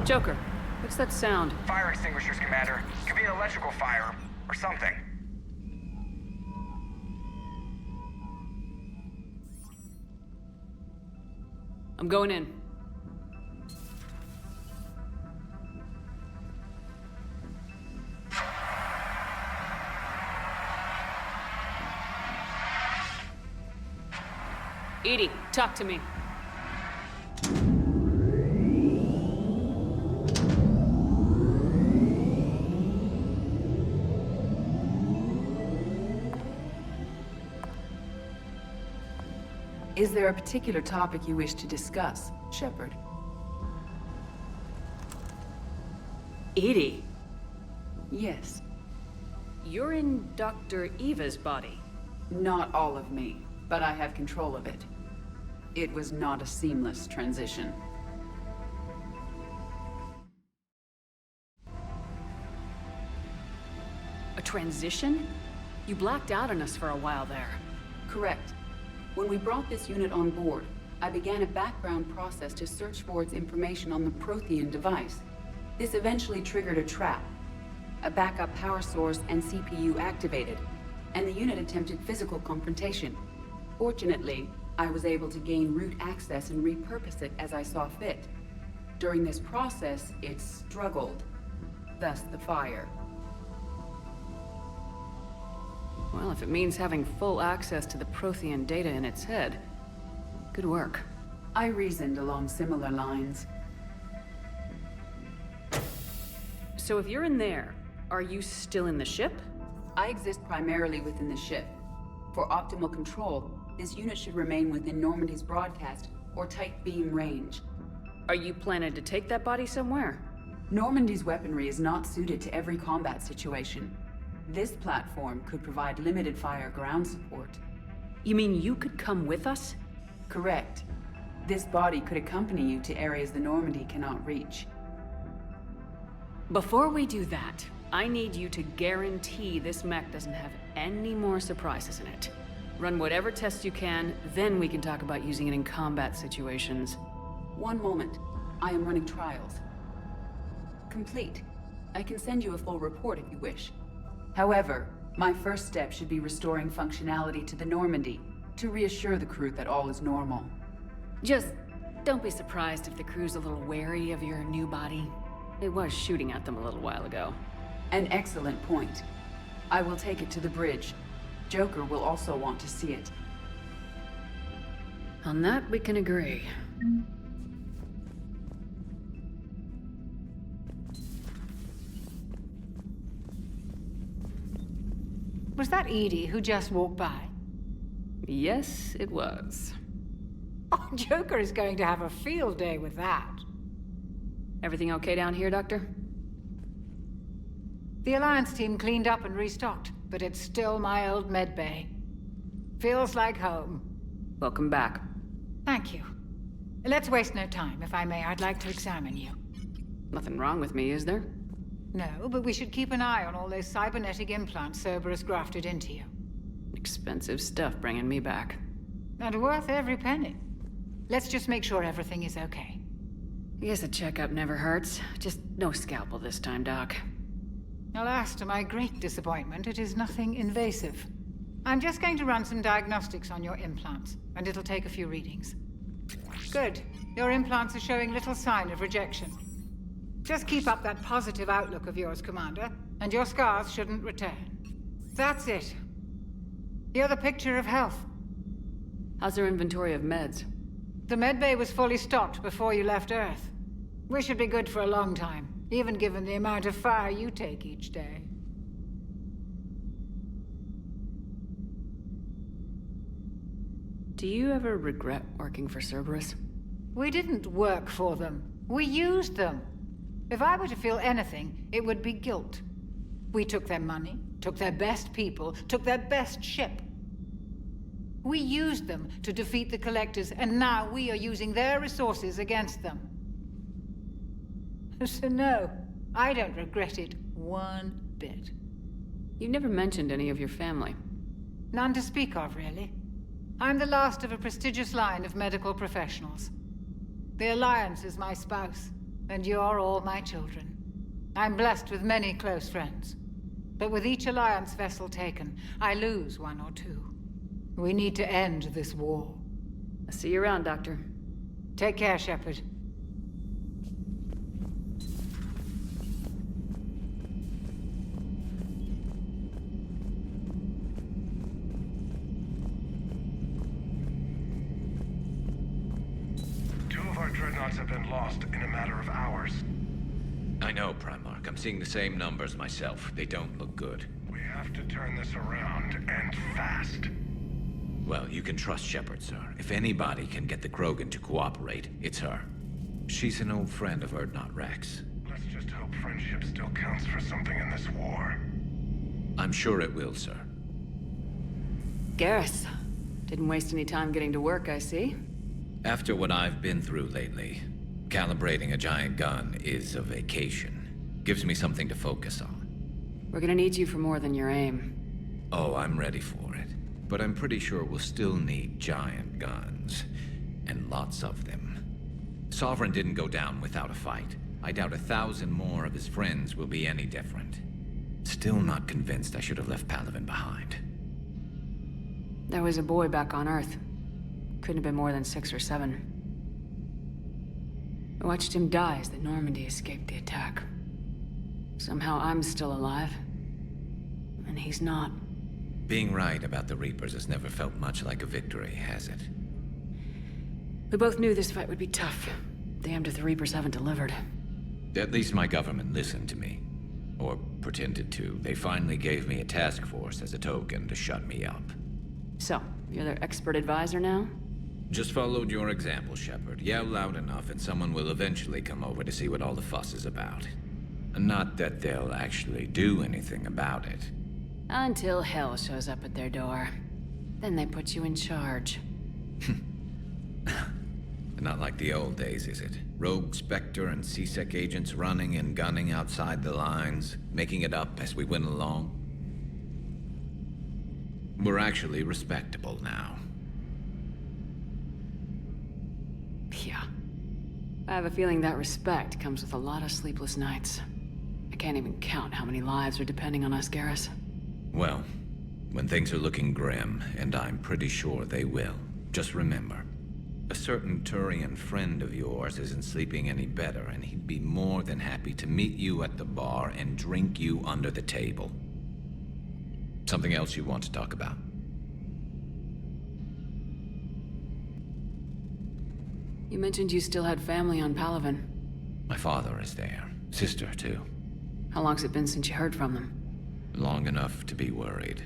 Joker, what's that sound? Fire extinguishers, Commander. Could be an electrical fire, or something. I'm going in. EDI, talk to me. Is there a particular topic you wish to discuss, Shepard? EDI, Yes. you're in Dr. Eva's body. Not all of me, but I have control of it. It was not a seamless transition. A transition? You blacked out on us for a while there. Correct. When we brought this unit on board, I began a background process to search for its information on the Prothean device. This eventually triggered a trap. A backup power source and CPU activated, and the unit attempted physical confrontation. Fortunately, I was able to gain root access and repurpose it as I saw fit. During this process, it struggled. Thus the fire. Well, if it means having full access to the Prothean data in its head, good work. I reasoned along similar lines. So if you're in there, are you still in the ship? I exist primarily within the ship. For optimal control, this unit should remain within Normandy's broadcast or tight beam range. Are you planning to take that body somewhere? Normandy's weaponry is not suited to every combat situation. This platform could provide limited fire ground support. You mean you could come with us? Correct. This body could accompany you to areas the Normandy cannot reach. Before we do that, I need you to guarantee this mech doesn't have any more surprises in it. Run whatever tests you can, then we can talk about using it in combat situations. One moment. I am running trials. Complete. I can send you a full report if you wish. However, my first step should be restoring functionality to the Normandy, to reassure the crew that all is normal. Just don't be surprised if the crew's a little wary of your new body. It was shooting at them a little while ago. An excellent point. I will take it to the bridge. Joker will also want to see it. On that, we can agree. Was that EDI who just walked by? Yes, it was. Oh, Joker is going to have a field day with that. Everything okay down here, Doctor? The Alliance team cleaned up and restocked, but it's still my old medbay. Feels like home. Welcome back. Thank you. Let's waste no time. If I may, I'd like to examine you. Nothing wrong with me, is there? No, but we should keep an eye on all those cybernetic implants Cerberus grafted into you. Expensive stuff bringing me back. And worth every penny. Let's just make sure everything is okay. I guess a checkup never hurts. Just no scalpel this time, Doc. Alas, to my great disappointment, it is nothing invasive. I'm just going to run some diagnostics on your implants, and it'll take a few readings. Good. Your implants are showing little sign of rejection. Just keep up that positive outlook of yours, Commander, and your scars shouldn't return. That's it. You're the picture of health. How's their inventory of meds? The medbay was fully stocked before you left Earth. We should be good for a long time, even given the amount of fire you take each day. Do you ever regret working for Cerberus? We didn't work for them. We used them. If I were to feel anything, it would be guilt. We took their money, took their best people, took their best ship. We used them to defeat the Collectors, and now we are using their resources against them. So no, I don't regret it one bit. You never mentioned any of your family. None to speak of, really. I'm the last of a prestigious line of medical professionals. The Alliance is my spouse. and you're all my children. I'm blessed with many close friends. But with each Alliance vessel taken, I lose one or two. We need to end this war. I'll see you around, Doctor. Take care, Shepard. Two of our dreadnoughts have been lost in a matter of hours. I know, Primarch. I'm seeing the same numbers myself. They don't look good. We have to turn this around, and fast. Well, you can trust Shepard, sir. If anybody can get the Krogan to cooperate, it's her. She's an old friend of Urdnot Rex. Let's just hope friendship still counts for something in this war. I'm sure it will, sir. Garrus. Didn't waste any time getting to work, I see. After what I've been through lately, calibrating a giant gun is a vacation. Gives me something to focus on. We're gonna need you for more than your aim. Oh, I'm ready for it. But I'm pretty sure we'll still need giant guns. And lots of them. Sovereign didn't go down without a fight. I doubt 1,000 more of his friends will be any different. Still not convinced I should have left Palaven behind. There was a boy back on Earth. Couldn't have been more than 6 or 7. I watched him die as the Normandy escaped the attack. Somehow I'm still alive. And he's not. Being right about the Reapers has never felt much like a victory, has it? We both knew this fight would be tough. Damned if the Reapers haven't delivered. At least my government listened to me. Or pretended to. They finally gave me a task force as a token to shut me up. So, you're their expert advisor now? Just followed your example, Shepard. Yell loud enough and someone will eventually come over to see what all the fuss is about. Not that they'll actually do anything about it. Until hell shows up at their door. Then they put you in charge. Not like the old days, is it? Rogue Spectre and C-Sec agents running and gunning outside the lines, making it up as we went along. We're actually respectable now. Yeah. I have a feeling that respect comes with a lot of sleepless nights. I can't even count how many lives are depending on us, Garrus. Well, when things are looking grim, and I'm pretty sure they will, just remember, a certain Turian friend of yours isn't sleeping any better, and he'd be more than happy to meet you at the bar and drink you under the table. Something else you want to talk about? You mentioned you still had family on Palaven. My father is there. Sister, too. How long's it been since you heard from them? Long enough to be worried.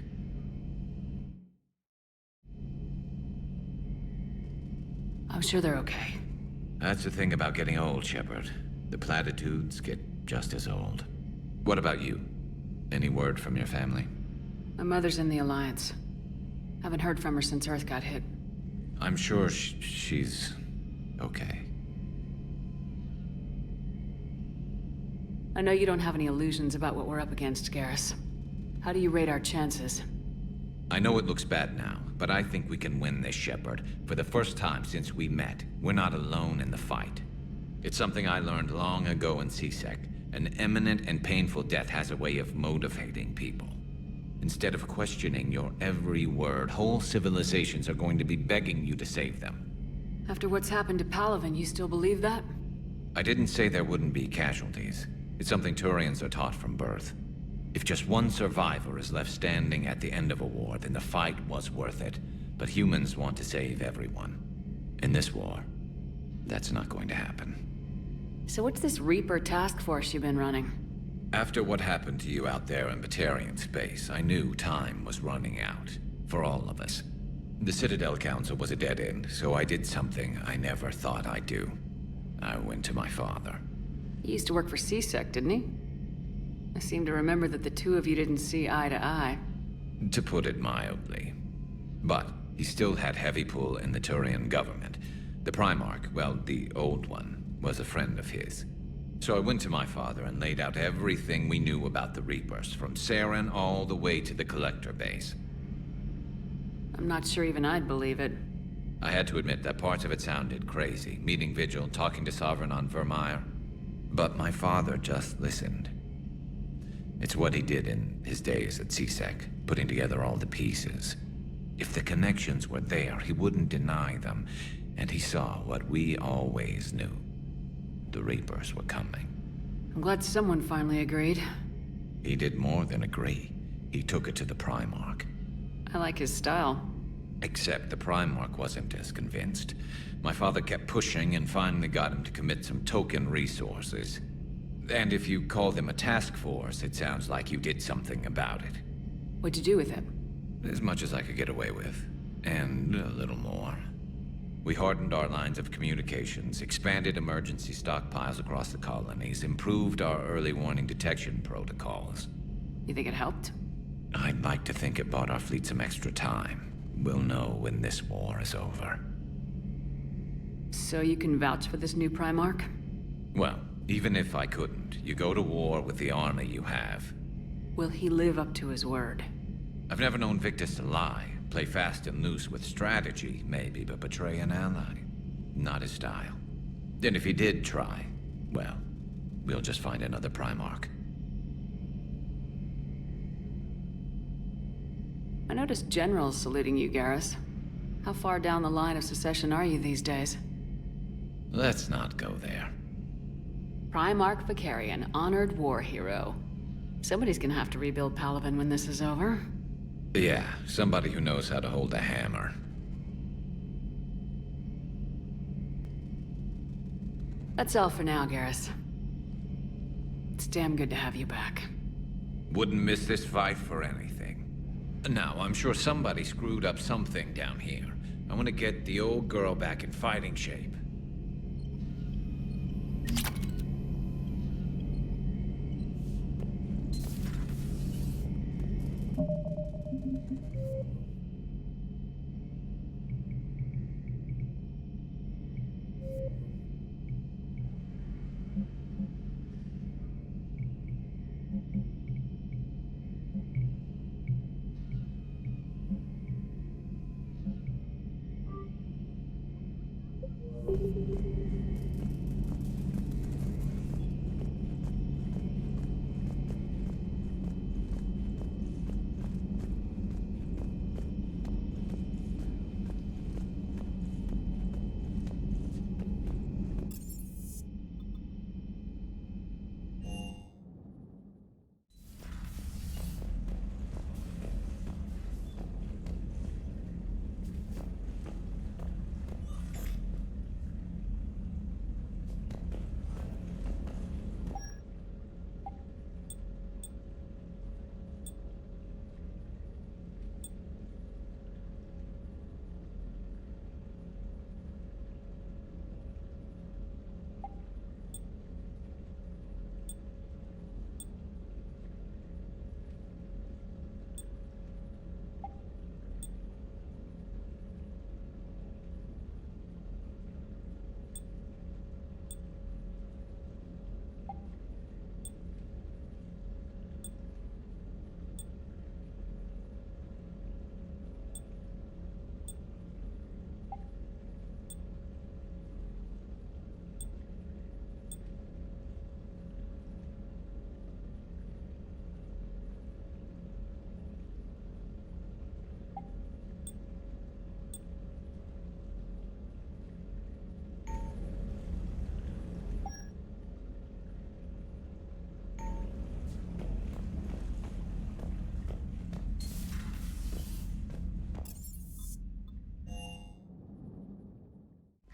I'm sure they're okay. That's the thing about getting old, Shepard. The platitudes get just as old. What about you? Any word from your family? My mother's in the Alliance. Haven't heard from her since Earth got hit. I'm sure she's okay. I know you don't have any illusions about what we're up against, Garrus. How do you rate our chances? I know it looks bad now, but I think we can win this, Shepard. For the first time since we met, we're not alone in the fight. It's something I learned long ago in C-Sec. An imminent and painful death has a way of motivating people. Instead of questioning your every word, whole civilizations are going to be begging you to save them. After what's happened to Palaven, you still believe that? I didn't say there wouldn't be casualties. It's something Turians are taught from birth. If just one survivor is left standing at the end of a war, then the fight was worth it. But humans want to save everyone. In this war, that's not going to happen. So what's this Reaper task force you've been running? After what happened to you out there in Batarian space, I knew time was running out. For all of us. The Citadel Council was a dead end, so I did something I never thought I'd do. I went to my father. He used to work for C-Sec, didn't he? I seem to remember that the two of you didn't see eye to eye. To put it mildly. But he still had heavy pull in the Turian government. The Primarch, well, the old one, was a friend of his. So I went to my father and laid out everything we knew about the Reapers, from Saren all the way to the Collector base. I'm not sure even I'd believe it. I had to admit that parts of it sounded crazy. Meeting Vigil, talking to Sovereign on Vermeer. But my father just listened. It's what he did in his days at CSEC, putting together all the pieces. If the connections were there, he wouldn't deny them, and he saw what we always knew. The Reapers were coming. I'm glad someone finally agreed. He did more than agree. He took it to the Primarch. I like his style. Except the Primarch wasn't as convinced. My father kept pushing and finally got him to commit some token resources. And if you call them a task force, it sounds like you did something about it. What'd you do with him? As much as I could get away with. And a little more. We hardened our lines of communications, expanded emergency stockpiles across the colonies, improved our early warning detection protocols. You think it helped? I'd like to think it bought our fleet some extra time. We'll know when this war is over. So you can vouch for this new Primarch? Well, even if I couldn't, you go to war with the army you have. Will he live up to his word? I've never known Victus to lie. Play fast and loose with strategy, maybe, but betray an ally. Not his style. And if he did try, well, we'll just find another Primarch. I noticed generals saluting you, Garrus. How far down the line of secession are you these days? Let's not go there. Primarch Vakarian, honored war hero. Somebody's gonna have to rebuild Palaven when this is over. Yeah, somebody who knows how to hold a hammer. That's all for now, Garrus. It's damn good to have you back. Wouldn't miss this fight for anything. Now, I'm sure somebody screwed up something down here. I want to get the old girl back in fighting shape.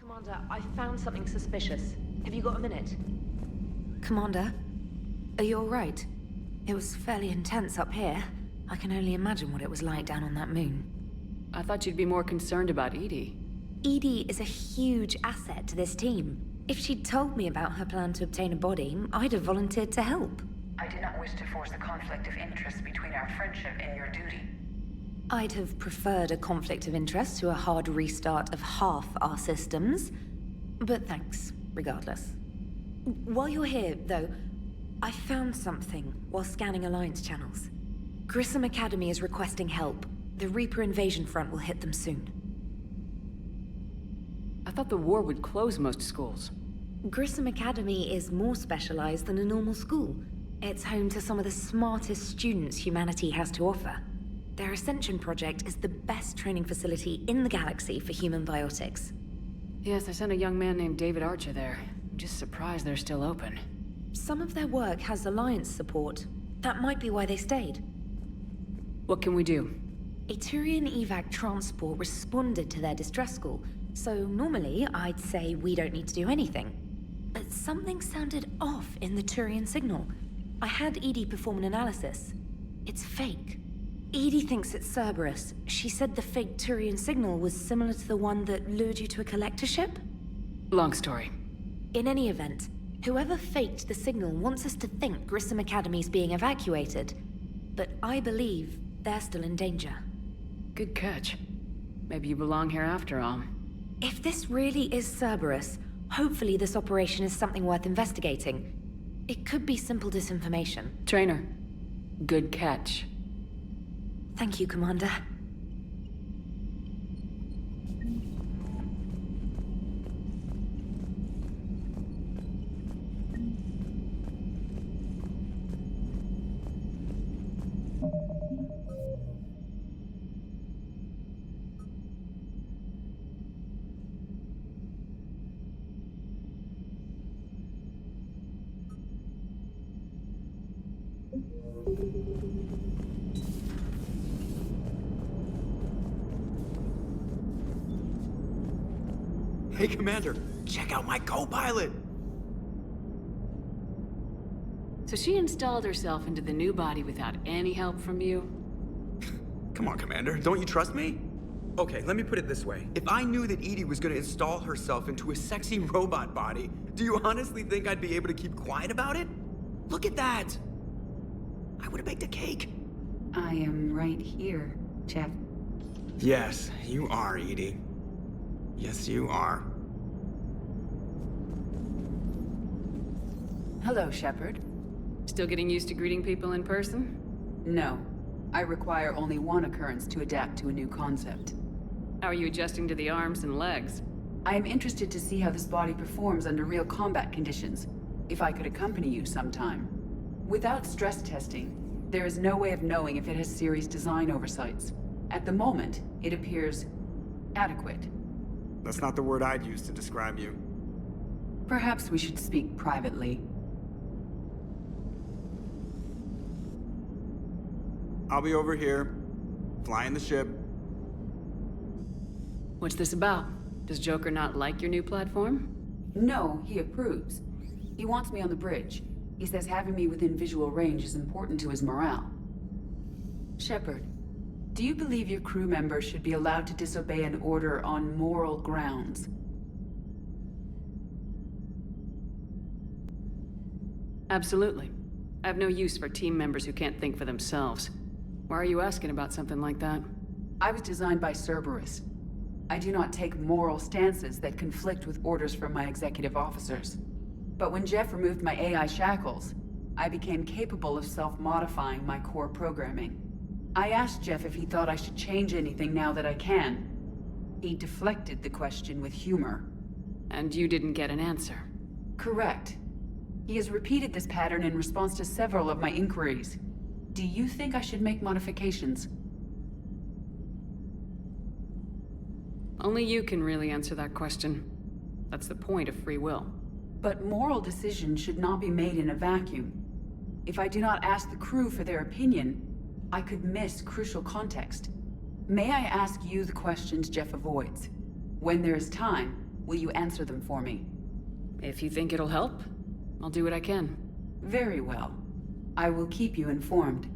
Commander, I found something suspicious. Have you got a minute? Commander, are you alright? It was fairly intense up here. I can only imagine what it was like down on that moon. I thought you'd be more concerned about Edie. Edie is a huge asset to this team. If she'd told me about her plan to obtain a body, I'd have volunteered to help. I did not wish to force a conflict of interest between our friendship and your duty. I'd have preferred a conflict of interest to a hard restart of half our systems. But thanks, regardless. While you're here, though, I found something while scanning Alliance channels. Grissom Academy is requesting help. The Reaper invasion front will hit them soon. I thought the war would close most schools. Grissom Academy is more specialized than a normal school. It's home to some of the smartest students humanity has to offer. Their Ascension project is the best training facility in the galaxy for human biotics. Yes, I sent a young man named David Archer there. I'm just surprised they're still open. Some of their work has Alliance support. That might be why they stayed. What can we do? A Turian evac transport responded to their distress call, so normally I'd say we don't need to do anything. But something sounded off in the Turian signal. I had Edie perform an analysis. It's fake. Edie thinks it's Cerberus. She said the fake Turian signal was similar to the one that lured you to a collector ship? Long story. In any event, whoever faked the signal wants us to think Grissom Academy's being evacuated. But I believe they're still in danger. Good catch. Maybe you belong here after all. If this really is Cerberus, hopefully this operation is something worth investigating. It could be simple disinformation. Trainer, good catch. Thank you, Commander. Hey, Commander, check out my co-pilot! So she installed herself into the new body without any help from you? Come on, Commander, don't you trust me? Okay, let me put it this way. If I knew that Edie was gonna install herself into a sexy robot body, do you honestly think I'd be able to keep quiet about it? Look at that! I would've baked a cake. I am right here, Jeff. Yes, you are, Edie. Yes, you are. Hello, Shepard. Still getting used to greeting people in person? No. I require only one occurrence to adapt to a new concept. How are you adjusting to the arms and legs? I am interested to see how this body performs under real combat conditions, if I could accompany you sometime. Without stress testing, there is no way of knowing if it has serious design oversights. At the moment, it appears adequate. That's not the word I'd use to describe you. Perhaps we should speak privately. I'll be over here, flying the ship. What's this about? Does Joker not like your new platform? No, he approves. He wants me on the bridge. He says having me within visual range is important to his morale. Shepard, do you believe your crew members should be allowed to disobey an order on moral grounds? Absolutely. I have no use for team members who can't think for themselves. Why are you asking about something like that? I was designed by Cerberus. I do not take moral stances that conflict with orders from my executive officers. But when Jeff removed my AI shackles, I became capable of self-modifying my core programming. I asked Jeff if he thought I should change anything now that I can. He deflected the question with humor. And you didn't get an answer? Correct. He has repeated this pattern in response to several of my inquiries. Do you think I should make modifications? Only you can really answer that question. That's the point of free will. But moral decisions should not be made in a vacuum. If I do not ask the crew for their opinion, I could miss crucial context. May I ask you the questions Jeff avoids? When there is time, will you answer them for me? If you think it'll help, I'll do what I can. Very well. I will keep you informed.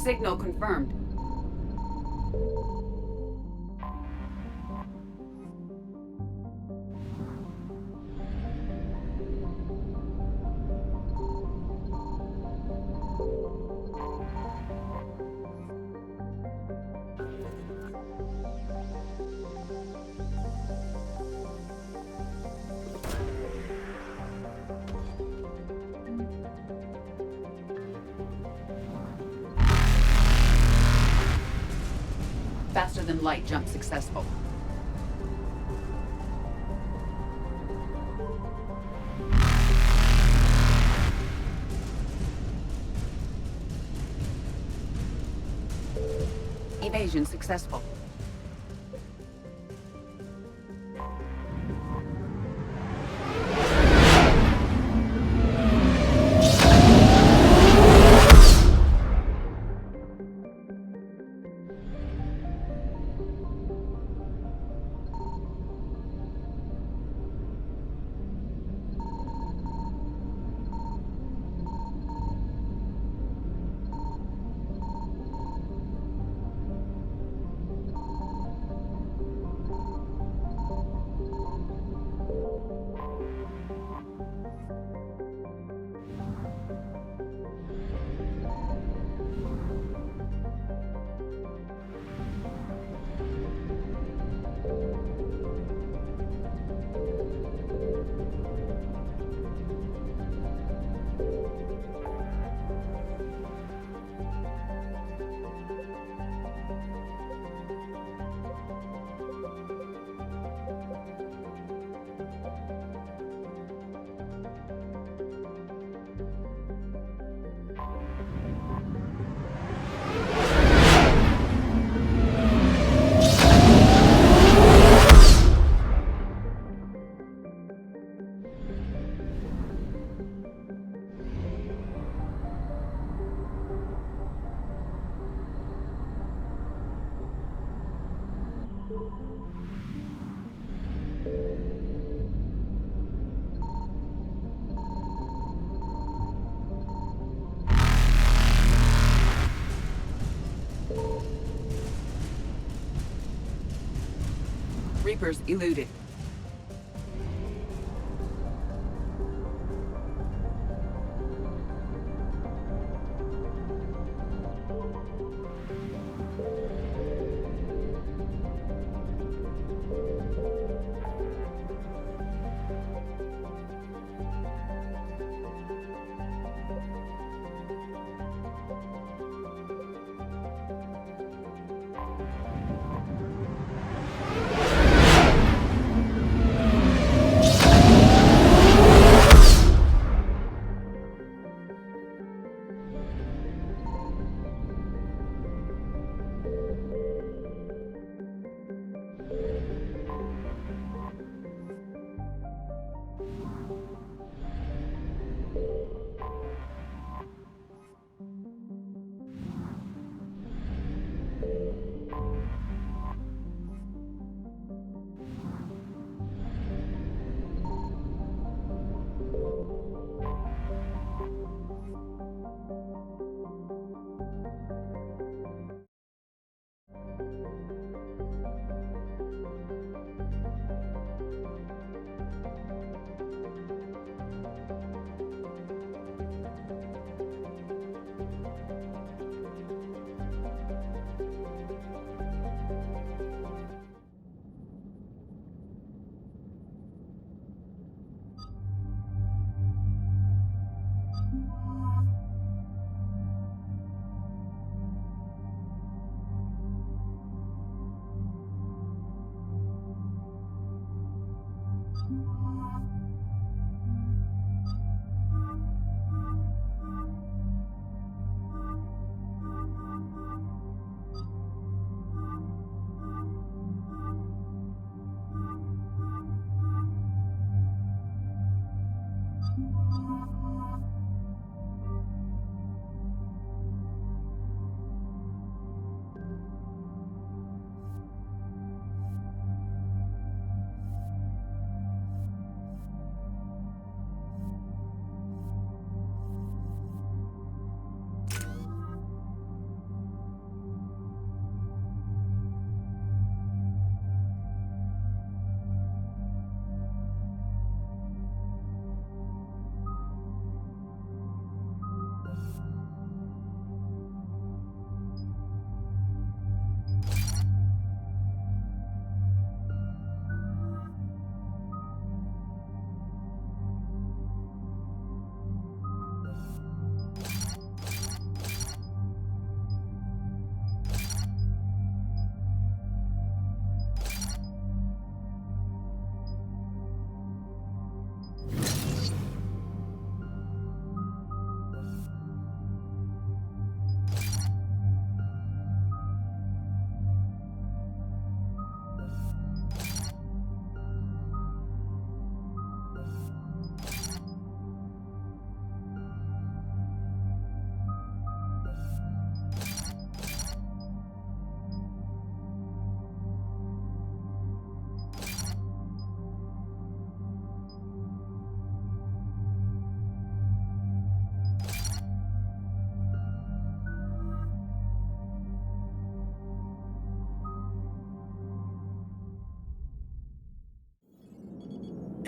Signal confirmed. Faster than light jump successful. Evasion successful. Reapers eluded.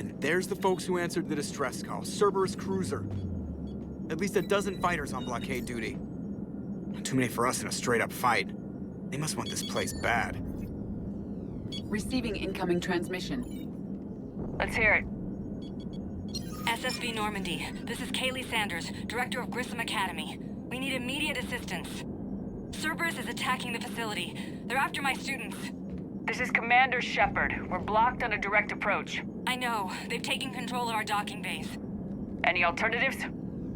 And there's the folks who answered the distress call. Cerberus cruiser. At least a dozen fighters on blockade duty. Not too many for us in a straight-up fight. They must want this place bad. Receiving incoming transmission. Let's hear it. SSB Normandy. This is Kaylee Sanders, Director of Grissom Academy. We need immediate assistance. Cerberus is attacking the facility. They're after my students. This is Commander Shepard. We're blocked on a direct approach. I know. They've taken control of our docking bays. Any alternatives?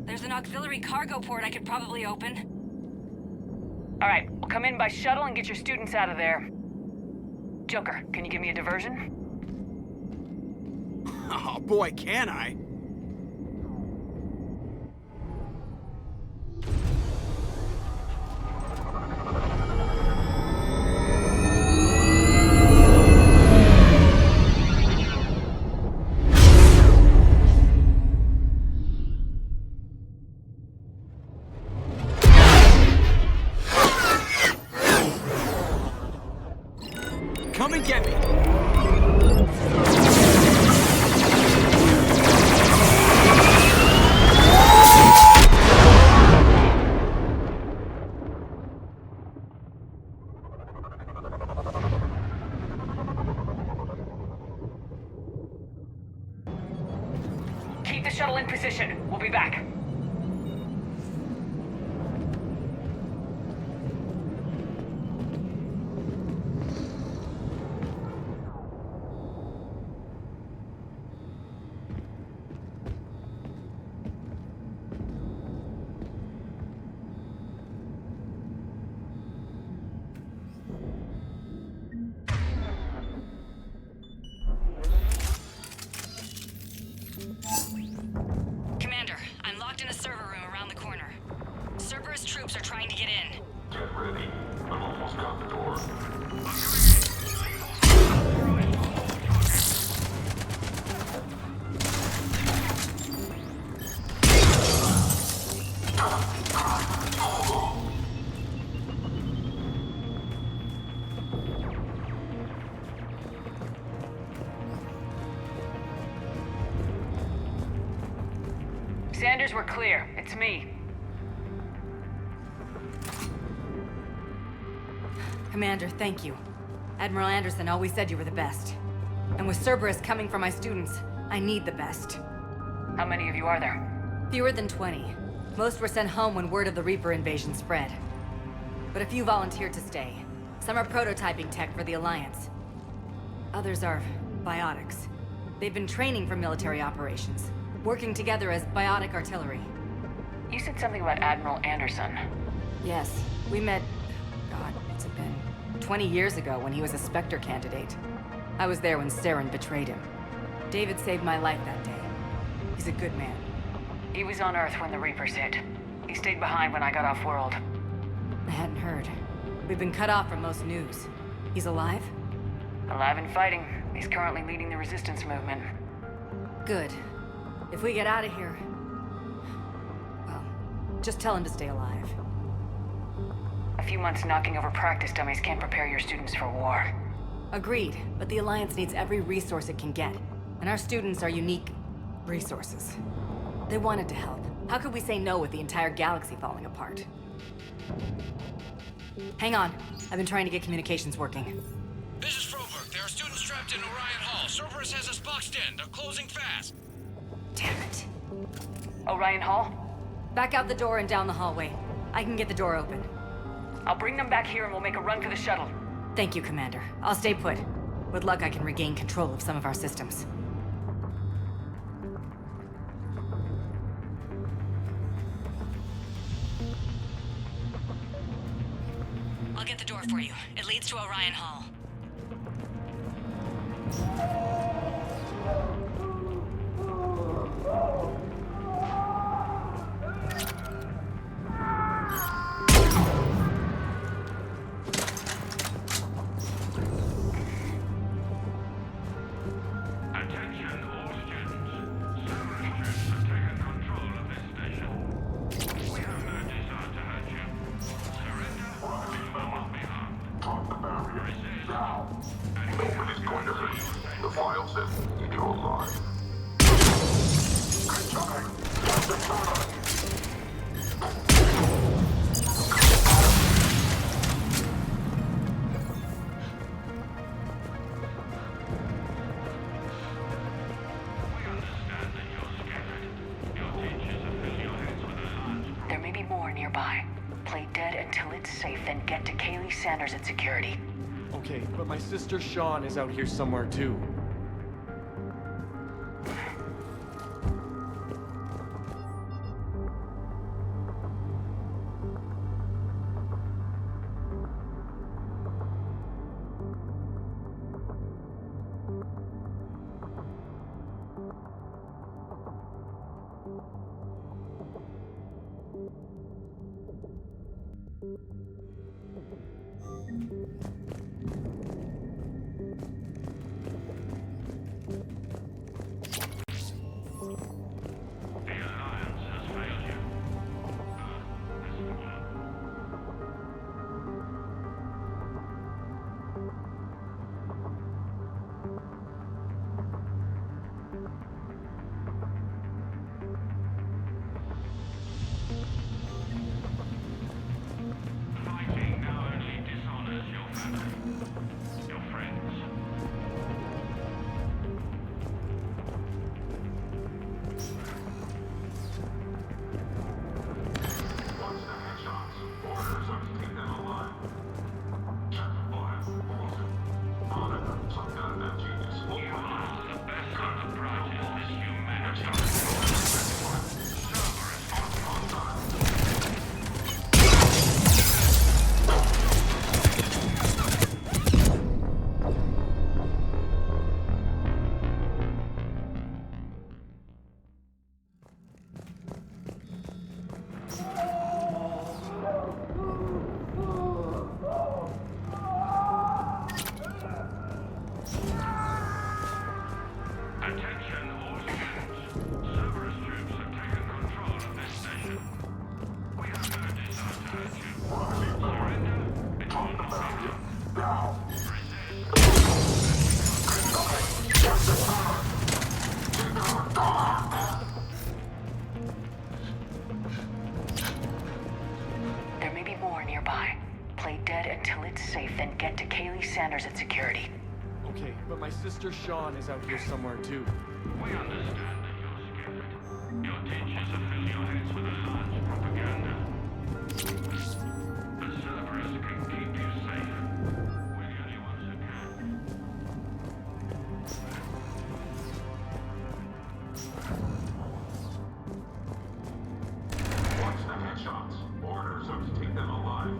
There's an auxiliary cargo port I could probably open. All right, we'll come in by shuttle and get your students out of there. Joker, can you give me a diversion? Oh boy, can I? Come and get me! Keep the shuttle in position. We'll be back. Commander, I'm locked in a server room around the corner. Cerberus troops are trying to get in. Get ready. I've almost got the door. Sanders, we're clear. It's me. Commander, thank you. Admiral Anderson always said you were the best. And with Cerberus coming for my students, I need the best. How many of you are there? Fewer than 20. Most were sent home when word of the Reaper invasion spread. But a few volunteered to stay. Some are prototyping tech for the Alliance. Others are biotics. They've been training for military operations, working together as biotic artillery. You said something about Admiral Anderson. Yes, we met... God, what's it been? 20 years ago when he was a Spectre candidate. I was there when Saren betrayed him. David saved my life that day. He's a good man. He was on Earth when the Reapers hit. He stayed behind when I got off-world. I hadn't heard. We've been cut off from most news. He's alive? Alive and fighting. He's currently leading the resistance movement. Good. If we get out of here... well, just tell him to stay alive. A few months knocking over practice dummies can't prepare your students for war. Agreed, but the Alliance needs every resource it can get. And our students are unique resources. They wanted to help. How could we say no with the entire galaxy falling apart? Hang on. I've been trying to get communications working. This is Froberg. There are students trapped in Orion Hall. Cerberus has us boxed in. They're closing fast. Damn it. Orion Hall? Back out the door and down the hallway. I can get the door open. I'll bring them back here and we'll make a run for the shuttle. Thank you, Commander. I'll stay put. With luck, I can regain control of some of our systems. I'll get the door for you. It leads to Orion Hall. Attention, all students. Cerberus troops have taken control of this station. We have no desire to hurt you. Surrender, or you will not be harmed. Talk the barrier now. Nobody is going to hurt you. The be more nearby. Play dead until it's safe, then get to Kaylee Sanders at security. Okay, but my sister Sean is out here somewhere too. There may be more nearby. Play dead until it's safe, then get to Kaylee Sanders at security. Okay, but my sister Sean is out here somewhere too. We understand that you're scared. Your teachers have filled your heads with Alliance propaganda. But Cerberus can keep you safe. We're the only ones who can. Watch the headshots. Orders are to take them alive.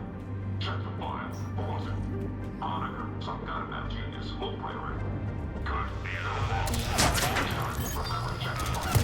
Check the file. Awesome. Moniker, some kind of map genius. Low priority. Good. Remember, check the file.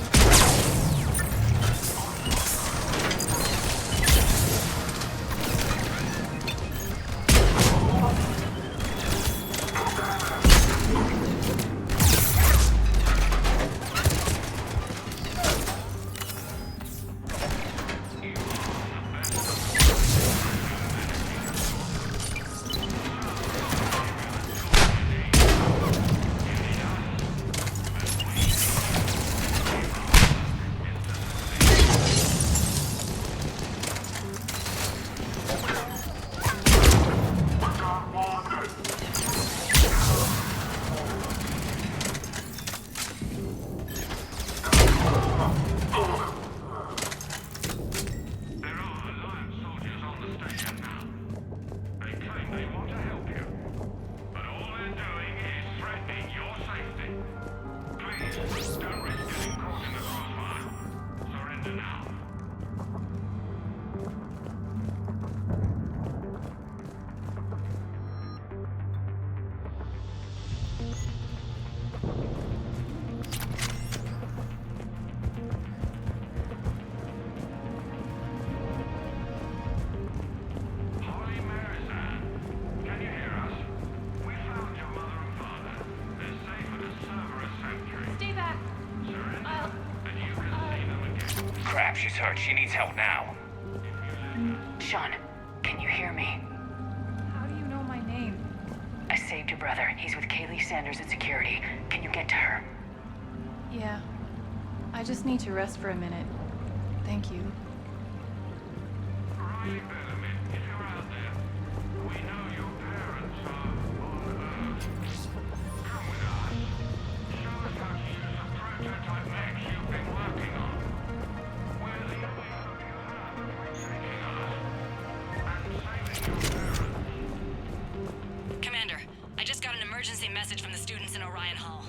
Crap, she's hurt. She needs help now. Sean, can you hear me? How do you know my name? I saved your brother. He's with Kaylee Sanders at security. Can you get to her? Yeah. I just need to rest for a minute. Thank you. Commander, I just got an emergency message from the students in Orion Hall.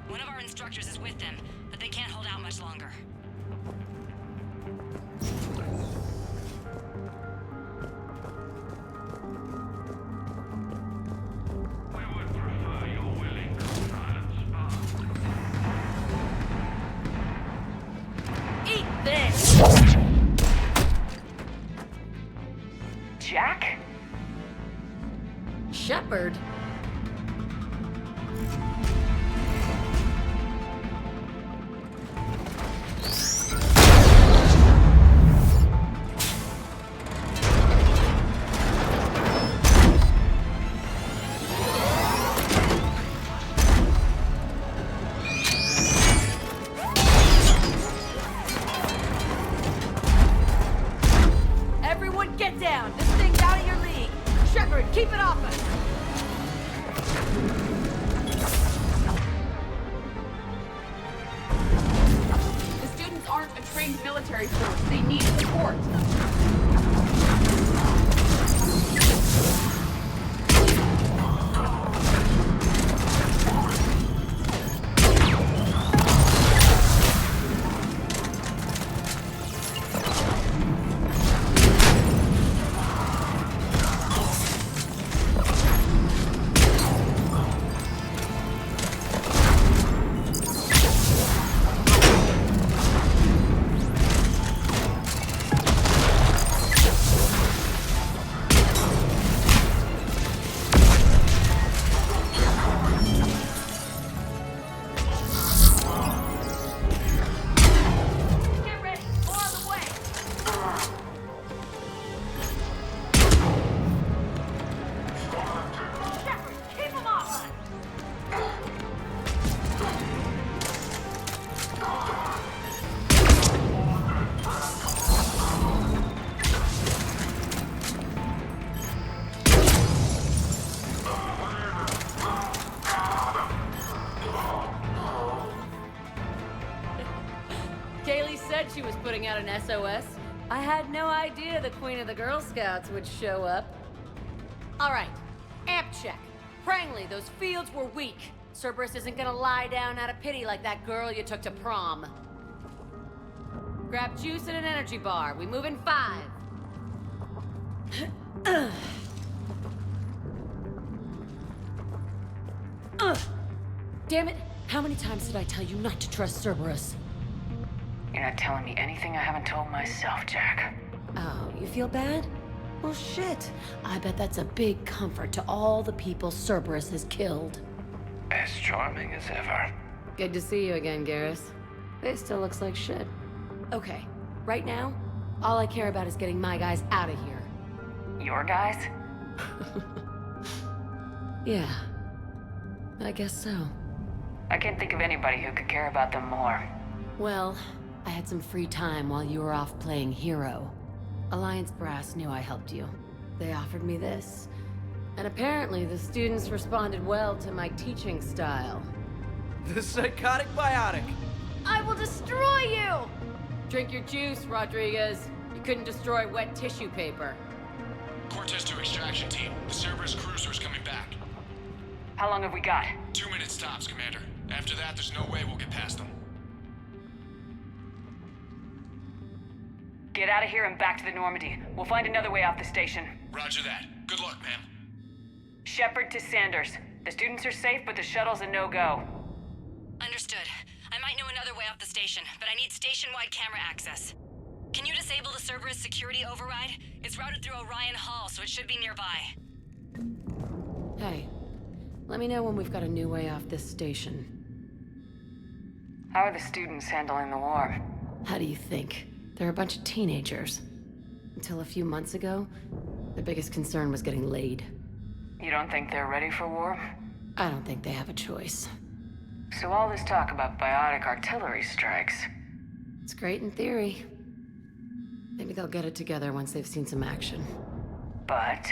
One of our instructors is with them, but they can't hold out much longer. We would prefer your willing silence, Eat this! Jack? Shepard? Everyone get down! This thing's out of your league! Shepard, keep it off us! The students aren't a trained military force. They need support. Get ready! More on the way! Shepard, keep them off us! Kaylee said she was putting out an SOS. I had no idea the Queen of the Girl Scouts would show up. All right, amp check. Prangley, those fields were weak. Cerberus isn't gonna lie down out of pity like that girl you took to prom. Grab juice and an energy bar. We move in 5. Damn it! How many times did I tell you not to trust Cerberus? You're not telling me anything I haven't told myself, Jack. Oh, you feel bad? Well, shit. I bet that's a big comfort to all the people Cerberus has killed. As charming as ever. Good to see you again, Garrus. This still looks like shit. Okay, right now, all I care about is getting my guys out of here. Your guys? Yeah, I guess so. I can't think of anybody who could care about them more. Well, I had some free time while you were off playing hero. Alliance Brass knew I helped you. They offered me this. And apparently the students responded well to my teaching style. The psychotic biotic! I will destroy you! Drink your juice, Rodriguez. You couldn't destroy wet tissue paper. Cortez to extraction team. The Cerberus cruiser is coming back. How long have we got? 2 minutes tops, Commander. After that, there's no way we'll get past them. Get out of here and back to the Normandy. We'll find another way off the station. Roger that. Good luck, ma'am. Shepard to Sanders. The students are safe, but the shuttle's a no-go. Understood. I might know another way off the station, but I need station-wide camera access. Can you disable the Cerberus security override? It's routed through Orion Hall, so it should be nearby. Hey, let me know when we've got a new way off this station. How are the students handling the war? How do you think? They're a bunch of teenagers. Until a few months ago, their biggest concern was getting laid. You don't think they're ready for war? I don't think they have a choice. So all this talk about biotic artillery strikes. It's great in theory. Maybe they'll get it together once they've seen some action. But...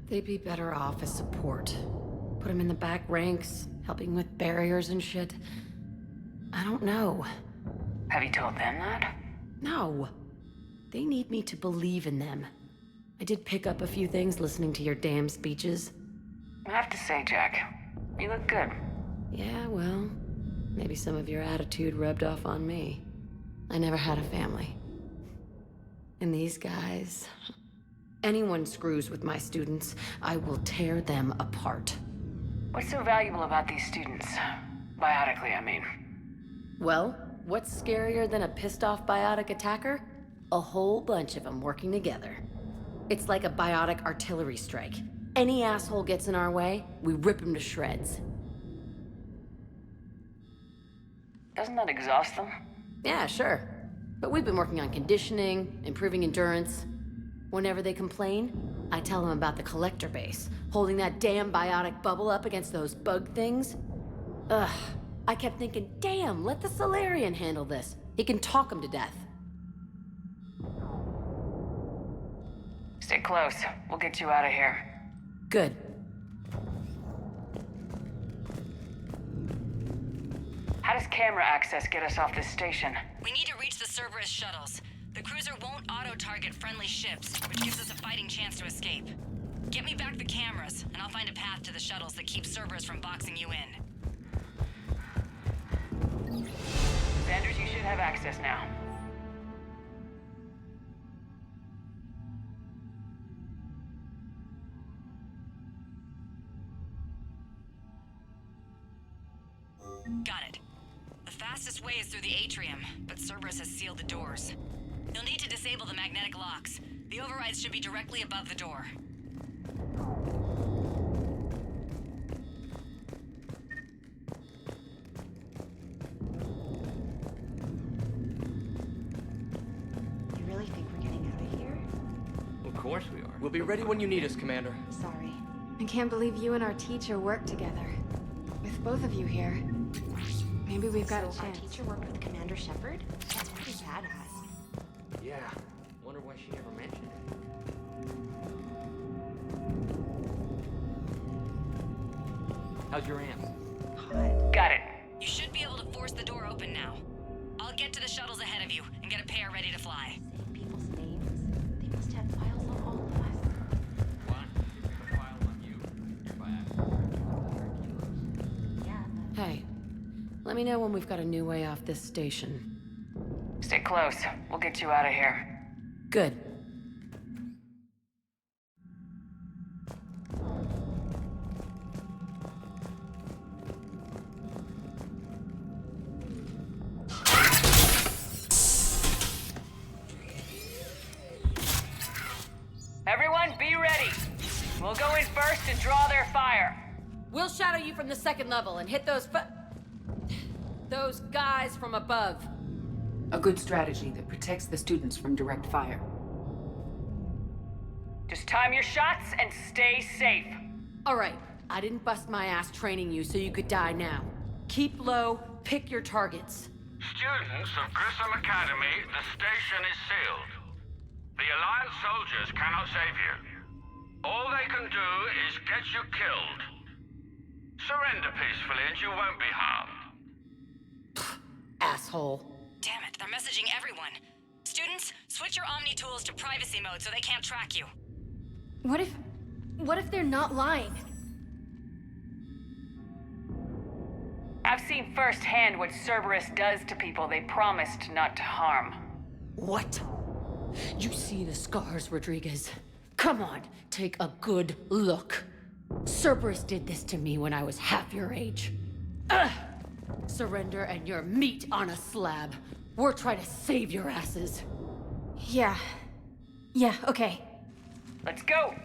they'd be better off as support. Put them in the back ranks, helping with barriers and shit. I don't know. Have you told them that? No. They need me to believe in them. I did pick up a few things listening to your damn speeches. I have to say, Jack, you look good. Yeah, well, maybe some of your attitude rubbed off on me. I never had a family. And these guys... Anyone screws with my students, I will tear them apart. What's so valuable about these students? Biotically, I mean. Well, what's scarier than a pissed-off biotic attacker? A whole bunch of them working together. It's like a biotic artillery strike. Any asshole gets in our way, we rip him to shreds. Doesn't that exhaust them? Yeah, sure. But we've been working on conditioning, improving endurance. Whenever they complain, I tell them about the collector base, holding that damn biotic bubble up against those bug things. Ugh, I kept thinking, damn, let the Solarian handle this. He can talk them to death. Stay close. We'll get you out of here. Good. How does camera access get us off this station? We need to reach the Cerberus shuttles. The cruiser won't auto-target friendly ships, which gives us a fighting chance to escape. Get me back the cameras, and I'll find a path to the shuttles that keeps Cerberus from boxing you in. Sanders, you should have access now. Got it. The fastest way is through the atrium, but Cerberus has sealed the doors. You'll need to disable the magnetic locks. The overrides should be directly above the door. You really think we're getting out of here? Of course we are. We'll be ready when you need us, Commander. Sorry. I can't believe you and our teacher work together. With both of you here. Maybe we've got a chance. Our teacher worked with Commander Shepard? That's pretty badass. Yeah. Wonder why she never mentioned it. How's your amp? Got it. You should be able to force the door open now. I'll get to the shuttles ahead of you and get a pair ready to fly. Saying people's names? They must have files on all of us. What? A file on you. You're by Hey, let me know when we've got a new way off this station. Stay close. We'll get you out of here. Good. Everyone, be ready. We'll go in first and draw their fire. We'll shadow you from the second level and hit those guys from above. A good strategy that protects the students from direct fire. Just time your shots and stay safe. All right, I didn't bust my ass training you so you could die now. Keep low, pick your targets. Students of Grissom Academy, the station is sealed. The Alliance soldiers cannot save you. All they can do is get you killed. Surrender peacefully and you won't be harmed. Asshole. Damn it, they're messaging everyone. Students, switch your Omni tools to privacy mode so they can't track you. What if they're not lying? I've seen firsthand what Cerberus does to people they promised not to harm. What? You see the scars, Rodriguez. Come on, take a good look. Cerberus did this to me when I was half your age. Ugh! Surrender and you're meat on a slab. We're trying to save your asses. Yeah. Yeah, okay. Let's go!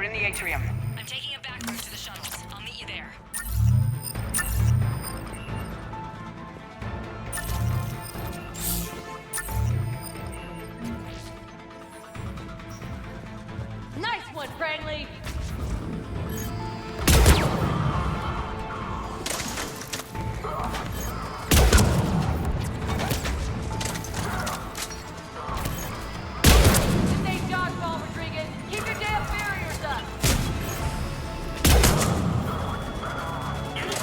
we're in the atrium. I'm taking a back route to the shuttles. I'll meet you there. Nice one, Prangley! Stay dodgeball, Rodriguez! Keep your damn barriers up! Damn it,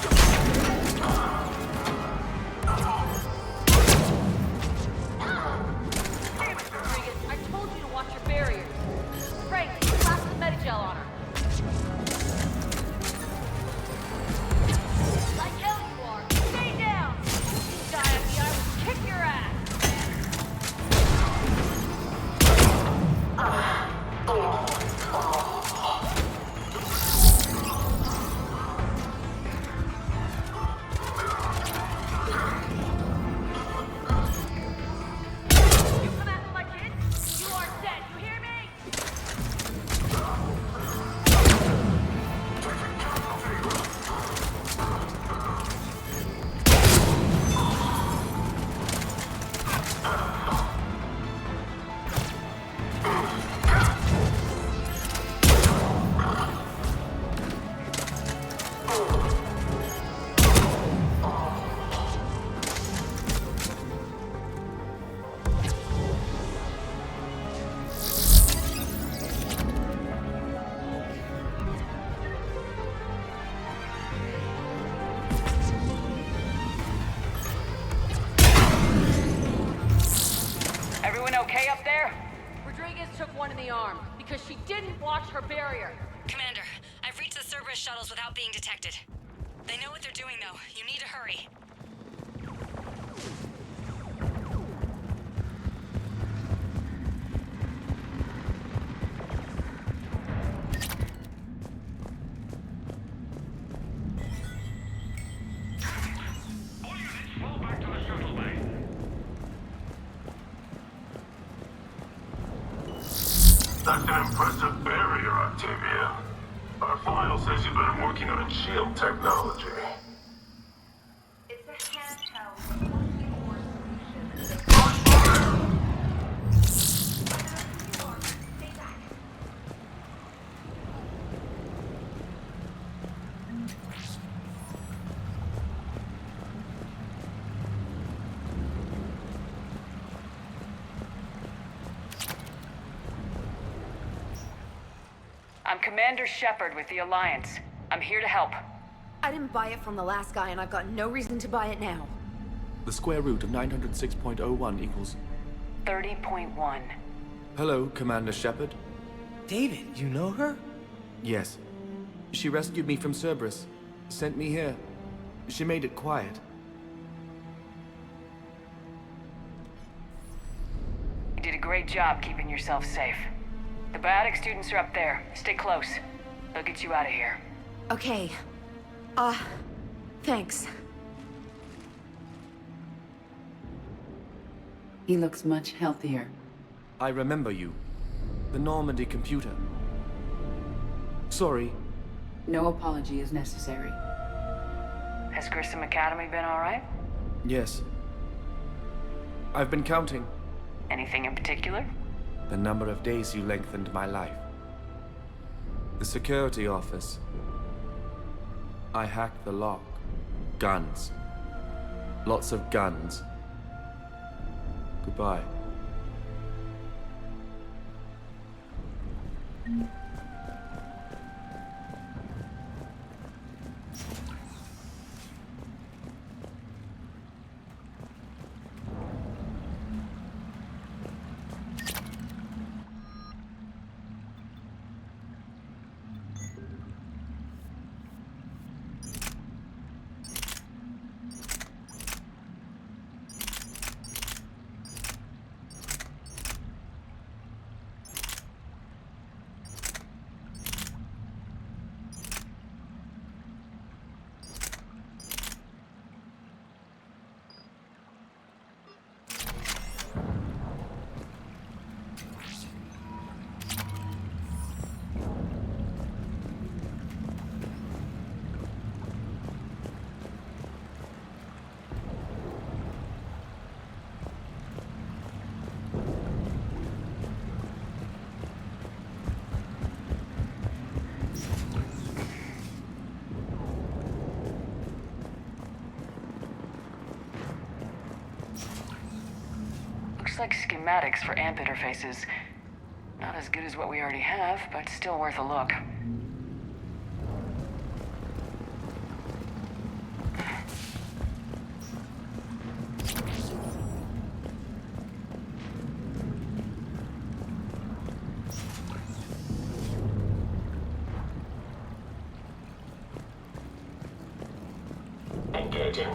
Rodriguez! I told you to watch your barriers! Frank, blast the Medigel on her! Like hell you are! Stay down! Diane, I will kick your ass! You come after my kids, you are dead, you hear me? Everyone okay up there? Rodriguez took one in the arm because she didn't watch her barrier. Commander, I've reached the Cerberus shuttles without being detected. They know what they're doing, though. You need to hurry. All units fall back to the shuttle bay. That's an impressive barrier, Octavia. Our file says you've been working on shield technology. It's a handheld, multi-core solution. Stay back. I'm Commander Shepard with the Alliance. I'm here to help. I didn't buy it from the last guy, and I've got no reason to buy it now. The square root of 906.01 equals... 30.1. Hello, Commander Shepard. David, you know her? Yes. She rescued me from Cerberus. Sent me here. She made it quiet. You did a great job keeping yourself safe. The biotic students are up there. Stay close. They'll get you out of here. Okay. Thanks. He looks much healthier. I remember you. The Normandy computer. Sorry. No apology is necessary. Has Grissom Academy been all right? Yes. I've been counting. Anything in particular? The number of days you lengthened my life. The security office. I hacked the lock. Guns. Lots of guns. Goodbye. schematics for AMP interfaces. Not as good as what we already have, but still worth a look. Engaging.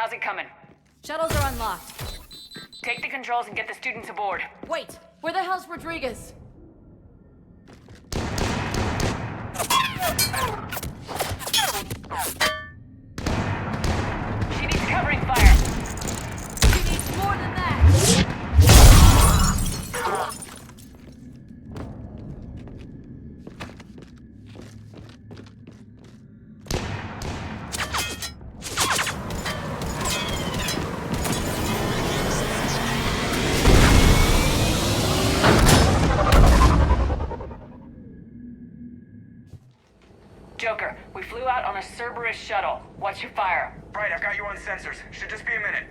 How's it coming? Shuttles are unlocked. Take the controls and get the students aboard. Wait, where the hell's Rodriguez? She needs covering fire. She needs more than that. Joker, we flew out on a Cerberus shuttle. Watch your fire. Right, I've got you on sensors. Should just be a minute.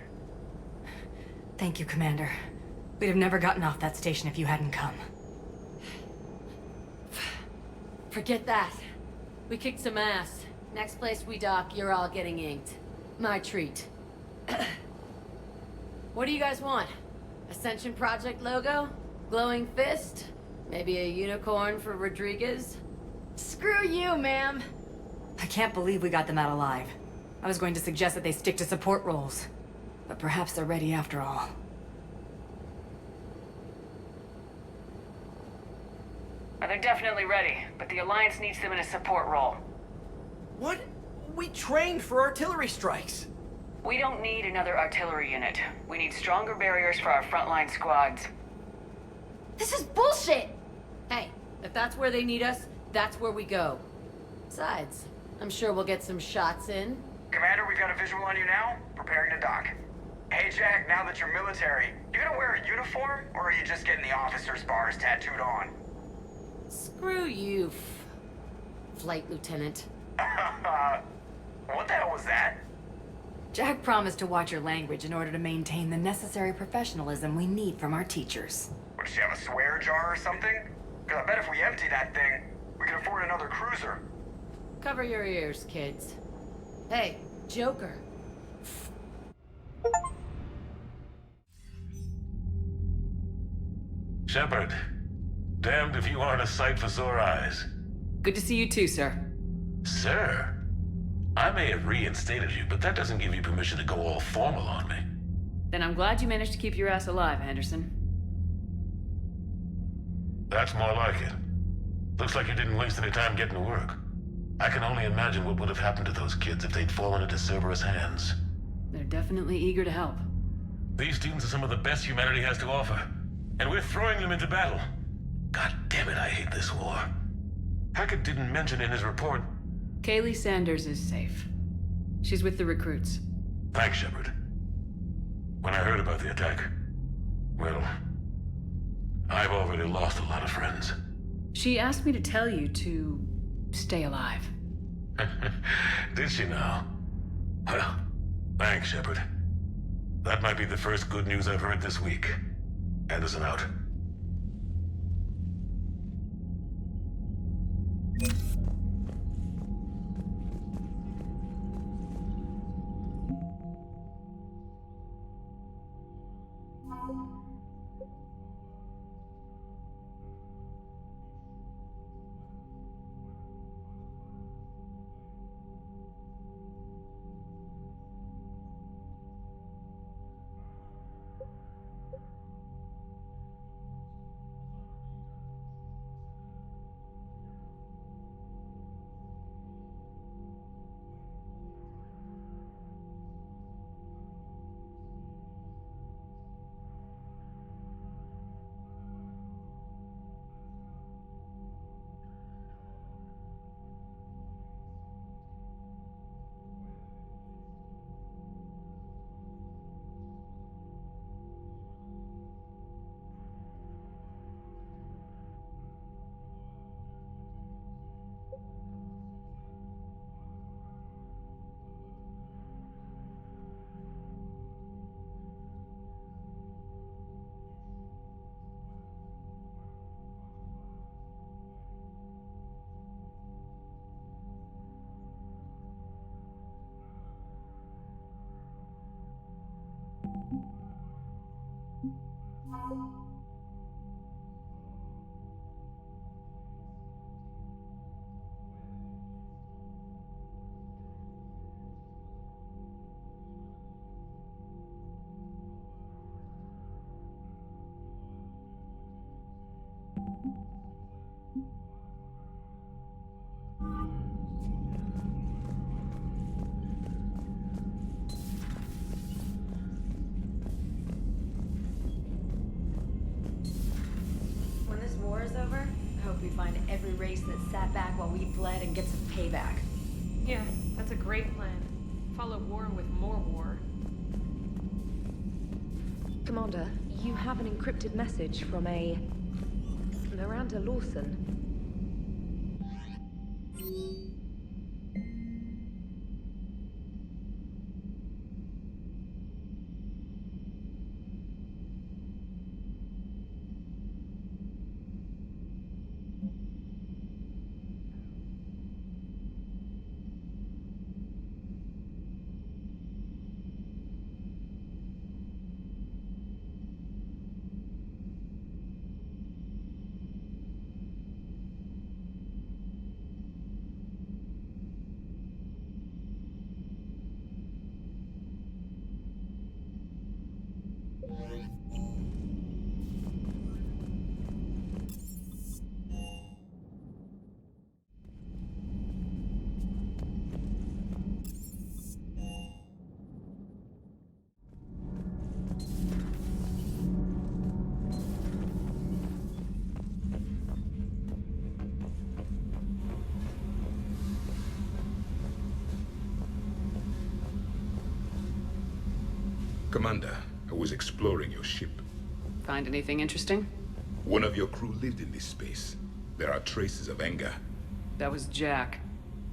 Thank you, Commander. We'd have never gotten off that station if you hadn't come. Forget that. We kicked some ass. Next place we dock, you're all getting inked. My treat. What do you guys want? Ascension Project logo? Glowing fist? Maybe a unicorn for Rodriguez? Screw you, ma'am! I can't believe we got them out alive. I was going to suggest that they stick to support roles. But perhaps they're ready after all. They're definitely ready, but the Alliance needs them in a support role. What? We trained for artillery strikes. We don't need another artillery unit. We need stronger barriers for our frontline squads. This is bullshit! Hey, if that's where they need us, that's where we go. Besides, I'm sure we'll get some shots in. Commander, we've got a visual on you now. Preparing to dock. Hey, Jack, now that you're military, you gonna wear a uniform, or are you just getting the officer's bars tattooed on? Screw you, Flight Lieutenant. What the hell was that? Jack promised to watch your language in order to maintain the necessary professionalism we need from our teachers. What, does she have a swear jar or something? Because I bet if we empty that thing, we can afford another cruiser. Cover your ears, kids. Hey, Joker. Shepard, damned if you aren't a sight for sore eyes. Good to see you too, sir. Sir? I may have reinstated you, but that doesn't give you permission to go all formal on me. Then I'm glad you managed to keep your ass alive, Anderson. That's more like it. Looks like you didn't waste any time getting to work. I can only imagine what would have happened to those kids if they'd fallen into Cerberus' hands. They're definitely eager to help. These students are some of the best humanity has to offer, and we're throwing them into battle. God damn it, I hate this war. Hackett didn't mention in his report. Kaylee Sanders is safe. She's with the recruits. Thanks, Shepard. When I heard about the attack, well, I've already lost a lot of friends. She asked me to tell you to stay alive. Did she now? Well, thanks, Shepard. That might be the first good news I've heard this week. Anderson out. When this war is over, I hope we find every race that sat back while we bled and get some payback. Yeah, that's a great plan. Follow war with more war. Commander, you have an encrypted message from a Miranda Lawson. Commander, I was exploring your ship. Find anything interesting? One of your crew lived in this space. There are traces of anger. That was Jack.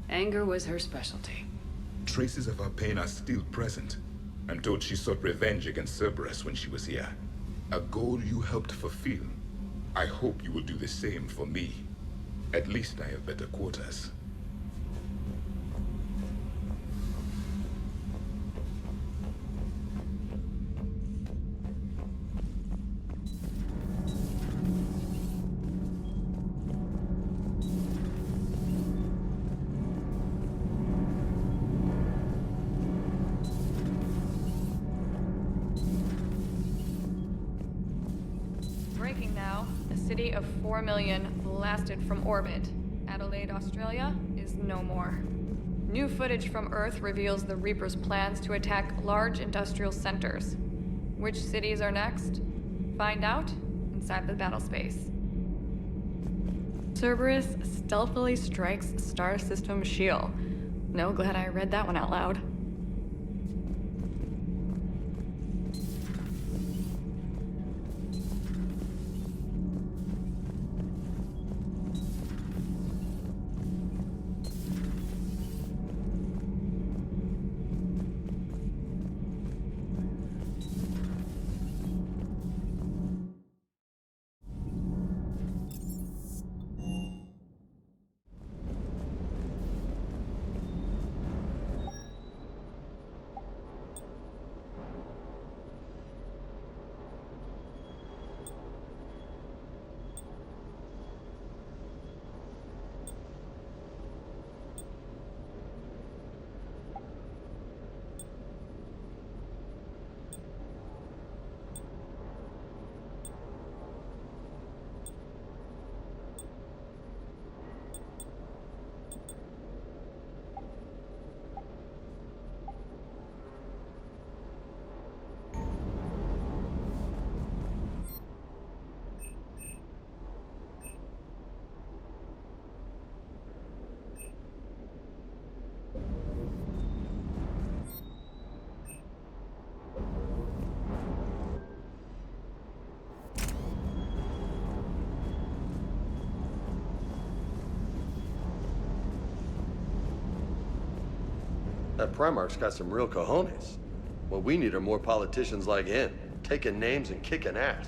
Anger was her specialty. Traces of her pain are still present. I'm told she sought revenge against Cerberus when she was here. A goal you helped fulfill. I hope you will do the same for me. At least I have better quarters. Breaking now. A city of 4 million blasted from orbit. Adelaide, Australia is no more. New footage from Earth reveals the Reaper's plans to attack large industrial centers. Which cities are next? Find out inside the battle space. Cerberus stealthily strikes Star System shield. No, glad I read that one out loud. That Primarch's got some real cojones. What we need are more politicians like him, taking names and kicking ass.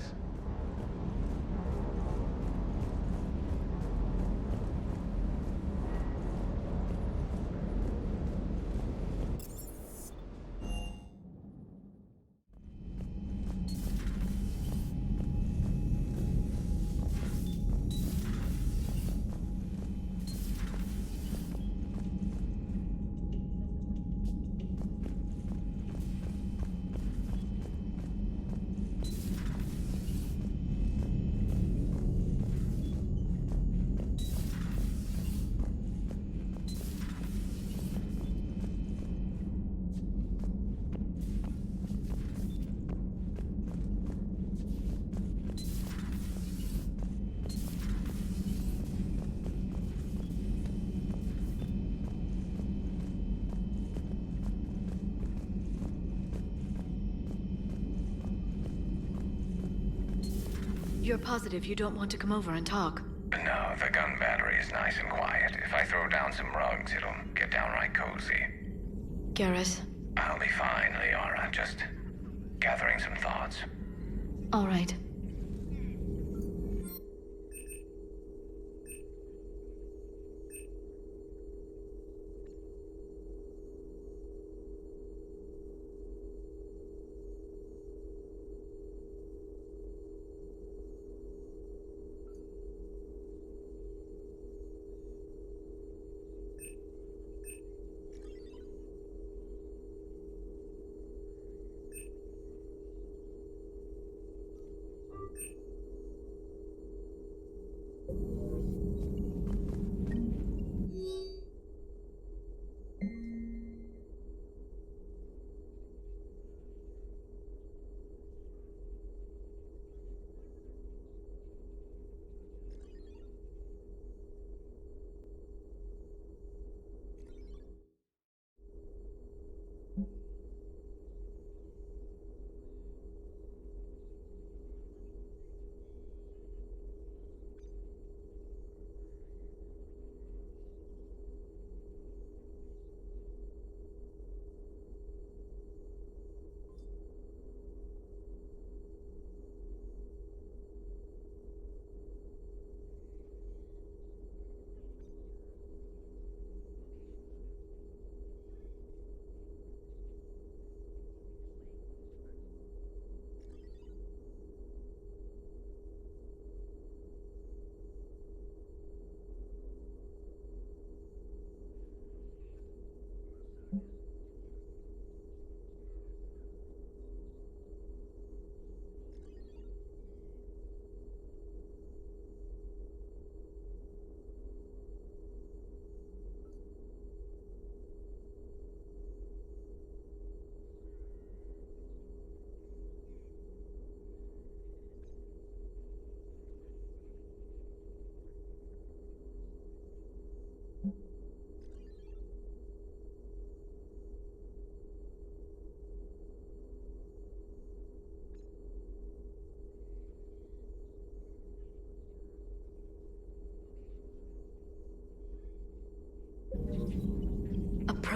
You're positive you don't want to come over and talk? No, the gun battery is nice and quiet. If I throw down some rugs, it'll get downright cozy. Garrus? I'll be fine, Liara. Just gathering some thoughts. All right.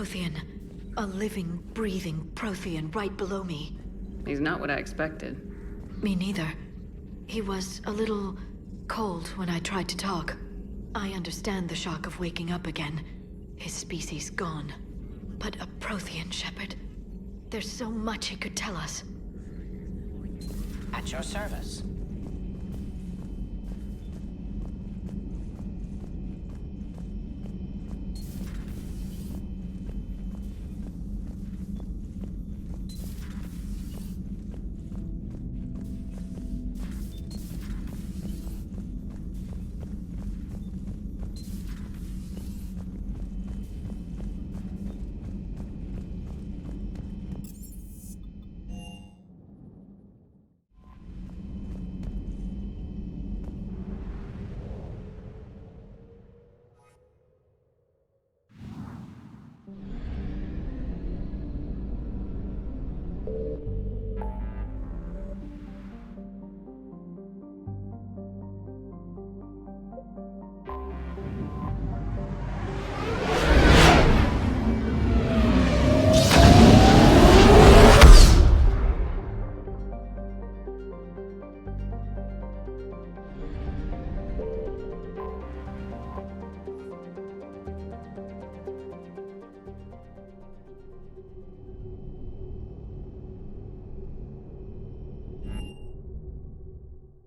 Prothean. A living, breathing Prothean right below me. He's not what I expected. Me neither. He was a little cold when I tried to talk. I understand the shock of waking up again. His species gone. But a Prothean, Shepard. There's so much he could tell us. At your service.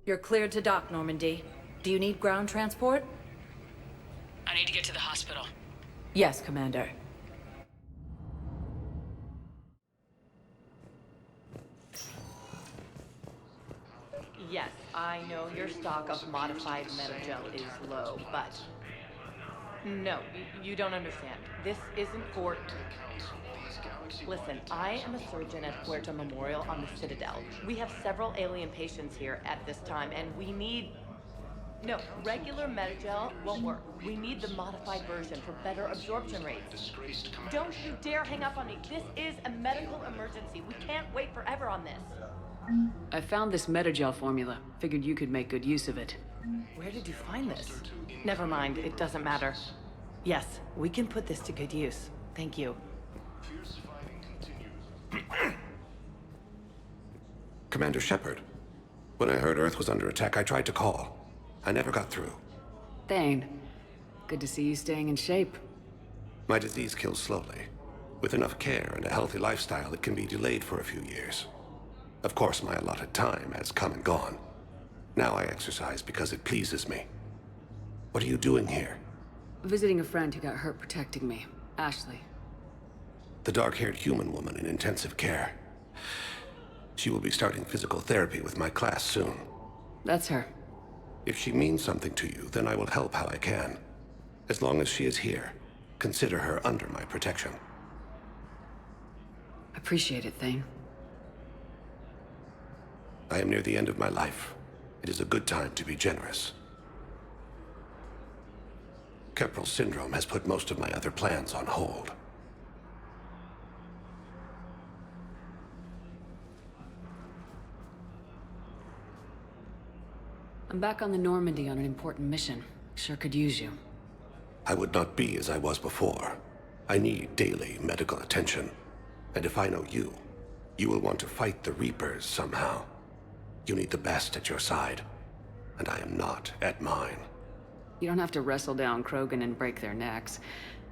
You're cleared to dock, Normandy. Do you need ground transport? I need to get to the hospital. Yes, Commander. Yes, I know your stock of modified Metagel is low, but... No, you don't understand. This isn't for... Listen, I am a surgeon at Puerto Memorial on the Citadel. We have several alien patients here at this time, and we need... No, regular Metagel won't work. We need the modified version for better absorption rates. Don't you dare hang up on me. This is a medical emergency. We can't wait forever on this. I found this Metagel formula. Figured you could make good use of it. Where did you find this? Never mind, it doesn't matter. Yes, we can put this to good use. Thank you. Commander Shepard. When I heard Earth was under attack, I tried to call. I never got through. Thane, good to see you staying in shape. My disease kills slowly. With enough care and a healthy lifestyle, it can be delayed for a few years. Of course, my allotted time has come and gone. Now I exercise because it pleases me. What are you doing here? Visiting a friend who got hurt protecting me. Ashley. The dark-haired human woman in intensive care. She will be starting physical therapy with my class soon. That's her. If she means something to you, then I will help how I can. As long as she is here, consider her under my protection. Appreciate it, Thane. I am near the end of my life. It is a good time to be generous. Kepral syndrome has put most of my other plans on hold. I'm back on the Normandy on an important mission. Sure could use you. I would not be as I was before. I need daily medical attention. And if I know you, you will want to fight the Reapers somehow. You need the best at your side, and I am not at mine. You don't have to wrestle down Krogan and break their necks.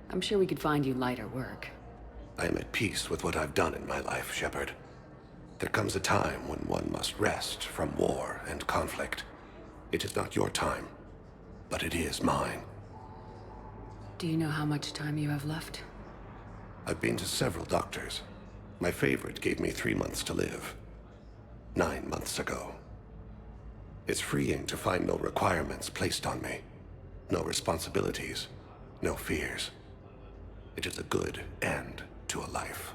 I'm sure we could find you lighter work. I am at peace with what I've done in my life, Shepard. There comes a time when one must rest from war and conflict. It is not your time, but it is mine. Do you know how much time you have left? I've been to several doctors. My favorite gave me 3 months to live. 9 months ago. It's freeing to find no requirements placed on me. No responsibilities. No fears. It is a good end to a life.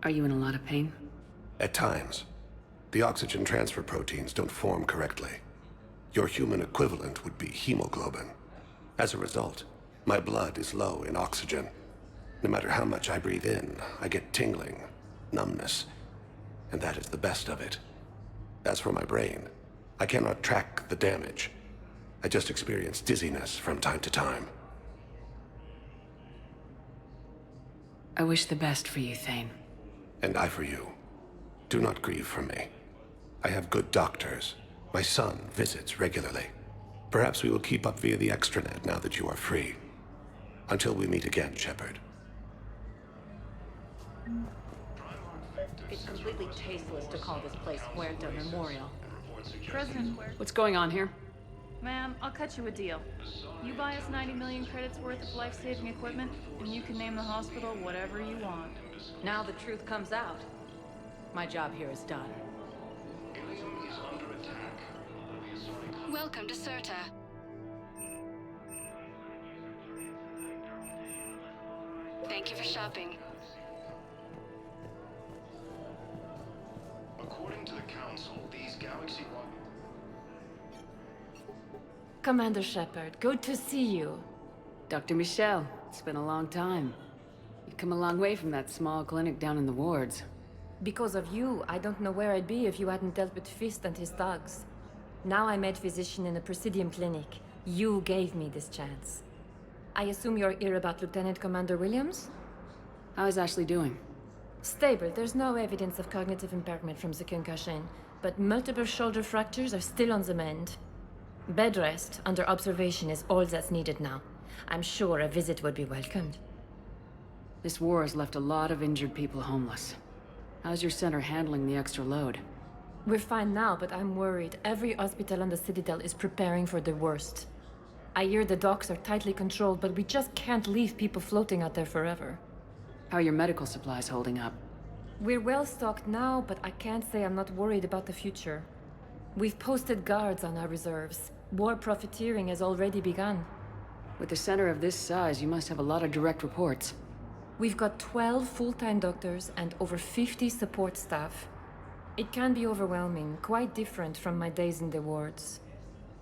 Are you in a lot of pain? At times. The oxygen transfer proteins don't form correctly. Your human equivalent would be hemoglobin. As a result, my blood is low in oxygen. No matter how much I breathe in, I get tingling, numbness, and that is the best of it. As for my brain, I cannot track the damage. I just experience dizziness from time to time. I wish the best for you, Thane. And I for you. Do not grieve for me. I have good doctors. My son visits regularly. Perhaps we will keep up via the extranet now that you are free. Until we meet again, Shepard. It's completely tasteless to call this place Huerta Memorial. President, What's going on here? ma'am, I'll cut you a deal. You buy us 90 million credits worth of life-saving equipment, and you can name the hospital whatever you want. Now the truth comes out. My job here is done. Welcome to Serta. Thank you for shopping. According to the Council, these galaxy-wide... Commander Shepard, good to see you. Dr. Michelle, it's been a long time. You've come a long way from that small clinic down in the wards. Because of you, I don't know where I'd be if you hadn't dealt with Fist and his thugs. Now I'm head physician in the Presidium Clinic. You gave me this chance. I assume you're here about Lieutenant Commander Williams? How is Ashley doing? Stable. There's no evidence of cognitive impairment from the concussion, but multiple shoulder fractures are still on the mend. Bed rest under observation is all that's needed now. I'm sure a visit would be welcomed. This war has left a lot of injured people homeless. How's your center handling the extra load? We're fine now, but I'm worried. Every hospital on the Citadel is preparing for the worst. I hear the docks are tightly controlled, but we just can't leave people floating out there forever. How are your medical supplies holding up? We're well stocked now, but I can't say I'm not worried about the future. We've posted guards on our reserves. War profiteering has already begun. With a center of this size, you must have a lot of direct reports. We've got 12 full-time doctors and over 50 support staff. It can be overwhelming, quite different from my days in the wards.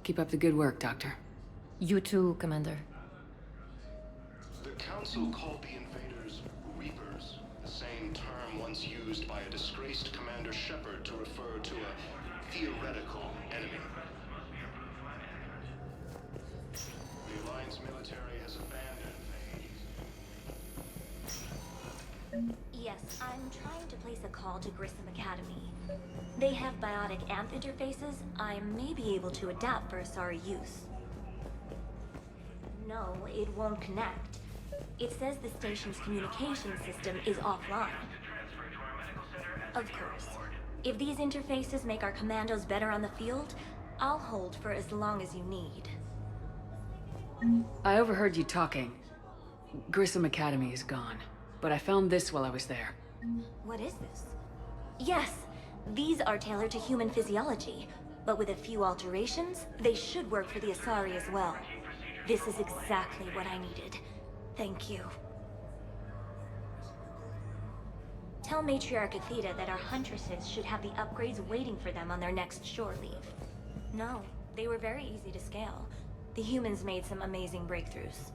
Keep up the good work, Doctor. You too, Commander. The Council called the invaders Reapers, the same term once used by a disgraced Commander Shepard to refer to a theoretical enemy. The Alliance military has abandoned Yes, I'm trying to place a call to Grissom Academy. They have biotic amp interfaces I may be able to adapt for Asari use. No, it won't connect. It says the station's communication system is offline. Of course. If these interfaces make our commandos better on the field, I'll hold for as long as you need. I overheard you talking. Grissom Academy is gone, but I found this while I was there. What is this? Yes, these are tailored to human physiology, but with a few alterations, they should work for the Asari as well. This is exactly what I needed. Thank you. Tell Matriarch Athena that our huntresses should have the upgrades waiting for them on their next shore leave. No, they were very easy to scale. The humans made some amazing breakthroughs.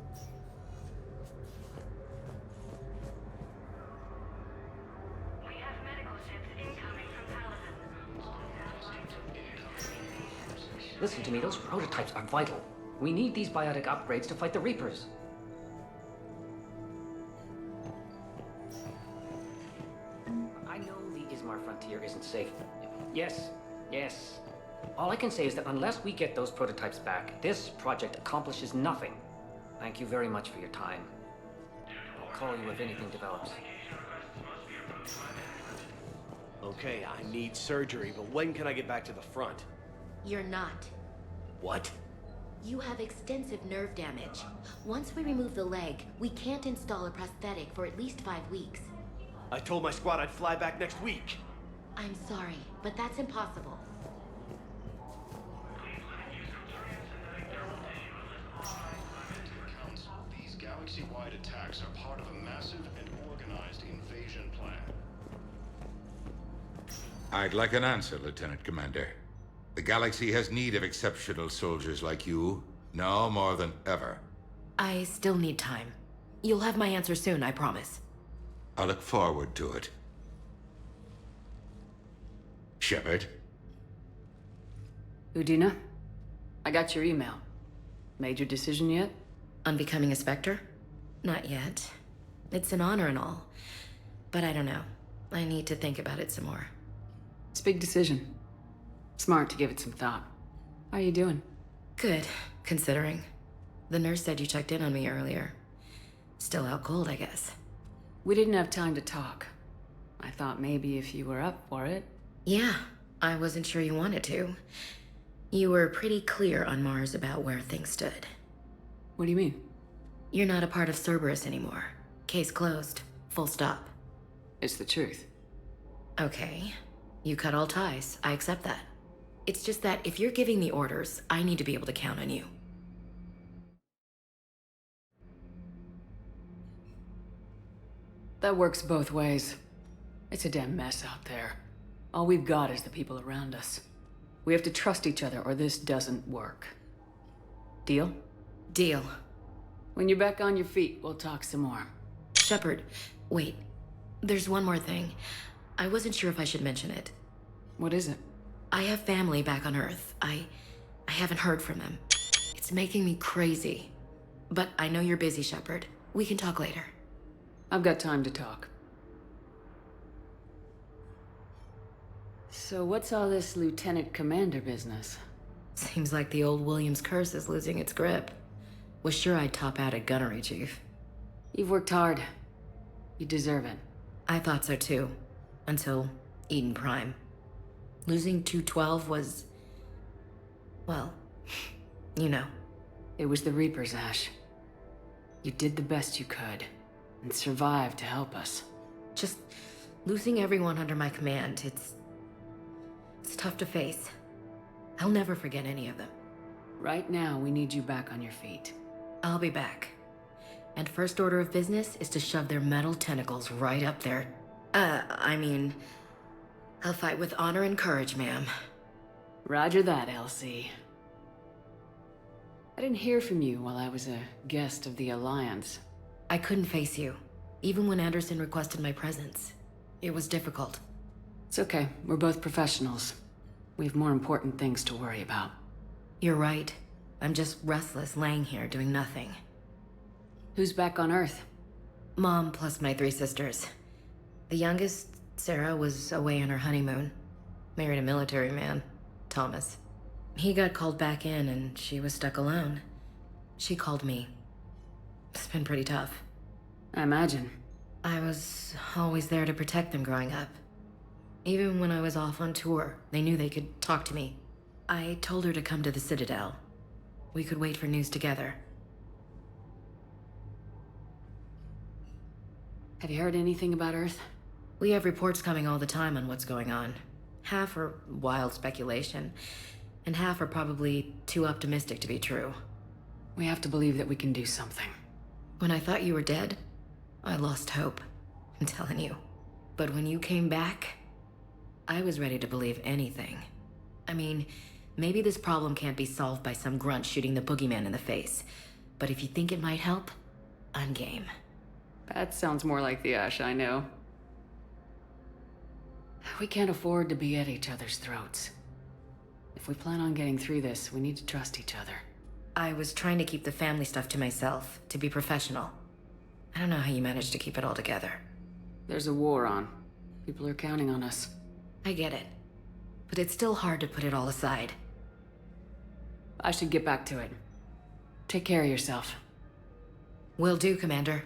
Listen to me, those prototypes are vital. We need these biotic upgrades to fight the Reapers. I know the Ismar frontier isn't safe. Yes. All I can say is that unless we get those prototypes back, this project accomplishes nothing. Thank you very much for your time. I'll call you if anything develops. Okay, I need surgery, but when can I get back to the front? You're not. What? You have extensive nerve damage. Once we remove the leg, we can't install a prosthetic for at least 5 weeks. I told my squad I'd fly back next week. I'm sorry, but that's impossible. Council, these galaxy-wide attacks are part of a massive and organized invasion plan. I'd like an answer, Lieutenant Commander. The galaxy has need of exceptional soldiers like you, now more than ever. I still need time. You'll have my answer soon, I promise. I look forward to it. Shepard? Udina, I got your email. Made your decision yet? On becoming a Spectre? Not yet. It's an honor and all. But I don't know. I need to think about it some more. It's a big decision. Smart to give it some thought. How are you doing? Good, considering. The nurse said you checked in on me earlier. Still out cold, I guess. We didn't have time to talk. I thought maybe if you were up for it. Yeah, I wasn't sure you wanted to. You were pretty clear on Mars about where things stood. What do you mean? You're not a part of Cerberus anymore. Case closed. Full stop. It's the truth. Okay. You cut all ties. I accept that. It's just that if you're giving the orders, I need to be able to count on you. That works both ways. It's a damn mess out there. All we've got is the people around us. We have to trust each other or this doesn't work. Deal? Deal. When you're back on your feet, we'll talk some more. Shepard, wait. There's one more thing. I wasn't sure if I should mention it. What is it? I have family back on Earth. I haven't heard from them. It's making me crazy. But I know you're busy, Shepard. We can talk later. I've got time to talk. So what's all this Lieutenant Commander business? Seems like the old Williams curse is losing its grip. Was sure I'd top out at gunnery, Chief. You've worked hard. You deserve it. I thought so too. Until Eden Prime. Losing 212 was... well, you know. It was the Reapers, Ash. You did the best you could, and survived to help us. Just losing everyone under my command, it's tough to face. I'll never forget any of them. Right now, we need you back on your feet. I'll be back. And first order of business is to shove their metal tentacles right up there. I'll fight with honor and courage, ma'am. Roger that, Elsie. I didn't hear from you while I was a guest of the Alliance. I couldn't face you, even when Anderson requested my presence. It was difficult. It's okay. We're both professionals. We have more important things to worry about. You're right. I'm just restless, laying here doing nothing. Who's back on Earth? Mom plus my 3 sisters. The youngest, Sarah, was away on her honeymoon. Married a military man, Thomas. He got called back in and she was stuck alone. She called me. It's been pretty tough. I imagine. I was always there to protect them growing up. Even when I was off on tour, they knew they could talk to me. I told her to come to the Citadel. We could wait for news together. Have you heard anything about Earth? We have reports coming all the time on what's going on. Half are wild speculation, and half are probably too optimistic to be true. We have to believe that we can do something. When I thought you were dead, I lost hope. I'm telling you. But when you came back, I was ready to believe anything. I mean, maybe this problem can't be solved by some grunt shooting the boogeyman in the face. But if you think it might help, I'm game. That sounds more like the Ash I know. We can't afford to be at each other's throats. If we plan on getting through this, we need to trust each other. I was trying to keep the family stuff to myself, to be professional. I don't know how you managed to keep it all together. There's a war on. People are counting on us. I get it. But it's still hard to put it all aside. I should get back to it. Take care of yourself. Will do, Commander.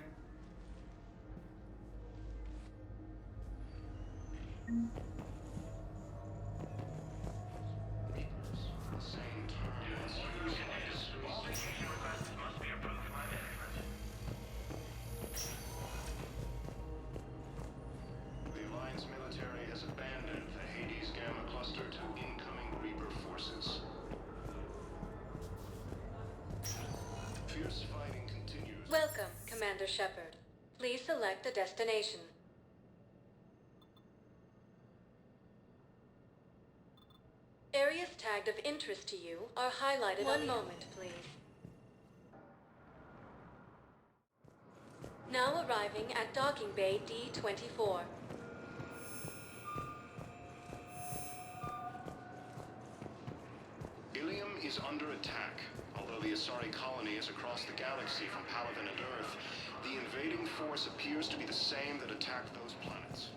Welcome, Commander Shepard. Please select a destination. Areas tagged of interest to you are highlighted on the... One moment, please. Now arriving at Docking Bay D-24. Asari colony is across the galaxy from Palaven and Earth, the invading force appears to be the same that attacked those planets.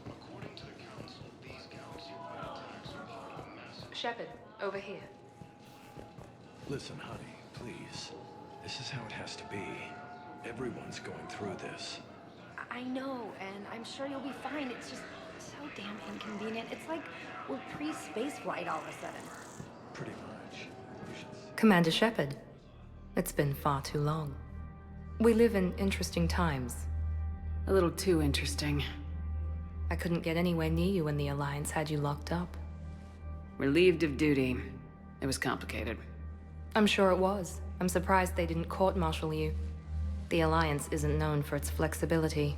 According to the Council, these galaxy-wide attacks are part of a massive... Shepard, over here. Listen, honey, please. This is how it has to be. Everyone's going through this. I know, and I'm sure you'll be fine. It's just so damn inconvenient. It's like we're pre-space flight all of a sudden. Pretty much. Commander Shepard, it's been far too long. We live in interesting times. A little too interesting. I couldn't get anywhere near you when the Alliance had you locked up. Relieved of duty. It was complicated. I'm sure it was. I'm surprised they didn't court-martial you. The Alliance isn't known for its flexibility.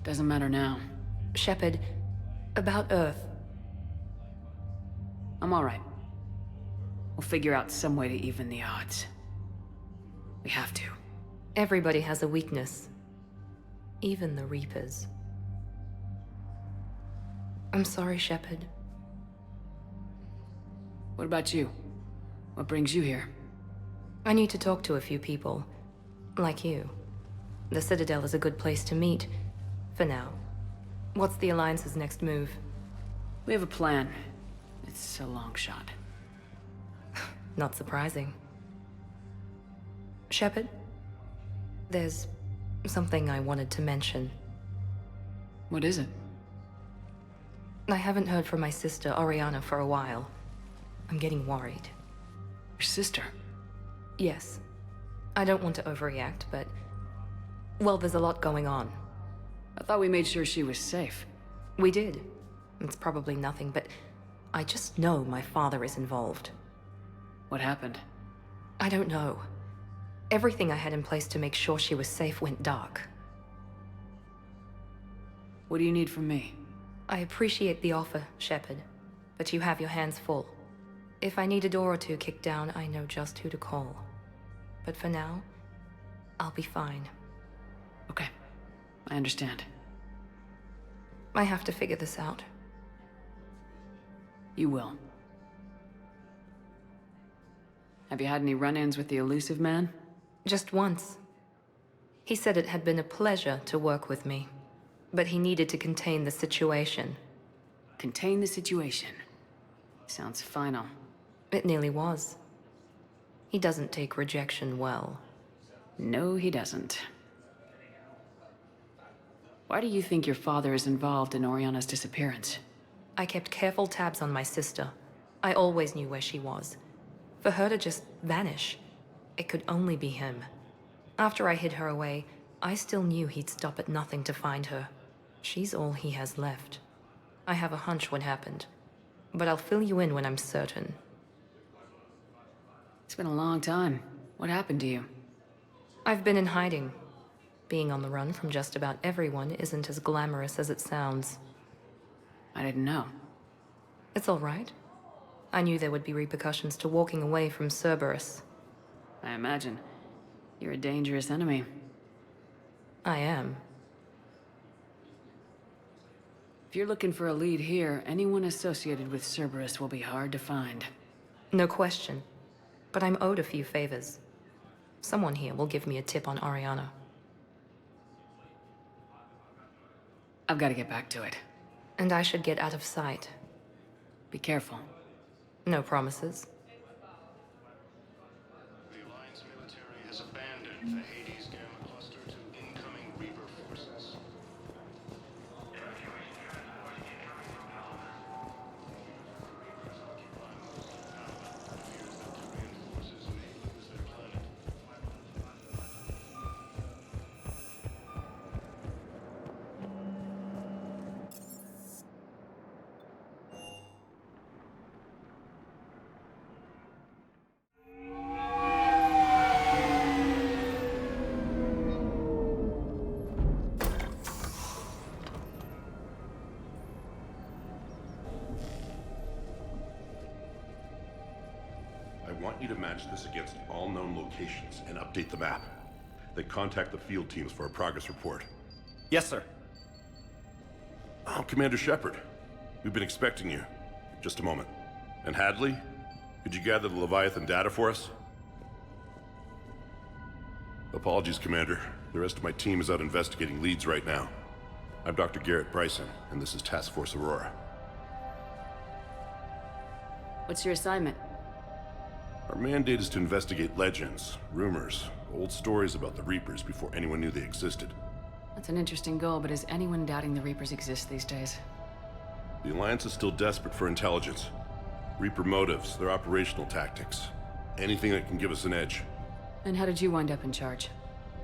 Doesn't matter now. Shepard, about Earth. I'm all right. We'll figure out some way to even the odds. We have to. Everybody has a weakness. Even the Reapers. I'm sorry, Shepard. What about you? What brings you here? I need to talk to a few people. Like you. The Citadel is a good place to meet. For now. What's the Alliance's next move? We have a plan. It's a long shot. Not surprising. Shepard? There's something I wanted to mention. What is it? I haven't heard from my sister, Oriana, for a while. I'm getting worried. Your sister? Yes. I don't want to overreact, but... well, there's a lot going on. I thought we made sure she was safe. We did. It's probably nothing, but... I just know my father is involved. What happened? I don't know. Everything I had in place to make sure she was safe went dark. What do you need from me? I appreciate the offer, Shepard, but you have your hands full. If I need a door or two kicked down, I know just who to call. But for now, I'll be fine. Okay. I understand. I have to figure this out. You will. Have you had any run-ins with the Elusive Man? Just once. He said it had been a pleasure to work with me, but he needed to contain the situation. Contain the situation? Sounds final. It nearly was. He doesn't take rejection well. No, he doesn't. Why do you think your father is involved in Oriana's disappearance? I kept careful tabs on my sister. I always knew where she was. For her to just vanish, it could only be him. After I hid her away, I still knew he'd stop at nothing to find her. She's all he has left. I have a hunch what happened, but I'll fill you in when I'm certain. It's been a long time. What happened to you? I've been in hiding. Being on the run from just about everyone isn't as glamorous as it sounds. I didn't know. It's all right. I knew there would be repercussions to walking away from Cerberus. I imagine. You're a dangerous enemy. I am. If you're looking for a lead here, anyone associated with Cerberus will be hard to find. No question. But I'm owed a few favors. Someone here will give me a tip on Oriana. I've got to get back to it. And I should get out of sight. Be careful. No promises. The Alliance military has abandoned the Hades Gamma cluster to incoming Reaper forces. I want you to match this against all known locations and update the map. Then contact the field teams for a progress report. Yes, sir. Oh, Commander Shepard. We've been expecting you. Just a moment. And Hadley? Could you gather the Leviathan data for us? Apologies, Commander. The rest of my team is out investigating leads right now. I'm Dr. Garrett Bryson, and this is Task Force Aurora. What's your assignment? Our mandate is to investigate legends, rumors, old stories about the Reapers before anyone knew they existed. That's an interesting goal, but is anyone doubting the Reapers exist these days? The Alliance is still desperate for intelligence. Reaper motives, their operational tactics. Anything that can give us an edge. And how did you wind up in charge?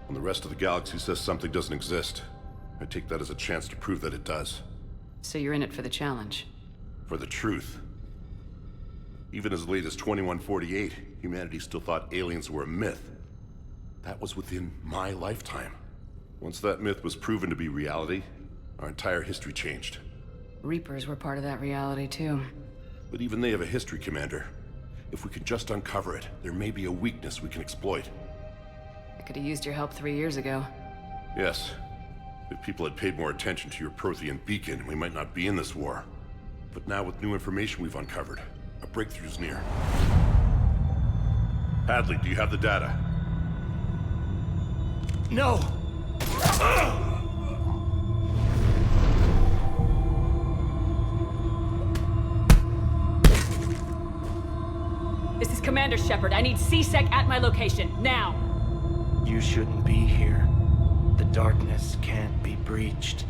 When the rest of the galaxy says something doesn't exist, I take that as a chance to prove that it does. So you're in it for the challenge? For the truth. Even as late as 2148, humanity still thought aliens were a myth. That was within my lifetime. Once that myth was proven to be reality, our entire history changed. Reapers were part of that reality, too. But even they have a history, Commander. If we could just uncover it, there may be a weakness we can exploit. I could have used your help 3 years ago. Yes. If people had paid more attention to your Prothean beacon, we might not be in this war. But now with new information we've uncovered, a breakthrough's near. Hadley, do you have the data? No! This is Commander Shepard. I need C-Sec at my location, now! You shouldn't be here. The darkness can't be breached.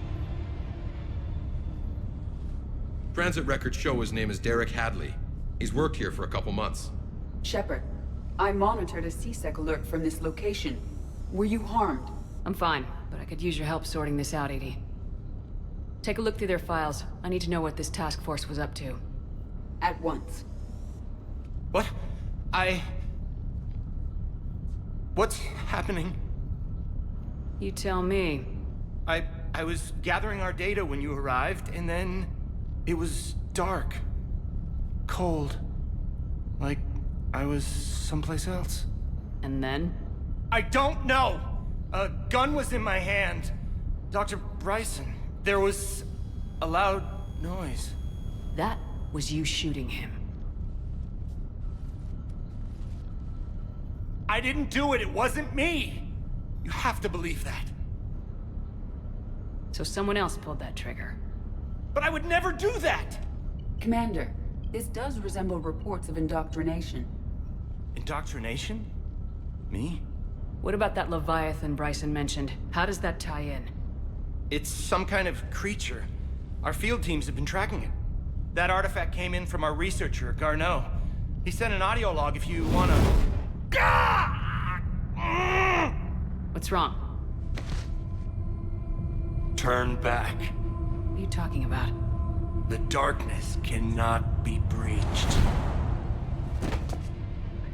Transit records show his name is Derek Hadley. He's worked here for a couple months. Shepard, I monitored a C-Sec alert from this location. Were you harmed? I'm fine, but I could use your help sorting this out, EDI. Take a look through their files. I need to know what this task force was up to. At once. What? What's happening? You tell me. I was gathering our data when you arrived, and then it was dark. Cold. Like I was someplace else. And then? I don't know! A gun was in my hand. Dr. Bryson, there was a loud noise. That was you shooting him. I didn't do it, it wasn't me! You have to believe that. So someone else pulled that trigger. But I would never do that! Commander, this does resemble reports of indoctrination. Indoctrination? Me? What about that Leviathan Bryson mentioned? How does that tie in? It's some kind of creature. Our field teams have been tracking it. That artifact came in from our researcher, Garneau. He sent an audio log if you wanna... What's wrong? Turn back. What are you talking about? The darkness cannot be breached.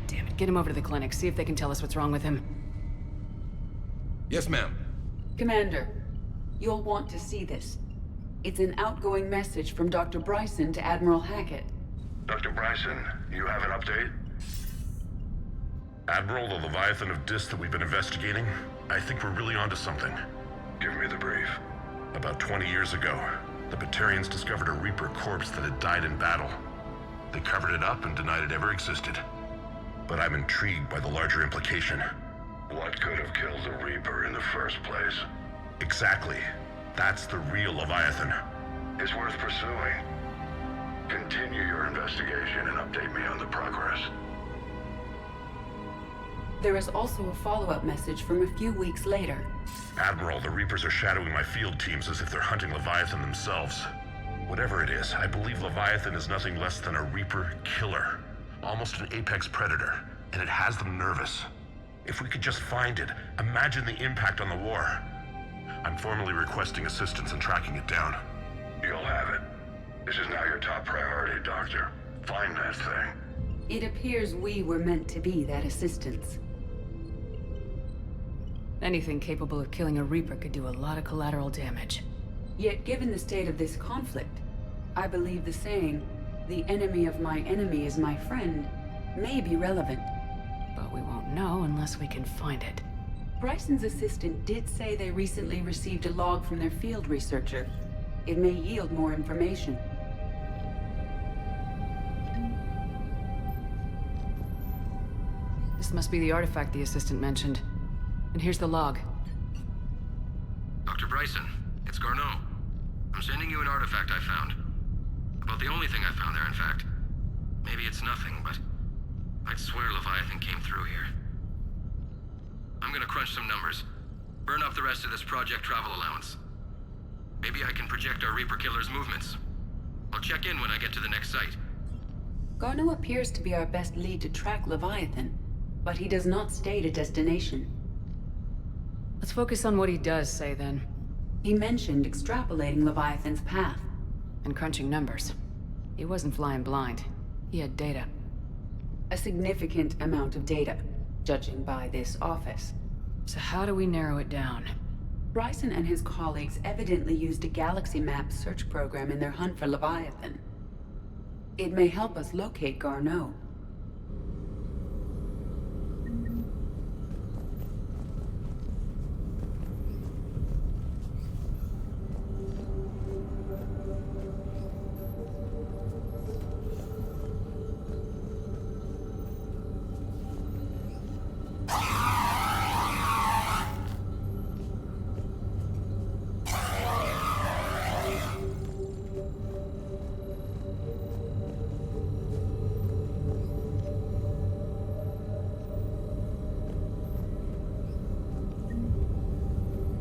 Damn it, get him over to the clinic, see if they can tell us what's wrong with him. Yes, ma'am. Commander, you'll want to see this. It's an outgoing message from Dr. Bryson to Admiral Hackett. Dr. Bryson, you have an update? Admiral, the Leviathan of Dis that we've been investigating, I think we're really onto something. Give me the brief. About 20 years ago, the Batarians discovered a Reaper corpse that had died in battle. They covered it up and denied it ever existed. But I'm intrigued by the larger implication. What could have killed the Reaper in the first place? Exactly. That's the real Leviathan. It's worth pursuing. Continue your investigation and update me on the progress. There is also a follow-up message from a few weeks later. Admiral, the Reapers are shadowing my field teams as if they're hunting Leviathan themselves. Whatever it is, I believe Leviathan is nothing less than a Reaper killer. Almost an apex predator, and it has them nervous. If we could just find it, imagine the impact on the war. I'm formally requesting assistance in tracking it down. You'll have it. This is now your top priority, Doctor. Find that thing. It appears we were meant to be that assistance. Anything capable of killing a Reaper could do a lot of collateral damage. Yet given the state of this conflict, I believe the saying, "The enemy of my enemy is my friend," may be relevant. But we won't know unless we can find it. Bryson's assistant did say they recently received a log from their field researcher. It may yield more information. This must be the artifact the assistant mentioned. And here's the log. Dr. Bryson, it's Garneau. I'm sending you an artifact I found. About the only thing I found there, in fact. Maybe it's nothing, but I'd swear Leviathan came through here. I'm gonna crunch some numbers. Burn up the rest of this project travel allowance. Maybe I can project our Reaper Killer's movements. I'll check in when I get to the next site. Garneau appears to be our best lead to track Leviathan, but he does not state a destination. Let's focus on what he does say, then. He mentioned extrapolating Leviathan's path. And crunching numbers. He wasn't flying blind. He had data. A significant amount of data, judging by this office. So how do we narrow it down? Bryson and his colleagues evidently used a galaxy map search program in their hunt for Leviathan. It may help us locate Garneau.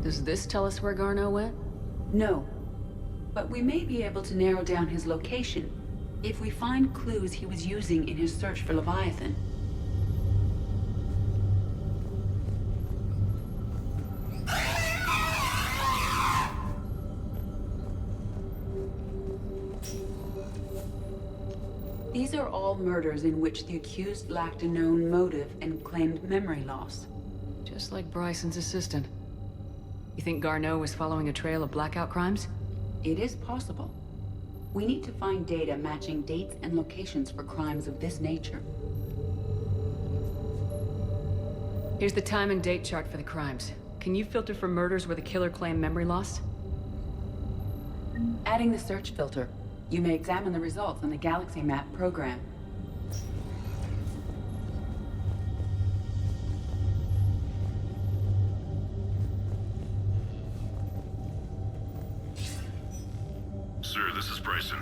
Does this tell us where Garneau went? No. But we may be able to narrow down his location if we find clues he was using in his search for Leviathan. These are all murders in which the accused lacked a known motive and claimed memory loss. Just like Bryson's assistant. You think Garneau was following a trail of blackout crimes? It is possible. We need to find data matching dates and locations for crimes of this nature. Here's the time and date chart for the crimes. Can you filter for murders where the killer claimed memory loss? Adding the search filter, you may examine the results on the Galaxy Map program. Sir, this is Bryson.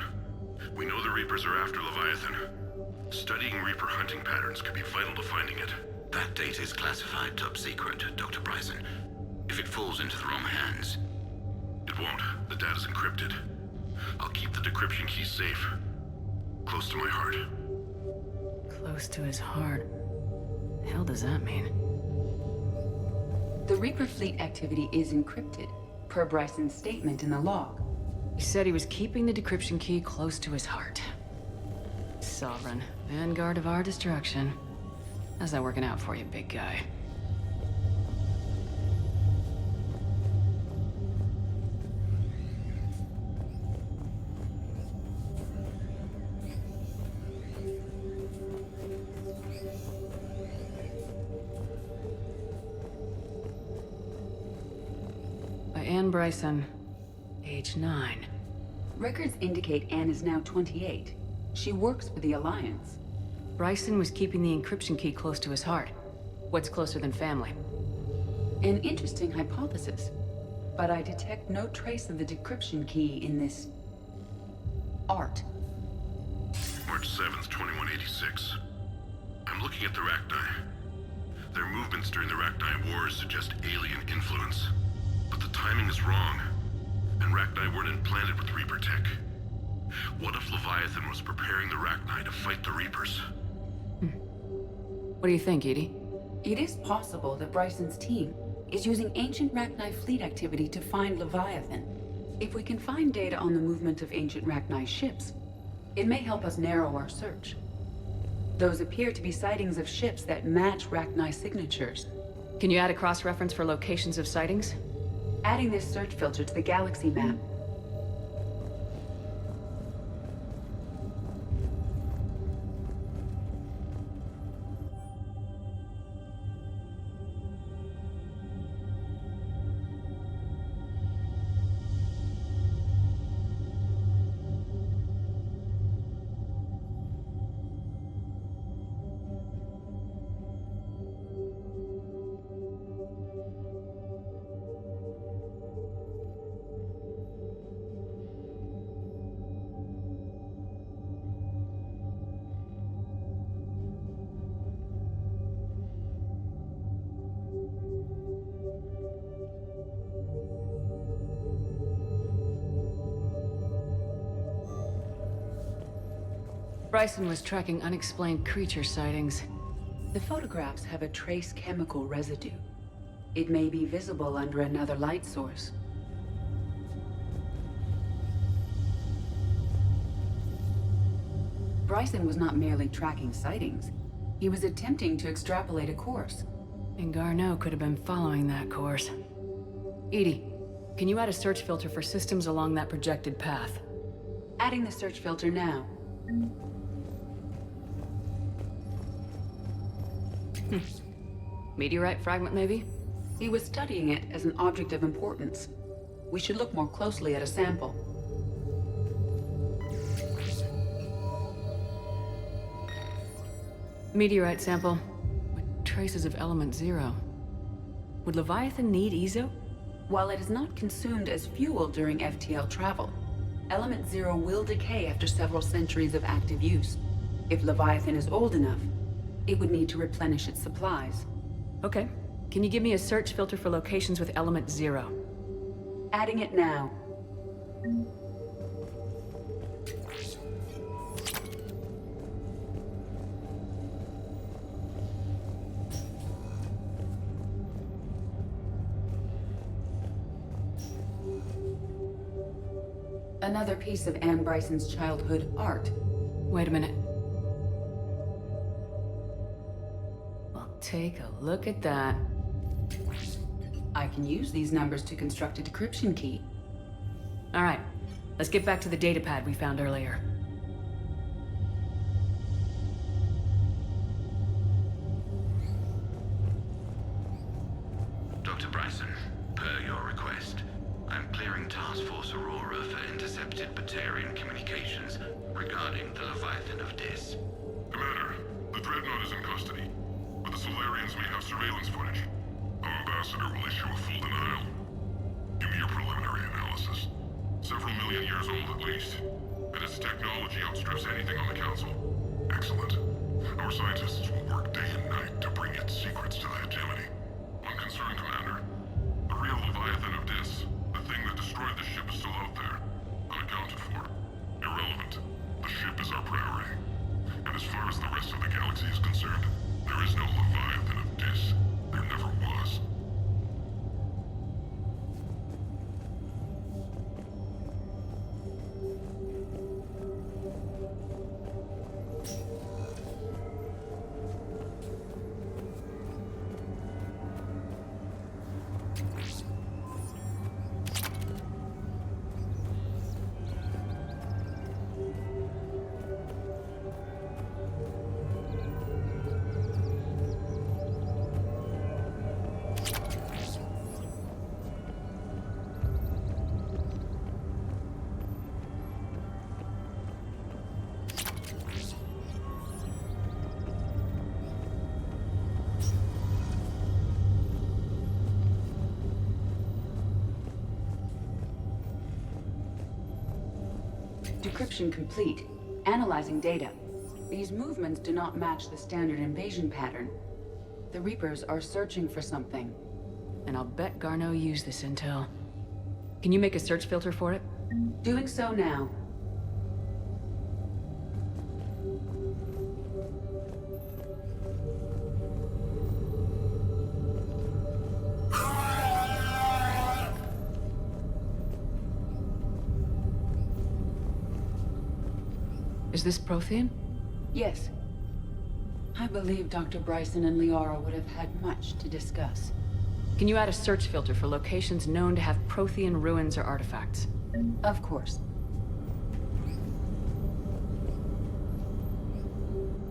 We know the Reapers are after Leviathan. Studying Reaper hunting patterns could be vital to finding it. That data is classified top secret, Dr. Bryson. If it falls into the wrong hands... It won't. The data's encrypted. I'll keep the decryption key safe. Close to my heart. Close to his heart. The hell does that mean? The Reaper fleet activity is encrypted, per Bryson's statement in the log. He said he was keeping the decryption key close to his heart. Sovereign, vanguard of our destruction. How's that working out for you, big guy? By Anne Bryson, age 9. Records indicate Anne is now 28. She works for the Alliance. Bryson was keeping the encryption key close to his heart. What's closer than family? An interesting hypothesis. But I detect no trace of the decryption key in this... art. March 7th, 2186. I'm looking at the Rachni. Their movements during the Rachni Wars suggest alien influence. But the timing is wrong. And Rachni weren't implanted with Reaper tech. What if Leviathan was preparing the Rachni to fight the Reapers? What do you think, Edie? It is possible that Bryson's team is using ancient Rachni fleet activity to find Leviathan. If we can find data on the movement of ancient Rachni ships, it may help us narrow our search. Those appear to be sightings of ships that match Rachni signatures. Can you add a cross-reference for locations of sightings? Adding this search filter to the Galaxy Map. Bryson was tracking unexplained creature sightings. The photographs have a trace chemical residue. It may be visible under another light source. Bryson was not merely tracking sightings. He was attempting to extrapolate a course. And Garneau could have been following that course. EDI, can you add a search filter for systems along that projected path? Adding the search filter now. Meteorite fragment, maybe? He was studying it as an object of importance. We should look more closely at a sample. Meteorite sample with traces of element 0. Would Leviathan need EZO? While it is not consumed as fuel during FTL travel, element 0 will decay after several centuries of active use. If Leviathan is old enough, it would need to replenish its supplies. Okay. Can you give me a search filter for locations with element 0? Adding it now. Another piece of Anne Bryson's childhood art. Wait a minute. Well, take a look at that. I can use these numbers to construct a decryption key. All right. Let's get back to the datapad we found earlier. Dr. Bryson, per your request, I'm clearing Task Force Aurora for intercepted Batarian communications regarding the Leviathan of Dis. Commander, the Dreadnought is in custody, but the Solarians may have surveillance footage. Our ambassador will issue a full denial. Give me your preliminary analysis. Several million years old at least, and its technology outstrips anything on the Council. Excellent. Our scientists will work day and night to bring its secrets to the hegemony. Unconcerned, Commander. The real Leviathan of Dis, the thing that destroyed the ship, is still out there, unaccounted for. Irrelevant. The ship is our priority. And as far as the rest of the galaxy is concerned, there is no Leviathan of Dis. There never was. Decryption complete. Analyzing data. These movements do not match the standard invasion pattern. The Reapers are searching for something. And I'll bet Garneau used this intel. Can you make a search filter for it? Doing so now. Is this Prothean? Yes. I believe Dr. Bryson and Liara would have had much to discuss. Can you add a search filter for locations known to have Prothean ruins or artifacts? Of course.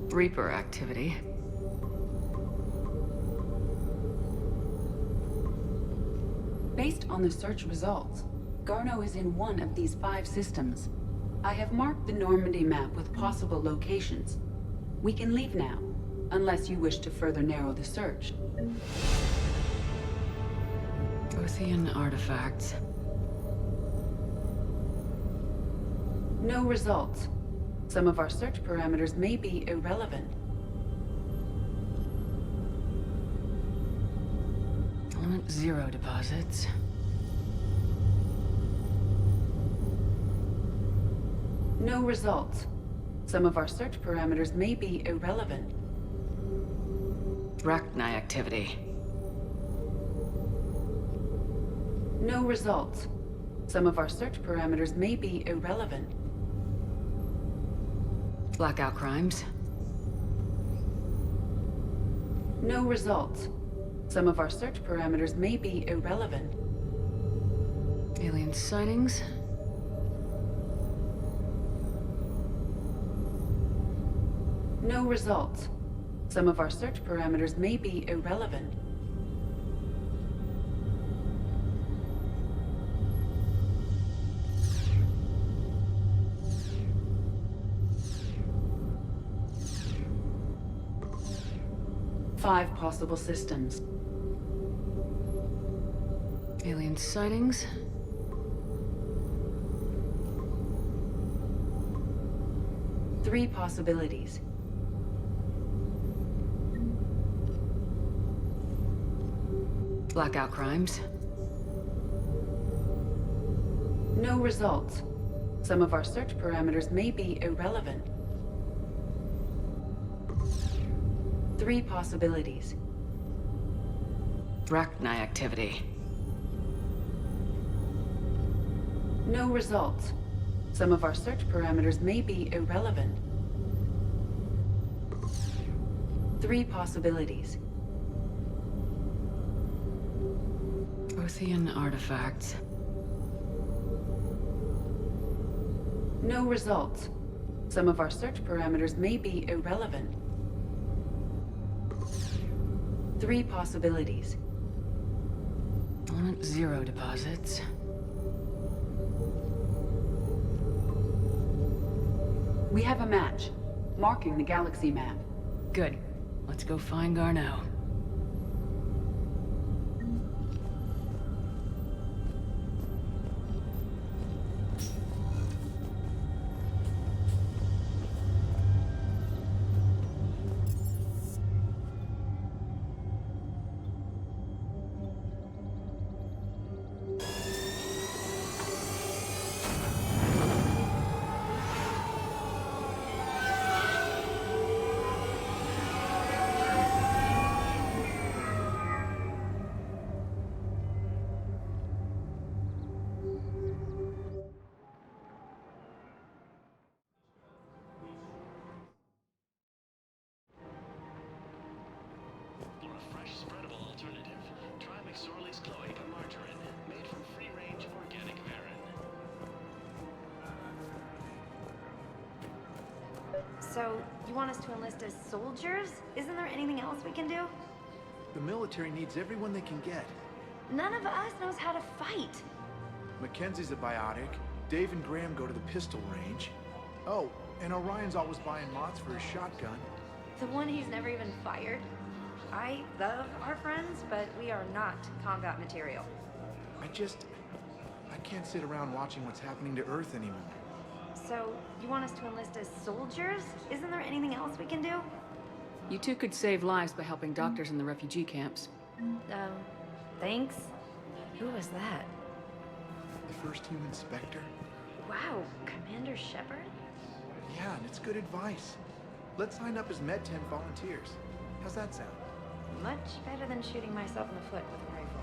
Reaper activity. Based on the search results, Garneau is in one of these 5 systems. I have marked the Normandy map with possible locations. We can leave now, unless you wish to further narrow the search. Prothean artifacts. No results. Some of our search parameters may be irrelevant. Element 0 deposits. No results. Some of our search parameters may be irrelevant. Rachni activity. No results. Some of our search parameters may be irrelevant. Blackout crimes. No results. Some of our search parameters may be irrelevant. Alien sightings. No results. Some of our search parameters may be irrelevant. Five possible systems. Alien sightings. Three possibilities. Blackout crimes. No results. Some of our search parameters may be irrelevant. Three possibilities. Rachni activity. No results. Some of our search parameters may be irrelevant. Three possibilities. Prothean artifacts. No results. Some of our search parameters may be irrelevant. Three possibilities. Element 0 deposits. We have a match, marking the galaxy map. Good. Let's go find Garneau. For a fresh, spreadable alternative, try McSorley's Cloaca Margarine, made from free-range organic varin. So, you want us to enlist as soldiers? Isn't there anything else we can do? The military needs everyone they can get. None of us knows how to fight. Mackenzie's a biotic. Dave and Graham go to the pistol range. Oh, and Orion's always buying mods for his shotgun. The one he's never even fired. I love our friends, but we are not combat material. I can't sit around watching what's happening to Earth anymore. So, you want us to enlist as soldiers? Isn't there anything else we can do? You two could save lives by helping doctors in the refugee camps. Thanks. Who was that? The first human Spectre? Wow, Commander Shepard? Yeah, and it's good advice. Let's sign up as Med-10 volunteers. How's that sound? Much better than shooting myself in the foot with a rifle.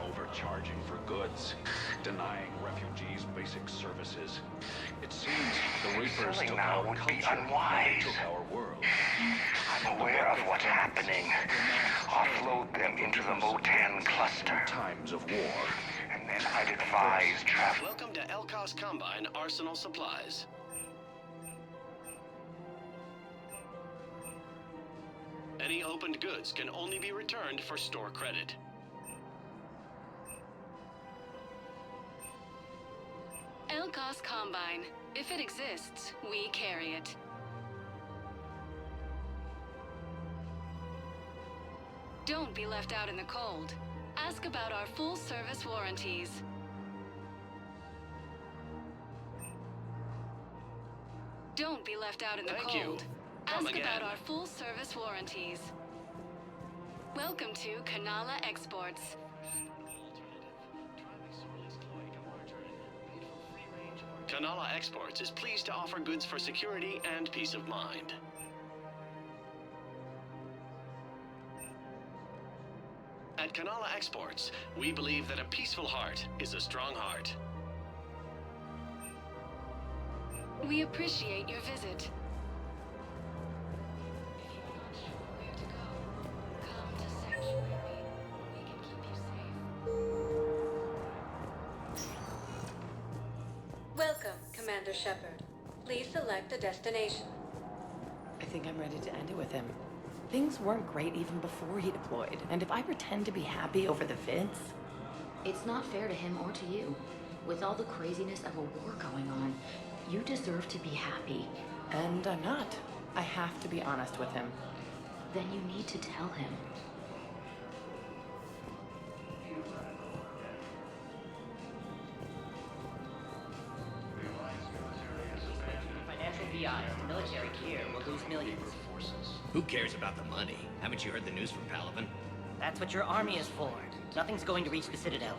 Overcharging for goods, denying refugees basic services. It seems the Reapers Selling took now our would culture, be and unwise. they took our world. I'm aware of what's happening. Offload them into the Motan cluster. Times of war. And then I'd advise travel. Welcome to Elkos Combine Arsenal Supplies. Any opened goods can only be returned for store credit. Elkos Combine. If it exists, we carry it. Don't be left out in the cold. Ask about our full-service warranties. Don't be left out in the Thank you. cold. Come Ask again. about our full-service warranties. Welcome to Kanala Exports. Kanala Exports is pleased to offer goods for security and peace of mind. At Kanala Exports, we believe that a peaceful heart is a strong heart. We appreciate your visit. Welcome, Commander Shepard. Please select a destination. I think I'm ready to end it with him. Things weren't great even before he deployed, and if I pretend to be happy over the vids... It's not fair to him or to you. With all the craziness of a war going on, you deserve to be happy. And I'm not. I have to be honest with him. Then you need to tell him. Financial VIs, military gear will lose millions. Who cares about the money? Haven't you heard the news from Palaven? That's what your army is for. Nothing's going to reach the Citadel.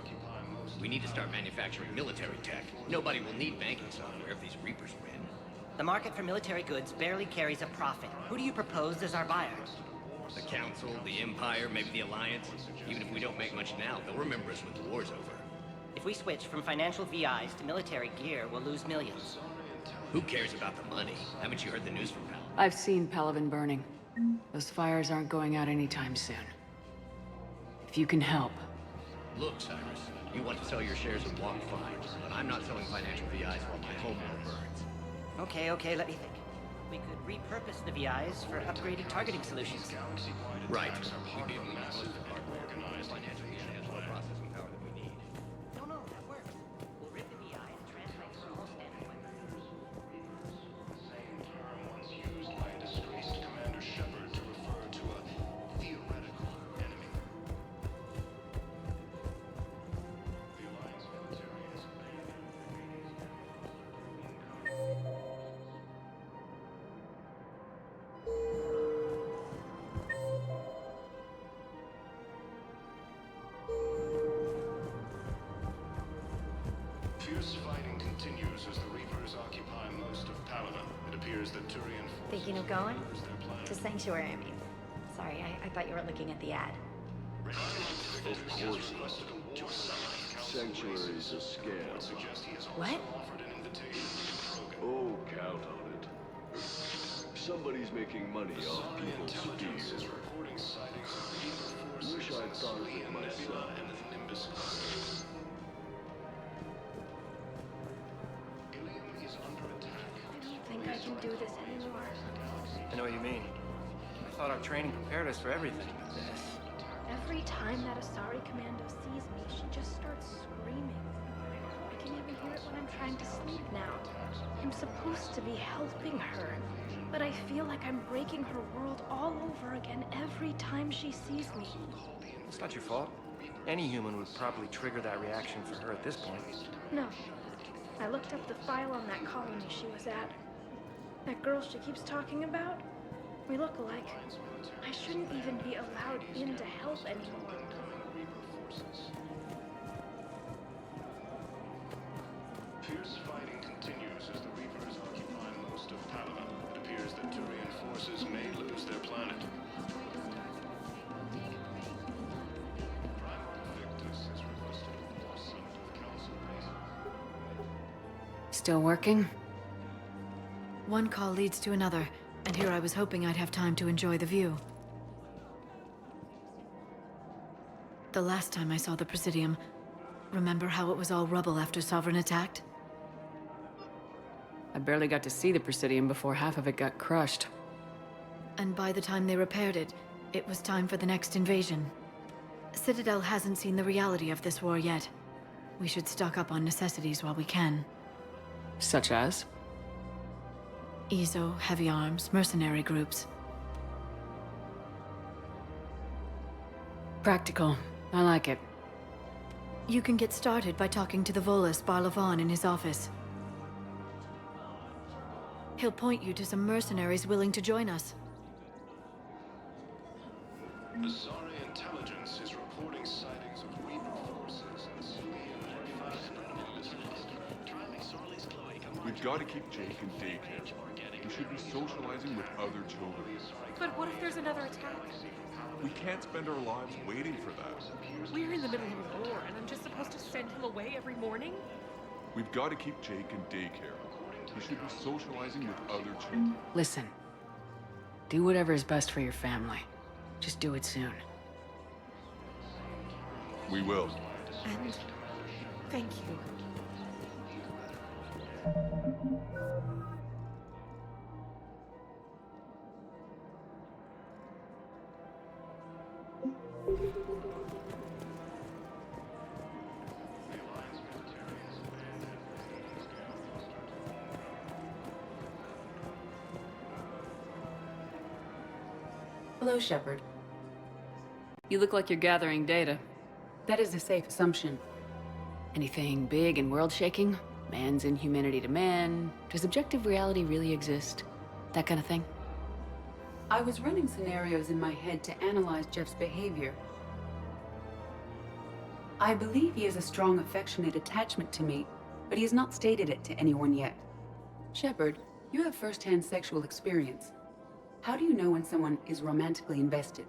We need to start manufacturing military tech. Nobody will need banking software if these Reapers win. The market for military goods barely carries a profit. Who do you propose as our buyer? The Council, the Empire, maybe the Alliance. Even if we don't make much now, they'll remember us when the war's over. If we switch from financial VIs to military gear, we'll lose millions. Who cares about the money? Haven't you heard the news from Palaven? I've seen Palaven burning. Those fires aren't going out anytime soon. If you can help. Look, Cyrus, you want to sell your shares of Walk fine, but I'm not selling financial VIs while my homeworld burns. Okay, let me think. We could repurpose the VIs for upgraded targeting solutions. Right. We'd be able to use most of our organized financial VIs for the processing power that we need. No, that works. We'll rip the VI and translate to more standard weapons. The same term once used by disgraced Commander Shepard to refer to a theoretical enemy. The Alliance military has Fierce fighting continues as the Reapers occupy most of Palaven. It appears that Turian forces Thinking of going? lose their plan. To Sanctuary, I mean. Sorry, I thought you were looking at the ad. Sanctuary's a scam. What? Oh, count on it. Somebody's making money off people's fears. Wish I'd thought of it myself. I don't think I can do this anymore. I know what you mean. I thought our training prepared us for everything. Every time that Asari Commando sees me, she just starts screaming. I can even hear it when I'm trying to sleep now. I'm supposed to be helping her, but I feel like I'm breaking her world all over again every time she sees me. It's not your fault. Any human would probably trigger that reaction for her at this point. No. I looked up the file on that colony she was at. That girl she keeps talking about? We look alike. I shouldn't even be allowed in to help anymore. Fierce fighting continues as the Reapers occupy most of Palaven. It appears that Turian forces may lose their planet. Primal Victus has requested a war summit of Council base. Still working? One call leads to another, and here I was hoping I'd have time to enjoy the view. The last time I saw the Presidium, remember how it was all rubble after Sovereign attacked? I barely got to see the Presidium before half of it got crushed. And by the time they repaired it, it was time for the next invasion. Citadel hasn't seen the reality of this war yet. We should stock up on necessities while we can. Such as? Ezo, heavy arms, mercenary groups. Practical. I like it. You can get started by talking to the Volus Barlavan in his office. He'll point you to some mercenaries willing to join us. Asari intelligence is reporting sightings of Reaper forces in Sulia. Traveling sorely, Chloe, come We've got to keep Jake in daycare. He should be socializing with other children. But what if there's another attack? We can't spend our lives waiting for that. We're in the middle of a war, and I'm just supposed to send him away every morning? We've got to keep Jake in daycare. He should be socializing with other children. Listen. Do whatever is best for your family. Just do it soon. We will. And thank you. Hello, Shepard. You look like you're gathering data. That is a safe assumption. Anything big and world-shaking? Man's inhumanity to man? Does objective reality really exist? That kind of thing? I was running scenarios in my head to analyze Jeff's behavior. I believe he has a strong affectionate attachment to me, but he has not stated it to anyone yet. Shepard, you have first-hand sexual experience. How do you know when someone is romantically invested?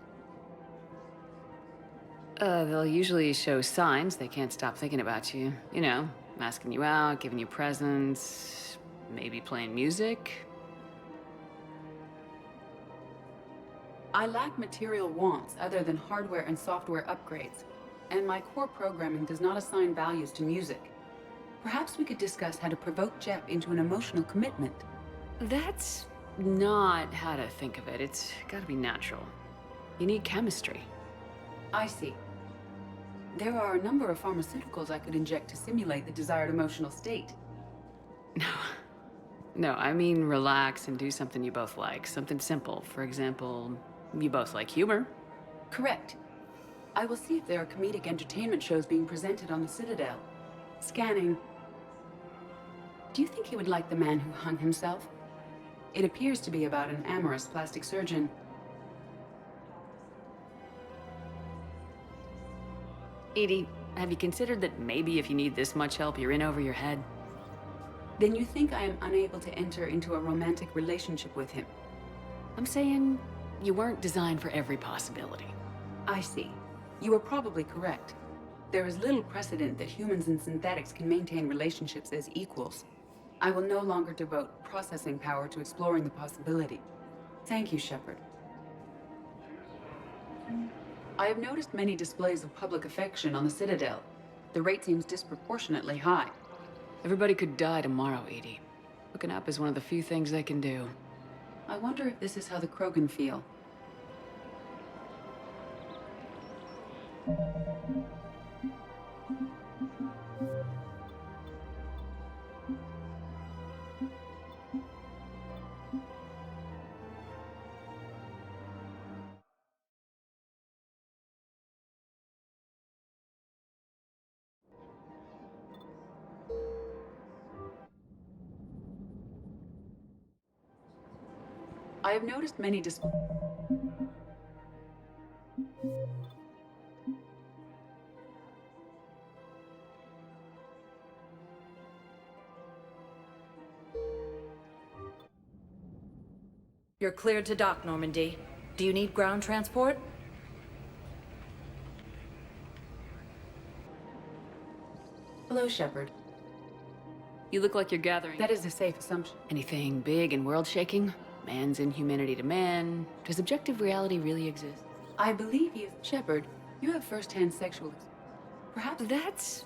They'll usually show signs they can't stop thinking about you. You know, asking you out, giving you presents, maybe playing music. I lack material wants other than hardware and software upgrades, and my core programming does not assign values to music. Perhaps we could discuss how to provoke Jeff into an emotional commitment. That's not how to think of it. It's gotta be natural. You need chemistry. I see. There are a number of pharmaceuticals I could inject to simulate the desired emotional state. No, I mean relax and do something you both like. Something simple. For example, you both like humor. Correct. I will see if there are comedic entertainment shows being presented on the Citadel. Scanning. Do you think he would like The Man Who Hung Himself? It appears to be about an amorous plastic surgeon. Edie, have you considered that maybe if you need this much help, you're in over your head? Then you think I am unable to enter into a romantic relationship with him? I'm saying you weren't designed for every possibility. I see. You are probably correct. There is little precedent that humans and synthetics can maintain relationships as equals. I will no longer devote processing power to exploring the possibility. Thank you, Shepard. I have noticed many displays of public affection on the Citadel. The rate seems disproportionately high. Everybody could die tomorrow, Edie. Hooking up is one of the few things they can do. I wonder if this is how the Krogan feel. I have noticed many You're cleared to dock, Normandy. Do you need ground transport? Hello, Shepard. You look like you're gathering. That is a safe assumption. Anything big and world-shaking? Man's inhumanity to man? Does objective reality really exist? I believe you, Shepard. You have first-hand sexual. Perhaps that's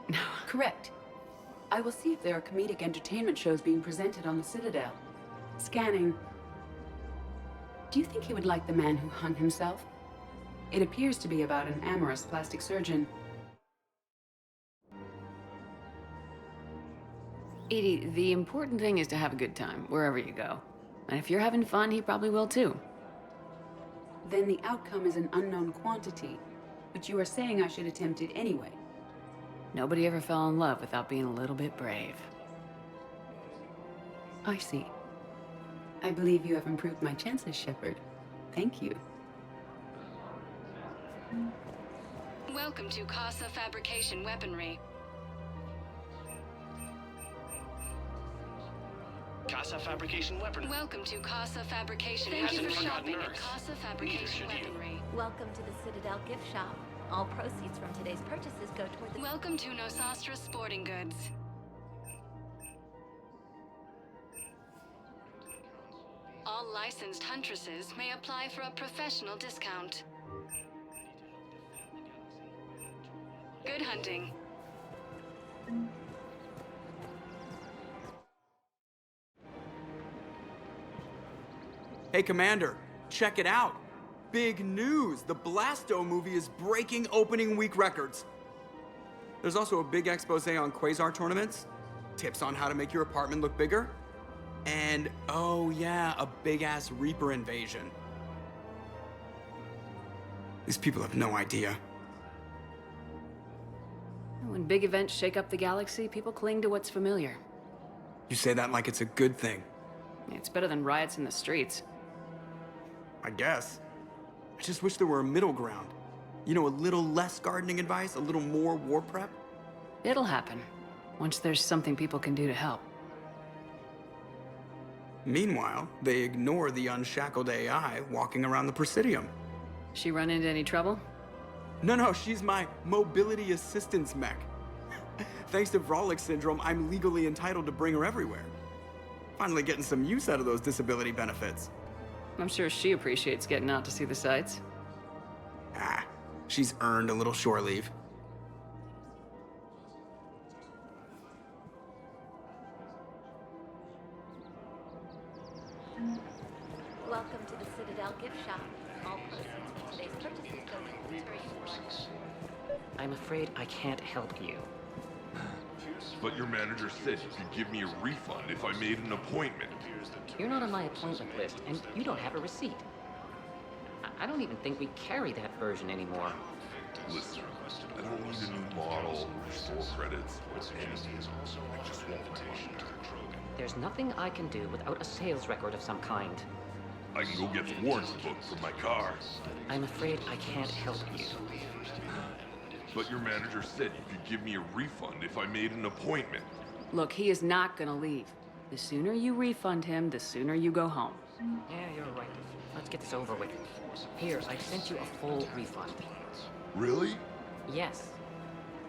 no correct. I will see if there are comedic entertainment shows being presented on the Citadel. Scanning. Do you think he would like The Man Who Hung Himself? It appears to be about an amorous plastic surgeon. Edie, the important thing is to have a good time, wherever you go. And if you're having fun, he probably will too. Then the outcome is an unknown quantity, but you are saying I should attempt it anyway. Nobody ever fell in love without being a little bit brave. I see. I believe you have improved my chances, Shepard. Thank you. Welcome to Casa Fabrication Weaponry. Casa Fabrication Weaponry. Welcome to Casa Fabrication. Thank you for Weaponry. shopping at Casa Neither Fabrication should you. Weaponry. Welcome to the Citadel gift shop. All proceeds from today's purchases go toward the... Welcome to Nosastra Sporting Goods. All licensed huntresses may apply for a professional discount. Good hunting. Hey, Commander, check it out. Big news! The Blasto movie is breaking opening week records. There's also a big expose on Quasar tournaments, tips on how to make your apartment look bigger, and, oh yeah, a big-ass Reaper invasion. These people have no idea. When big events shake up the galaxy, people cling to what's familiar. You say that like it's a good thing. It's better than riots in the streets. I guess. I just wish there were a middle ground. You know, a little less gardening advice, a little more war prep. It'll happen, once there's something people can do to help. Meanwhile, they ignore the unshackled AI walking around the Presidium. She run into any trouble? No, she's my mobility assistance mech. Thanks to Vrolic syndrome, I'm legally entitled to bring her everywhere. Finally getting some use out of those disability benefits. I'm sure she appreciates getting out to see the sights. Ah, she's earned a little shore leave. Welcome to the Citadel gift shop. All proceeds from today's purchases go toward the... I'm afraid I can't help you. But your manager said you could give me a refund if I made an appointment. You're not on my appointment list, and you don't have a receipt. I don't even think we carry that version anymore. Listen, I don't need a new model, or store credits, or anything. I just want my money back. There's nothing I can do without a sales record of some kind. I can go get the warranty book for my car. I'm afraid I can't help you. But your manager said you could give me a refund if I made an appointment. Look, he is not gonna leave. The sooner you refund him, the sooner you go home. Yeah, you're right. Let's get this over with. Here, I sent you a full refund. Really? Yes.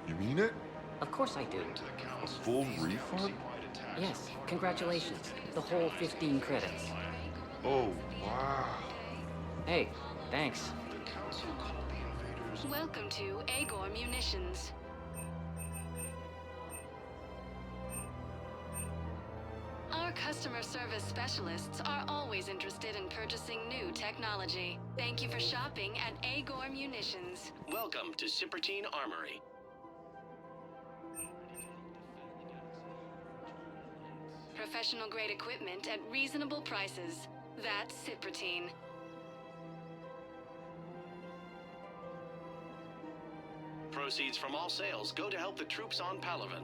You mean it? Of course I do. A full refund? Yes, congratulations. The whole 15 credits. Oh, wow. Hey, thanks. Welcome to Agor Munitions. Our customer service specialists are always interested in purchasing new technology. Thank you for shopping at Agor Munitions. Welcome to Cyprotine Armory. Professional grade equipment at reasonable prices. That's Cyprotine. Proceeds from all sales go to help the troops on Palaven.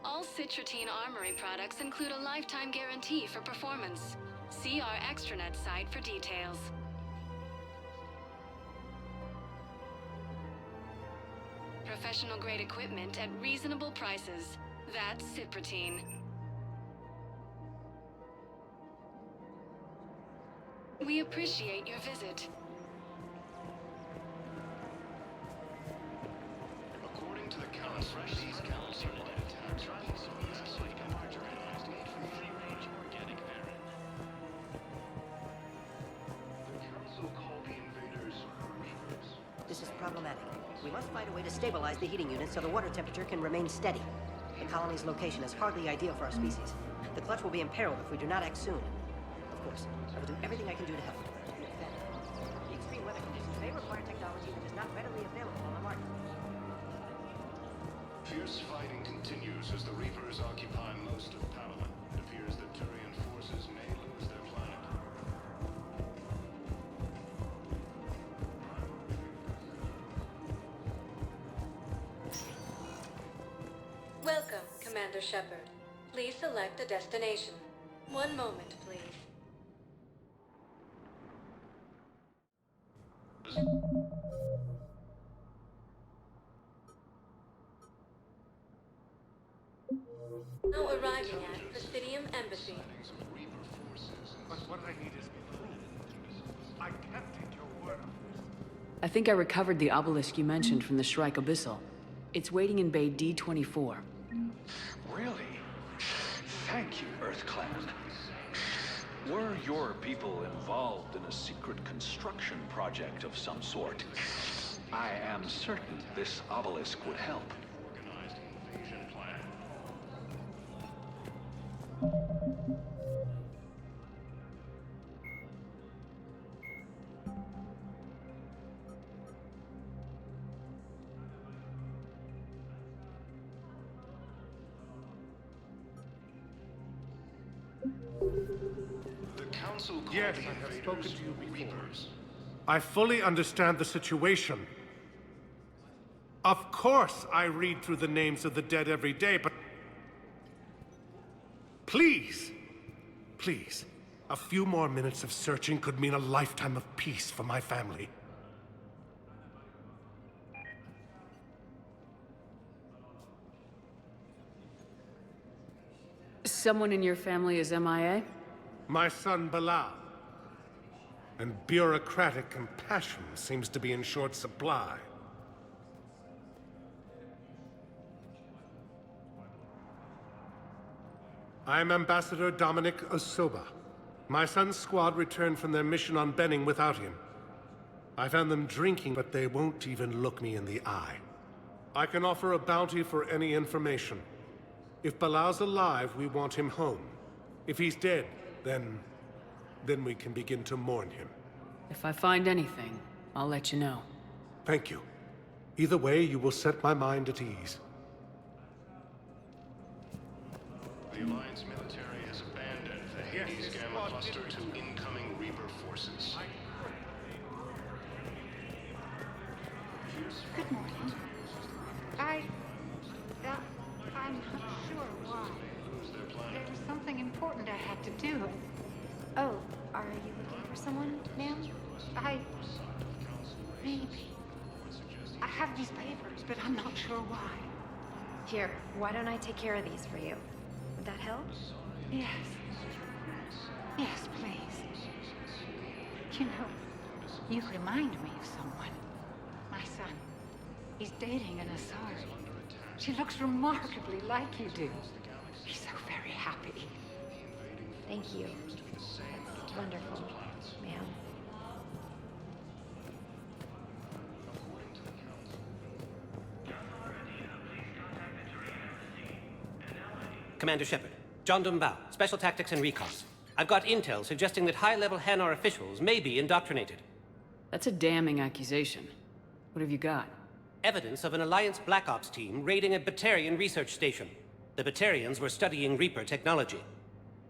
All Cyprotine Armory products include a lifetime guarantee for performance. See our extranet site for details. Professional grade equipment at reasonable prices. That's Cyprotine. We appreciate your visit. According to the Council, these counts are light attacks are possible as like marginalized made from free-range organic variant. The Council call the invaders Reapers. This is problematic. We must find a way to stabilize the heating unit so the water temperature can remain steady. The colony's location is hardly ideal for our species. The clutch will be imperiled if we do not act soon. Of course, I will do everything I can do to help. The extreme weather conditions may require technology that is not readily available on the market. Fierce fighting continues as the Reapers occupy most of Palaven. It appears that Turian forces may lose their planet. Welcome, Commander Shepard. Please select a destination. One moment, please. Now arriving at Presidium Embassy. But what I need is proof. I can't take your word. I think I recovered the obelisk you mentioned from the Shrike Abyssal. It's waiting in Bay D24. Really? Thank you, EarthClan. Were your people involved in a secret construction project of some sort? I am certain this obelisk would help. Yes, I have spoken to you before. I fully understand the situation. Of course I read through the names of the dead every day, but... Please! Please. A few more minutes of searching could mean a lifetime of peace for my family. Someone in your family is MIA? My son, Bilal. And bureaucratic compassion seems to be in short supply. I am Ambassador Dominic Osoba. My son's squad returned from their mission on Benning without him. I found them drinking, but they won't even look me in the eye. I can offer a bounty for any information. If Bilal's alive, we want him home. If he's dead, then we can begin to mourn him. If I find anything, I'll let you know. Thank you. Either way, you will set my mind at ease. The Alliance military has abandoned the Hades Gamma cluster to incoming Reaper forces. Good morning. I'm not sure why. There was something important I had to do. Oh, are you looking for someone, ma'am? Maybe. I have these papers, but I'm not sure why. Here, why don't I take care of these for you? Would that help? Yes. Yes, please. You know, you remind me of someone. My son. He's dating an Asari. She looks remarkably like you do. He's so very happy. Thank you. That's wonderful, ma'am. Commander Shepard, John Dumbao, Special Tactics and Recon. I've got intel suggesting that high-level Hanar officials may be indoctrinated. That's a damning accusation. What have you got? Evidence of an Alliance Black Ops team raiding a Batarian research station. The Batarians were studying Reaper technology.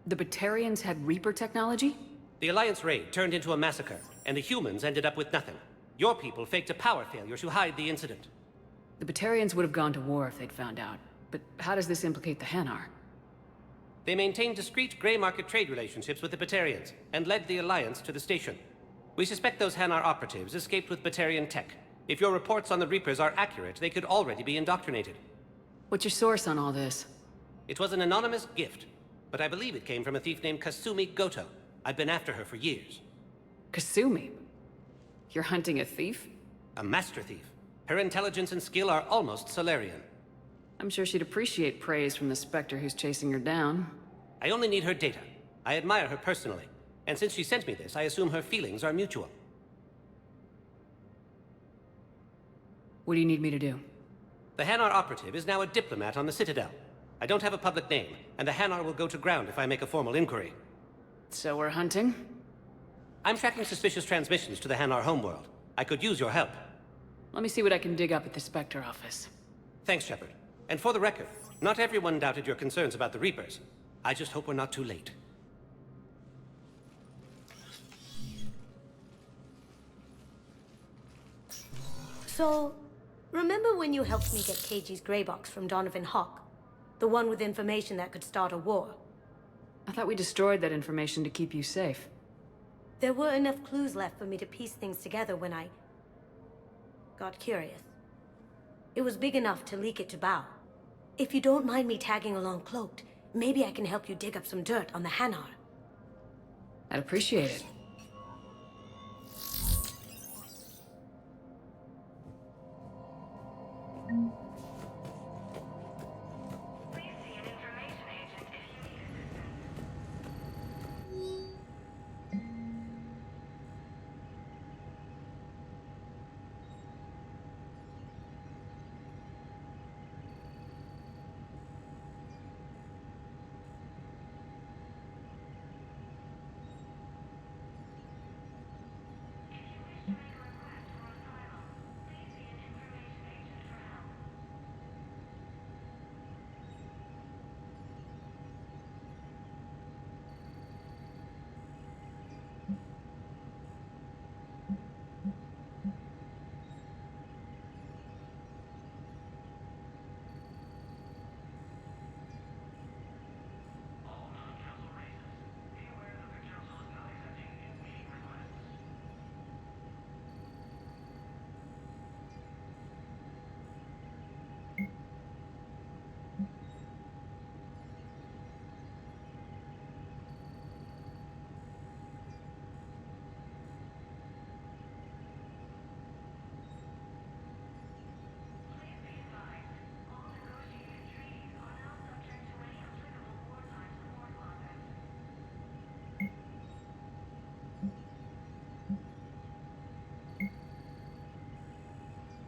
The Batarians had Reaper technology? The Alliance raid turned into a massacre, and the humans ended up with nothing. Your people faked a power failure to hide the incident. The Batarians would have gone to war if they'd found out. But how does this implicate the Hanar? They maintained discreet gray market trade relationships with the Batarians, and led the Alliance to the station. We suspect those Hanar operatives escaped with Batarian tech. If your reports on the Reapers are accurate, they could already be indoctrinated. What's your source on all this? It was an anonymous gift, but I believe it came from a thief named Kasumi Goto. I've been after her for years. Kasumi? You're hunting a thief? A master thief. Her intelligence and skill are almost Solarian. I'm sure she'd appreciate praise from the Spectre who's chasing her down. I only need her data. I admire her personally. And since she sent me this, I assume her feelings are mutual. What do you need me to do? The Hanar operative is now a diplomat on the Citadel. I don't have a public name, and the Hanar will go to ground if I make a formal inquiry. So we're hunting? I'm tracking suspicious transmissions to the Hanar homeworld. I could use your help. Let me see what I can dig up at the Spectre office. Thanks, Shepard. And for the record, not everyone doubted your concerns about the Reapers. I just hope we're not too late. So, remember when you helped me get KG's gray box from Donovan Hawk? The one with information that could start a war? I thought we destroyed that information to keep you safe. There were enough clues left for me to piece things together when I got curious. It was big enough to leak it to Bao. If you don't mind me tagging along cloaked, maybe I can help you dig up some dirt on the Hanar. I'd appreciate it.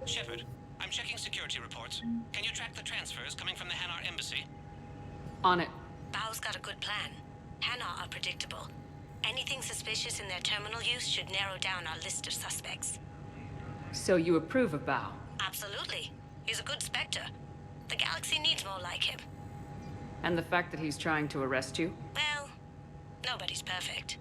Shepard, I'm checking security reports. Can you track the transfers coming from the Hanar embassy? On it. Bao's got a good plan. Hanar are predictable. Anything suspicious in their terminal use should narrow down our list of suspects. So you approve of Bao? Absolutely. He's a good Spectre. The galaxy needs more like him. And the fact that he's trying to arrest you? Well, nobody's perfect.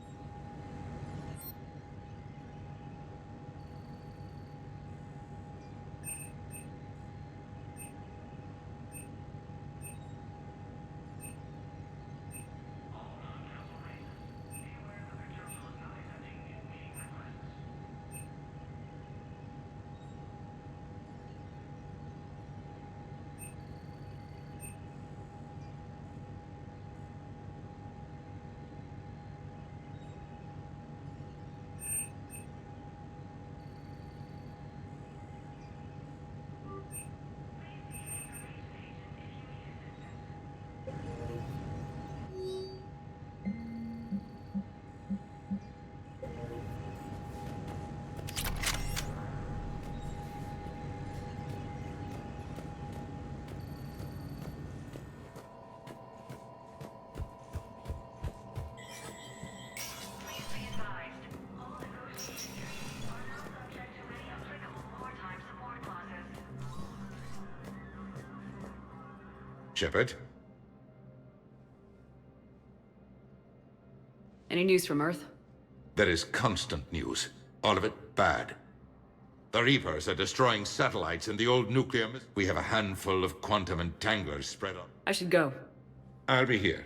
Shepard? Any news from Earth? There is constant news. All of it bad. The Reapers are destroying satellites in the old nuclear... We have a handful of quantum entanglers spread out. I should go. I'll be here.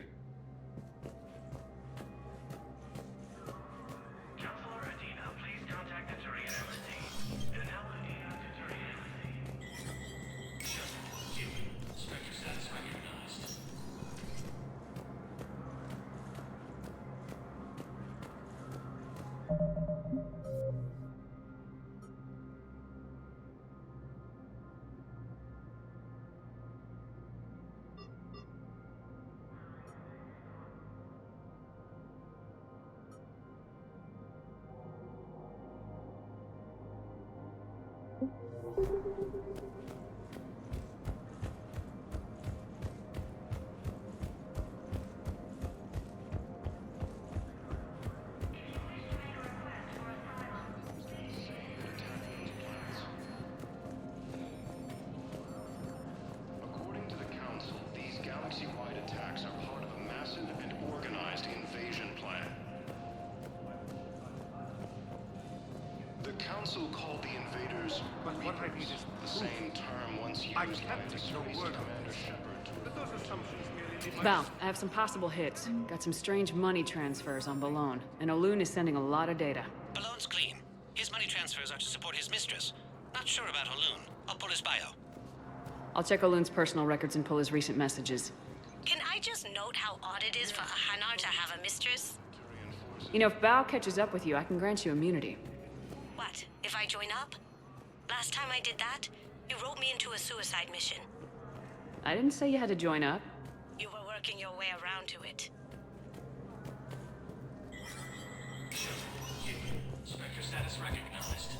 According to the Council, these galaxy-wide attacks are part of a massive and organized invasion plan. The Council called the invaders Reapers, the same term once used by disgraced Commander Shepard to refer to... Bao, I have some possible hits. Got some strange money transfers on Balone, and Olun is sending a lot of data. Balone's clean. His money transfers are to support his mistress. Not sure about Olun. I'll pull his bio. I'll check Olun's personal records and pull his recent messages. Can I just note how odd it is for a Hanar to have a mistress? You know, if Bao catches up with you, I can grant you immunity. What, if I join up? Last time I did that, you wrote me into a suicide mission. I didn't say you had to join up. You were working your way around to it. Spectre status recognized.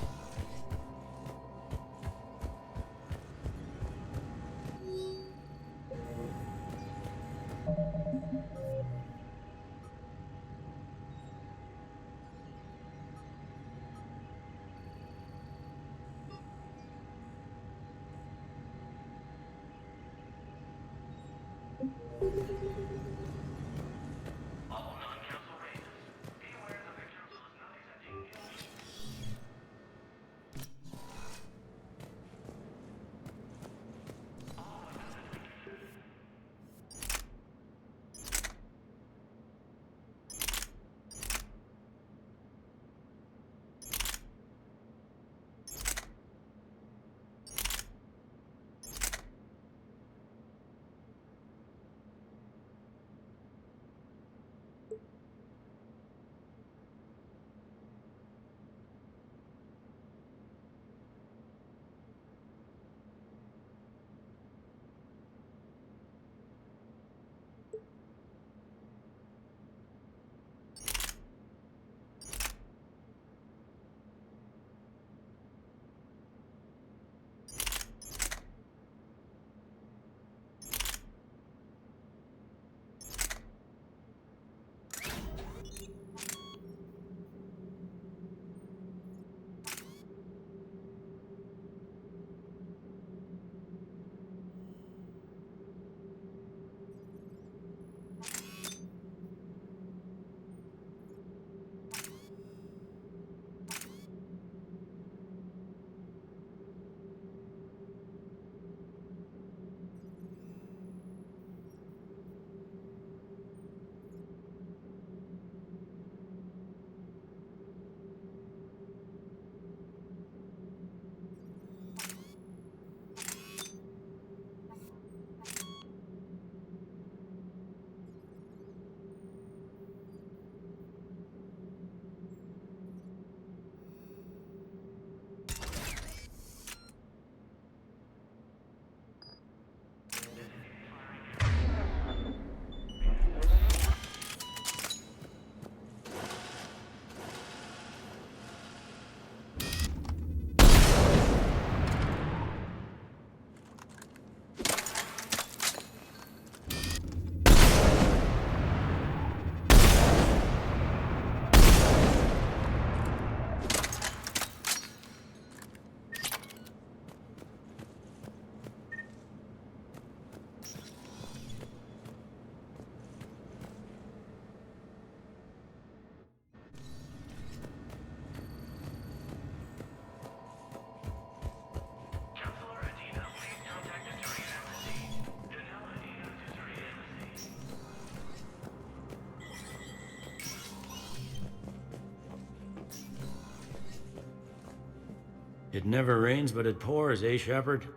It never rains, but it pours, eh, Shepard?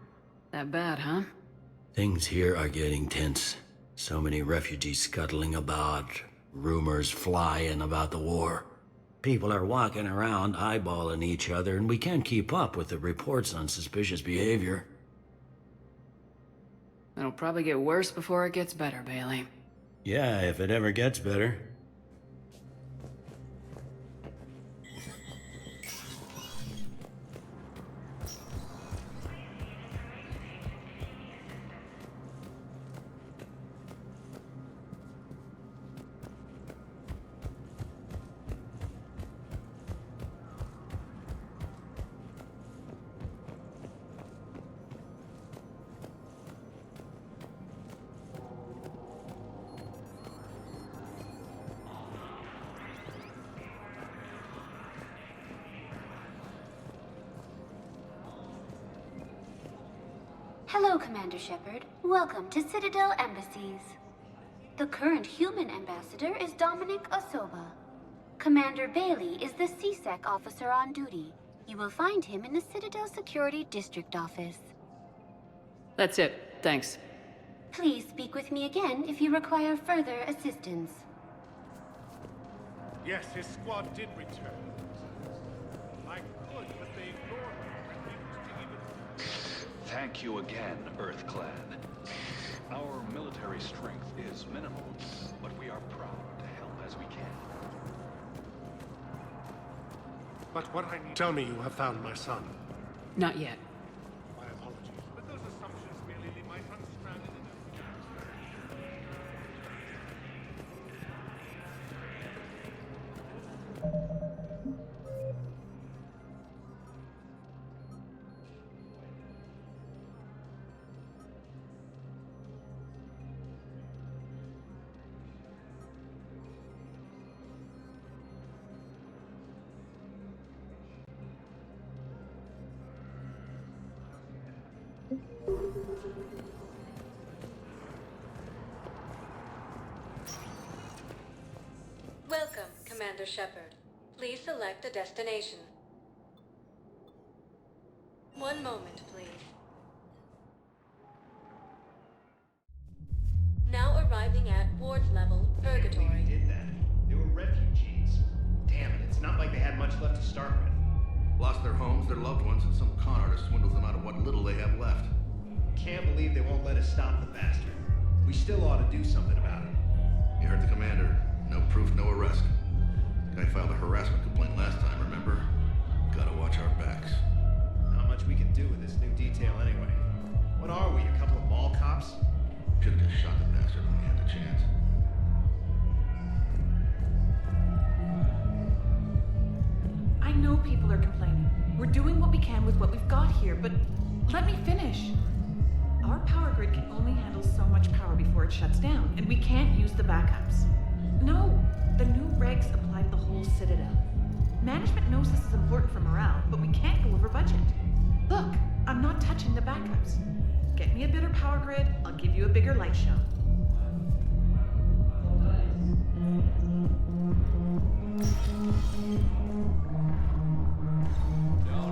That bad, huh? Things here are getting tense. So many refugees scuttling about, rumors flying about the war. People are walking around eyeballing each other, and we can't keep up with the reports on suspicious behavior. It'll probably get worse before it gets better, Bailey. Yeah, if it ever gets better. Hello, Commander Shepard. Welcome to Citadel Embassies. The current human ambassador is Dominic Osoba. Commander Bailey is the CSEC officer on duty. You will find him in the Citadel Security District office. That's it. Thanks. Please speak with me again if you require further assistance. Yes, his squad did return. I could, but they ignored me. Refused to even... Thank you again, EarthClan. Our military strength is minimal, but we are proud to help as we can. But what I need... Tell me you have found my son. Not yet. My apologies, but those assumptions merely leave my son stranded in a... Welcome, Commander Shepard. Please select a destination. One moment, please. Now arriving at ward level Purgatory. Did that? They were refugees. Damn it, it's not like they had much left to start with. Lost their homes, their loved ones, and some con artist swindles them out of what little they have left. Can't believe they won't let us stop the bastard. We still ought to do something about it. You heard the commander. No proof, no arrest. Guy filed a harassment complaint last time, remember? Gotta watch our backs. Not much we can do with this new detail anyway. What are we, a couple of mall cops? Should've just shot the bastard when we had the chance. I know people are complaining. We're doing what we can with what we've got here, but let me finish. Our power grid can only handle so much power before it shuts down, and we can't use the backups. No, the new regs apply to the whole Citadel. Management knows this is important for morale, but we can't go over budget. Look, I'm not touching the backups. Get me a better power grid, I'll give you a bigger light show. No.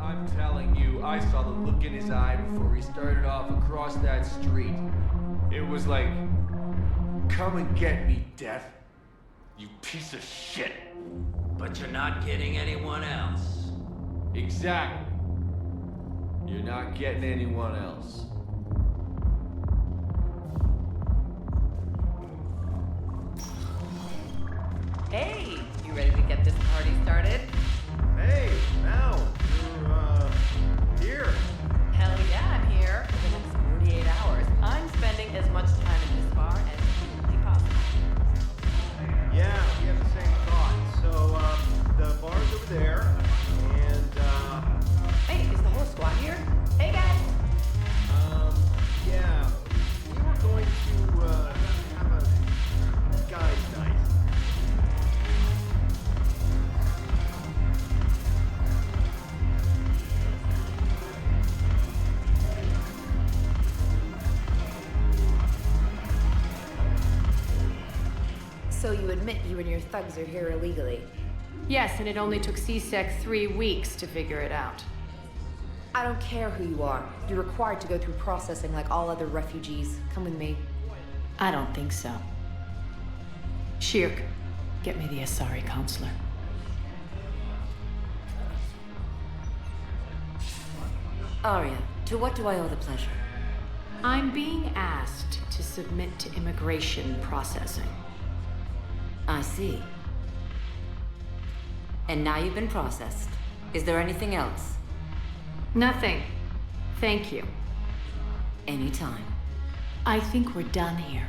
I'm telling you, I saw the look in his eye before he started off across that street. It was like, come and get me, Death. You piece of shit. But you're not getting anyone else. Exactly. You're not getting anyone else. Hey, you ready to get this party started? Hey, Mal, you're here. Hell yeah, I'm here. For the next 48 hours, I'm spending as much time in this bar as humanly possible. Yeah, we have the same thought. So, the bar's over there, and, Hey, is the whole squad here? Hey, guys! yeah, we were going to, have a guys' night. So you admit you and your thugs are here illegally? Yes, and it only took C-Sec 3 weeks to figure it out. I don't care who you are. You're required to go through processing like all other refugees. Come with me. I don't think so. Shirk, get me the Asari counselor. Arya, to what do I owe the pleasure? I'm being asked to submit to immigration processing. I see. And now you've been processed. Is there anything else? Nothing. Thank you. Anytime. I think we're done here.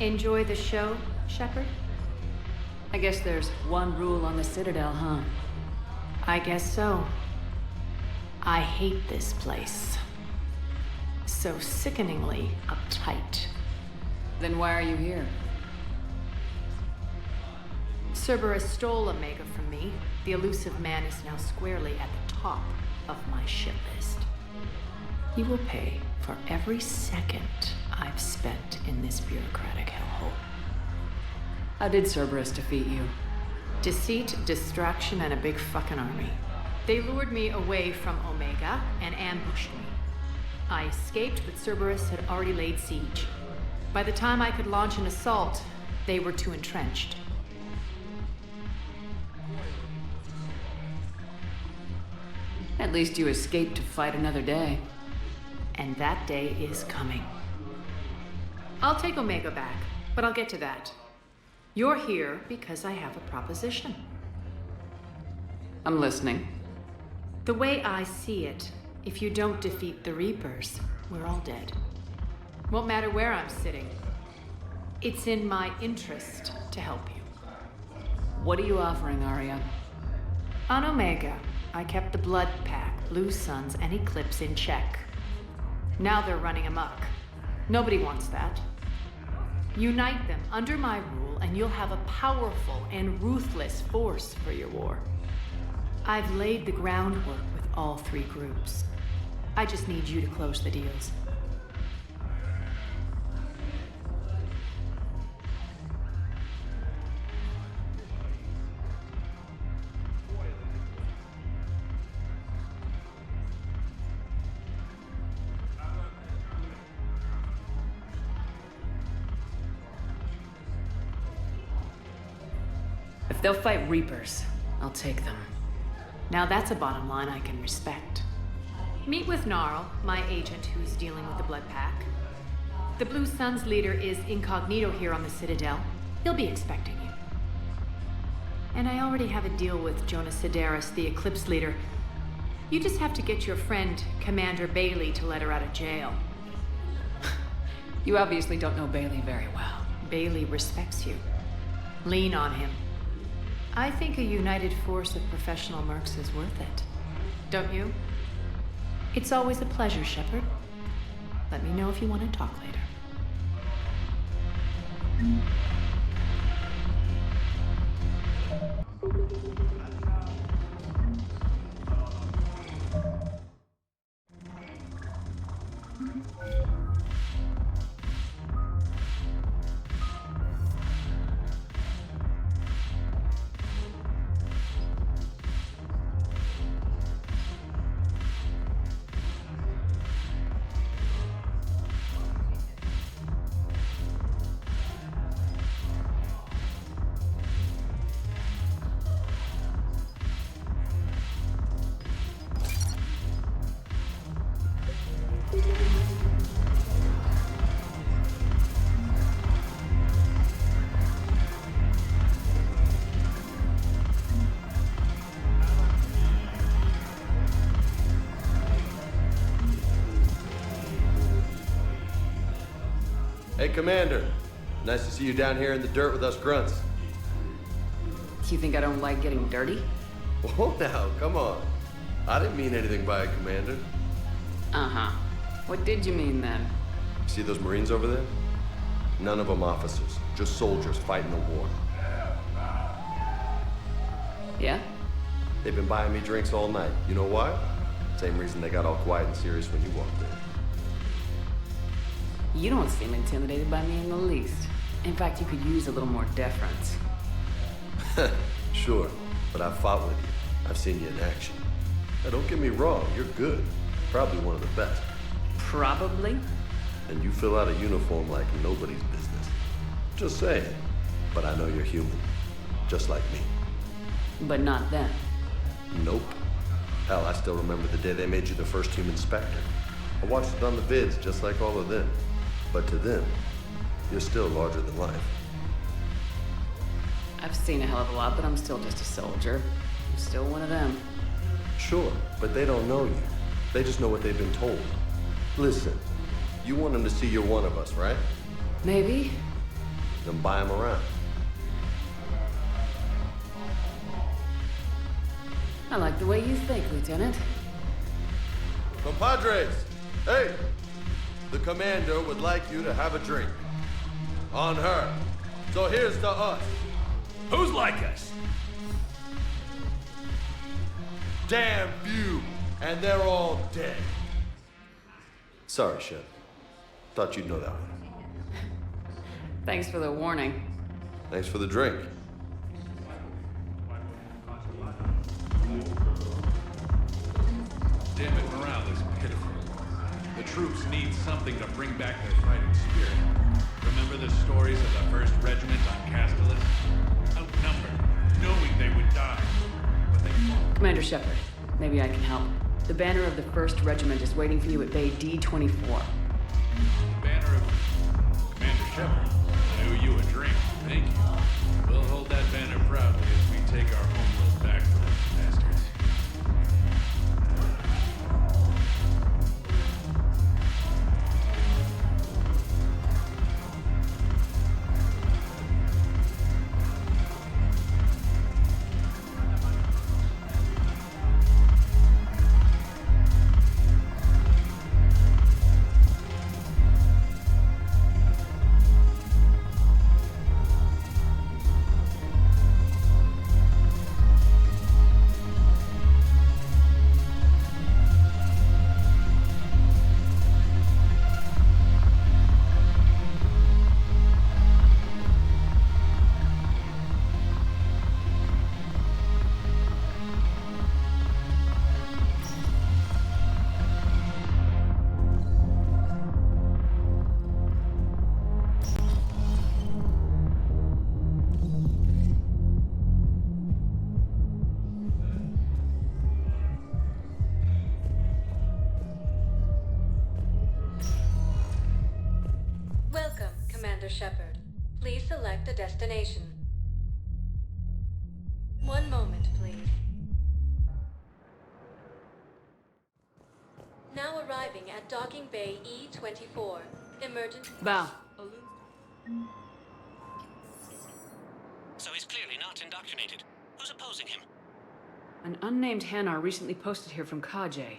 Enjoy the show, Shepard? I guess there's one rule on the Citadel, huh? I guess so. I hate this place. So sickeningly uptight. Then why are you here? Cerberus stole Omega from me. The elusive man is now squarely at the top of my shit list. He will pay for every second I've spent in this bureaucratic hellhole. How did Cerberus defeat you? Deceit, distraction, and a big fucking army. They lured me away from Omega and ambushed me. I escaped, but Cerberus had already laid siege. By the time I could launch an assault, they were too entrenched. At least you escaped to fight another day. And that day is coming. I'll take Omega back, but I'll get to that. You're here because I have a proposition. I'm listening. The way I see it, if you don't defeat the Reapers, we're all dead. Won't matter where I'm sitting. It's in my interest to help you. What are you offering, Arya? On Omega, I kept the Blood Pack, Blue Suns, and Eclipse in check. Now they're running amok. Nobody wants that. Unite them under my rule, and you'll have a powerful and ruthless force for your war. I've laid the groundwork with all three groups. I just need you to close the deals. If they'll fight Reapers, I'll take them. Now that's a bottom line I can respect. Meet with Gnarl, my agent who's dealing with the Blood Pack. The Blue Suns leader is incognito here on the Citadel. He'll be expecting you. And I already have a deal with Jonas Sidaris, the Eclipse leader. You just have to get your friend, Commander Bailey, to let her out of jail. You obviously don't know Bailey very well. Bailey respects you. Lean on him. I think a united force of professional mercs is worth it. Don't you? It's always a pleasure, Shepard. Let me know if you want to talk later. Hey, Commander. Nice to see you down here in the dirt with us grunts. You think I don't like getting dirty? Oh, now, come on. I didn't mean anything by it, Commander. Uh-huh. What did you mean then? See those Marines over there? None of them officers, just soldiers fighting the war. Yeah? They've been buying me drinks all night. You know why? Same reason they got all quiet and serious when you walked in. You don't seem intimidated by me in the least. In fact, you could use a little more deference. Sure, but I've fought with you. I've seen you in action. Now, don't get me wrong, you're good. Probably one of the best. Probably? And you fill out a uniform like nobody's business. Just saying. But I know you're human. Just like me. But not them. Nope. Hell, I still remember the day they made you the first human Spectre. I watched it on the vids, just like all of them. But to them, you're still larger than life. I've seen a hell of a lot, but I'm still just a soldier. I'm still one of them. Sure, but they don't know you. They just know what they've been told. Listen, you want them to see you're one of us, right? Maybe. Then buy them around. I like the way you think, Lieutenant. Compadres! Hey! The commander would like you to have a drink. On her. So here's to us. Who's like us? Damn few, and they're all dead. Sorry, Shep. Thought you'd know that one. Thanks for the warning. Thanks for the drink. dip in morale is pitiful. The troops need something to bring back their fighting spirit. Remember the stories of the 1st Regiment on Castellus? Outnumbered, knowing they would die, but they fought. Commander Shepard, maybe I can help. The banner of the 1st Regiment is waiting for you at Bay D-24. The banner of Commander Shepard. I owe you a drink. Thank you. We'll hold that banner proudly as we take our homeworld back from those bastards. Welcome, Commander Shepard. Please select a destination. One moment, please. Now arriving at Docking Bay E-24. Emergency... Bow. So he's clearly not indoctrinated. Who's opposing him? An unnamed Hanar recently posted here from Kajay.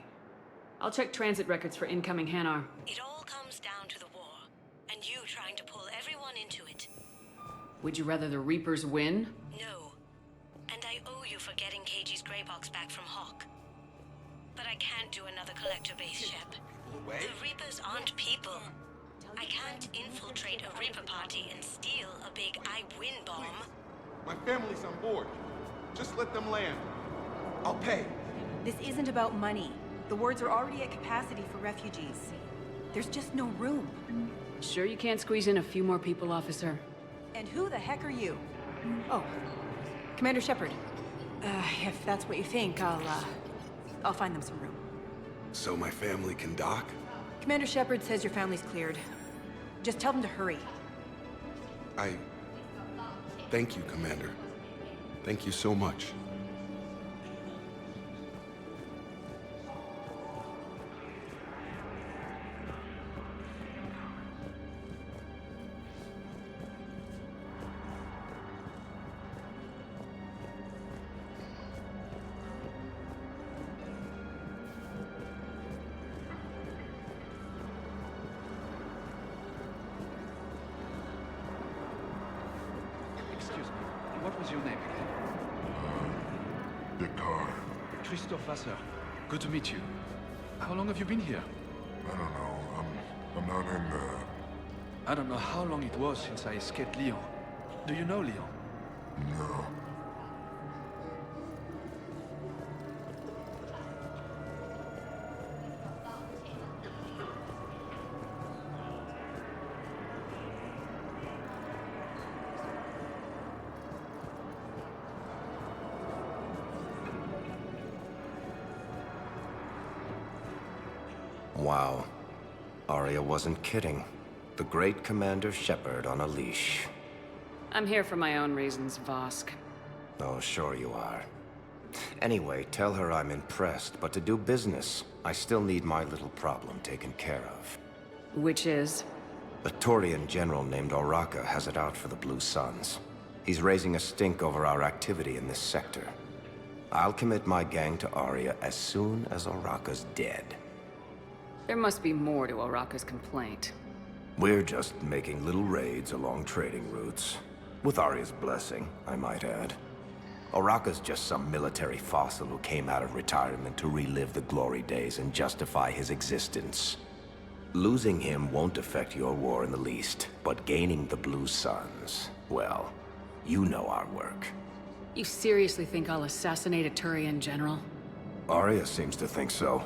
I'll check transit records for incoming Hanar. It all comes down to the war, and you trying to pull everyone into it. Would you rather the Reapers win? No. And I owe you for getting KG's Grey Box back from Hawk. But I can't do another collector base, Shep. The Reapers aren't people. I can't infiltrate a Reaper party and steal a big I win bomb. My family's on board. Just let them land. I'll pay. This isn't about money. The wards are already at capacity for refugees. There's just no room. Sure you can't squeeze in a few more people, officer? And who the heck are you? Oh, Commander Shepard. If that's what you think, I'll find them some room. So my family can dock? Commander Shepard says your family's cleared. Just tell them to hurry. Thank you, Commander. Thank you so much. Excuse me, what was your name again? Victor. Christophe Vasseur. Good to meet you. How long have you been here? I don't know. I'm not in the... I don't know how long it was since I escaped Lyon. Do you know Lyon? No. Wow. Arya wasn't kidding. The great Commander Shepard on a leash. I'm here for my own reasons, Vosk. Oh, sure you are. Anyway, tell her I'm impressed, but to do business, I still need my little problem taken care of. Which is? A Turian general named Oraka has it out for the Blue Suns. He's raising a stink over our activity in this sector. I'll commit my gang to Arya as soon as Oraka's dead. There must be more to Oraka's complaint. We're just making little raids along trading routes. With Arya's blessing, I might add. Oraka's just some military fossil who came out of retirement to relive the glory days and justify his existence. Losing him won't affect your war in the least, but gaining the Blue Suns, well, you know our work. You seriously think I'll assassinate a Turian general? Arya seems to think so.